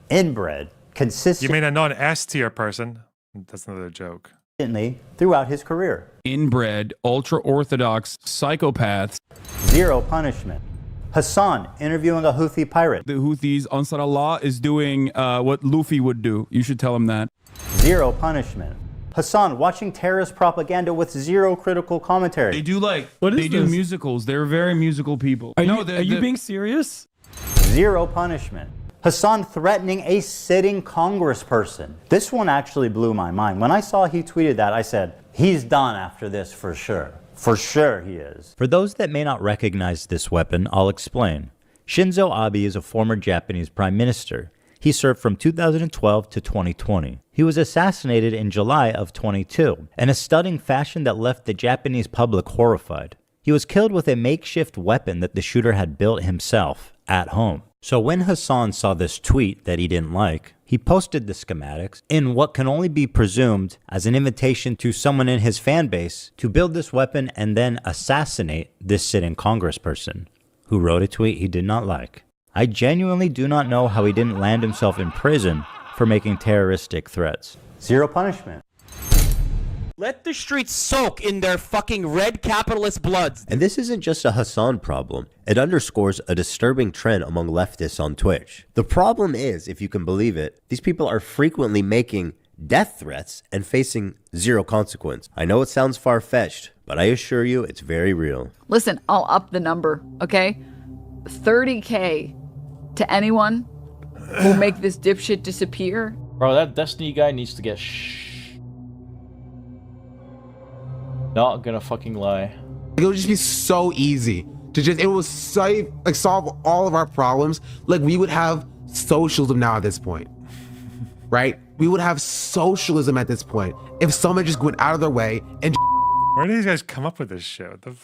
inbred consistently. You mean a non-S tier person? That's another joke. Throughout his career. Inbred, ultra-Orthodox psychopaths. Zero punishment. Hasan interviewing a Houthi pirate. The Houthis, Ansar Allah, is doing what Luffy would do. You should tell him that. Zero punishment. Hasan watching terrorist propaganda with zero critical commentary. They do do musicals. They're very musical people. Are you being serious? Zero punishment. Hasan threatening a sitting congressperson. This one actually blew my mind. When I saw he tweeted that, I said, he's done after this for sure. For sure he is. For those that may not recognize this weapon, I'll explain. Shinzo Abe is a former Japanese prime minister. He served from 2012 to 2020. He was assassinated in July of 22 in a stunning fashion that left the Japanese public horrified. He was killed with a makeshift weapon that the shooter had built himself at home. So when Hasan saw this tweet that he didn't like, he posted the schematics in what can only be presumed as an invitation to someone in his fan base to build this weapon and then assassinate this sitting congressperson who wrote a tweet he did not like. I genuinely do not know how he didn't land himself in prison for making terroristic threats. Zero punishment. Let the streets soak in their fucking red capitalist bloods. And this isn't just a Hasan problem. It underscores a disturbing trend among leftists on Twitch. The problem is, if you can believe it, these people are frequently making death threats and facing zero consequence. I know it sounds far-fetched, but I assure you it's very real. Listen, I'll up the number, okay? 30K to anyone who'll make this dipshit disappear. Bro, that Destiny guy needs to get Not gonna fucking lie. It would just be so easy to just, it will save, like solve all of our problems. Like we would have socialism now at this point, right? We would have socialism at this point if someone just went out of their way and. Where do these guys come up with this shit? What the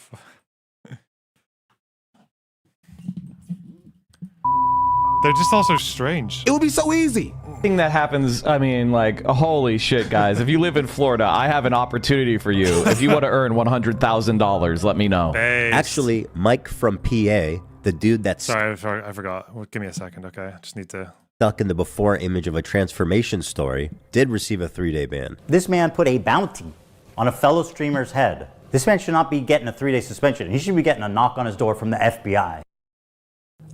They're just all so strange. It would be so easy. Thing that happens, I mean, like, holy shit, guys. If you live in Florida, I have an opportunity for you. If you want to earn $100,000, let me know. Actually, Mike from PA, the dude that's... Sorry, I forgot. Well, give me a second, okay? I just need to... Stuck in the before image of a transformation story, did receive a 3-day ban. This man put a bounty on a fellow streamer's head. This man should not be getting a 3-day suspension. He should be getting a knock on his door from the FBI.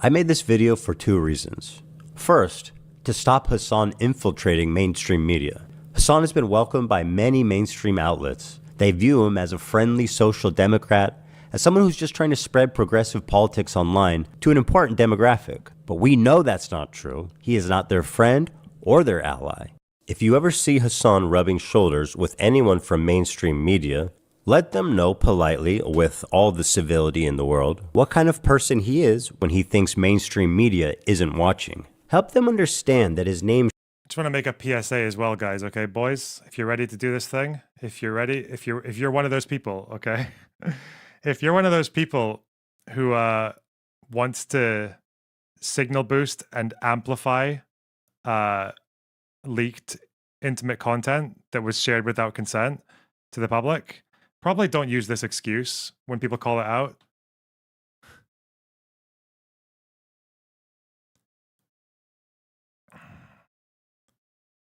I made this video for two reasons. First, to stop Hasan infiltrating mainstream media. Hasan has been welcomed by many mainstream outlets. They view him as a friendly social democrat, as someone who's just trying to spread progressive politics online to an important demographic. But we know that's not true. He is not their friend or their ally. If you ever see Hasan rubbing shoulders with anyone from mainstream media, let them know politely, with all the civility in the world, what kind of person he is when he thinks mainstream media isn't watching. Help them understand that his name... I just want to make a PSA as well, guys, okay? Boys, if you're ready to do this thing, if you're ready, if you're one of those people, okay? If you're one of those people who wants to signal boost and amplify leaked intimate content that was shared without consent to the public, probably don't use this excuse when people call it out.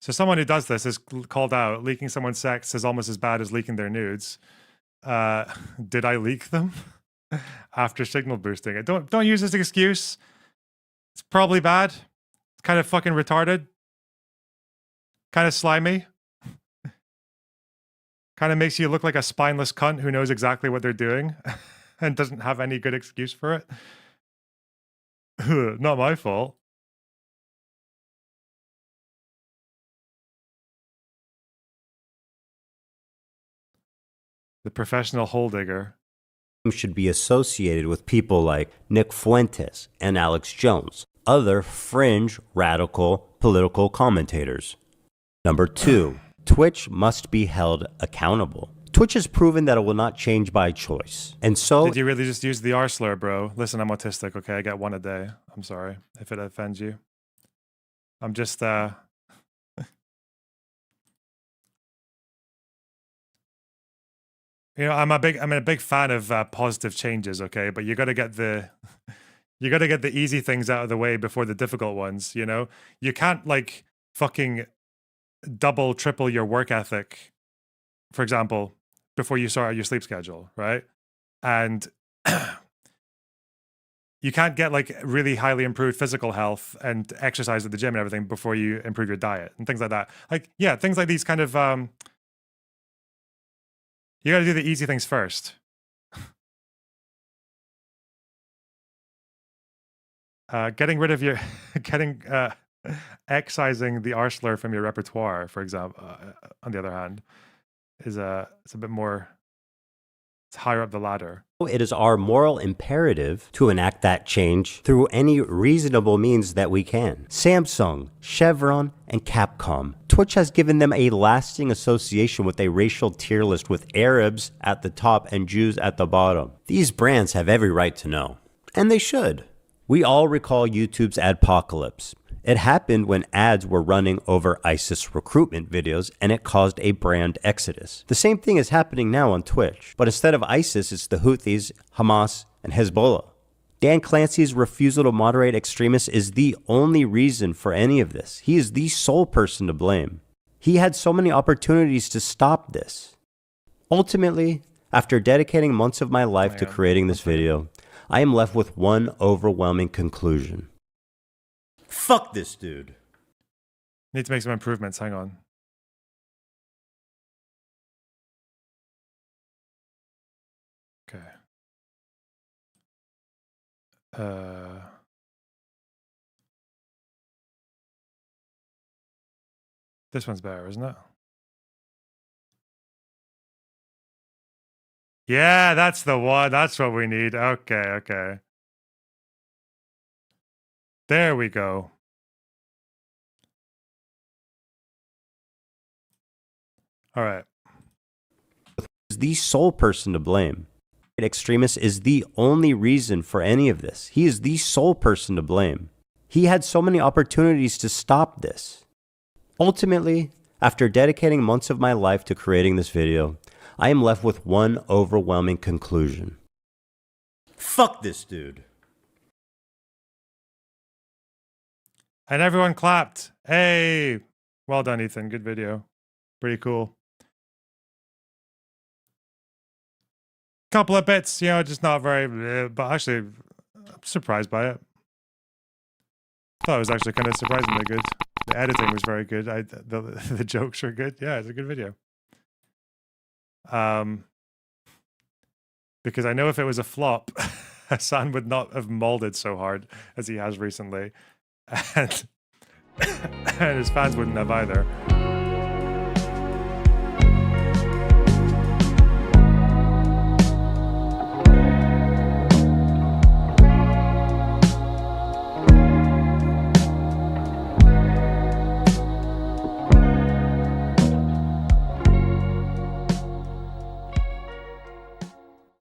So someone who does this is called out. Leaking someone's sex is almost as bad as leaking their nudes. Did I leak them after signal boosting it? Don't use this excuse. It's probably bad. It's kind of fucking retarded. Kind of slimy. Kind of makes you look like a spineless cunt who knows exactly what they're doing and doesn't have any good excuse for it. Not my fault. The professional hole digger should be associated with people like Nick Fuentes and Alex Jones, other fringe radical political commentators. Number 2, Twitch must be held accountable. Twitch has proven that it will not change by choice. And so... Did you really just use the R slur, bro? Listen, I'm autistic, okay? I get one a day. I'm sorry if it offends you. I'm just, You know, I'm a big fan of positive changes, okay? But you got to get the easy things out of the way before the difficult ones, you know? You can't like fucking double, triple your work ethic, for example, before you sort out your sleep schedule, right? And you can't get like really highly improved physical health and exercise at the gym and everything before you improve your diet and things like that. Like, yeah, things like these kind of you got to do the easy things first. Getting rid of your, excising the R slur from your repertoire, for example, on the other hand, is it's a bit more, it's higher up the ladder. It is our moral imperative to enact that change through any reasonable means that we can. Samsung, Chevron, and Capcom. Twitch has given them a lasting association with a racial tier list with Arabs at the top and Jews at the bottom. These brands have every right to know. And they should. We all recall YouTube's adpocalypse. It happened when ads were running over ISIS recruitment videos and it caused a brand exodus. The same thing is happening now on Twitch, but instead of ISIS, it's the Houthis, Hamas, and Hezbollah. Dan Clancy's refusal to moderate extremists is the only reason for any of this. He is the sole person to blame. He had so many opportunities to stop this. Ultimately, after dedicating months of my life to creating this video, I am left with one overwhelming conclusion. Fuck this dude. Need to make some improvements. Hang on. Okay. This one's better, isn't it? Yeah, that's the one. That's what we need. Okay, okay. There we go. All right. Is the sole person to blame. Extremist is the only reason for any of this. He is the sole person to blame. He had so many opportunities to stop this. Ultimately, after dedicating months of my life to creating this video, I am left with one overwhelming conclusion. Fuck this dude. And everyone clapped. Hey, well done, Ethan. Good video. Pretty cool. Couple of bits, you know, just not very, but actually, I'm surprised by it. thought it was actually kind of surprisingly good. The editing was very good. The jokes are good. Yeah, it's a good video. Because I know if it was a flop, Hasan would not have molded so hard as he has recently, and his fans wouldn't have either.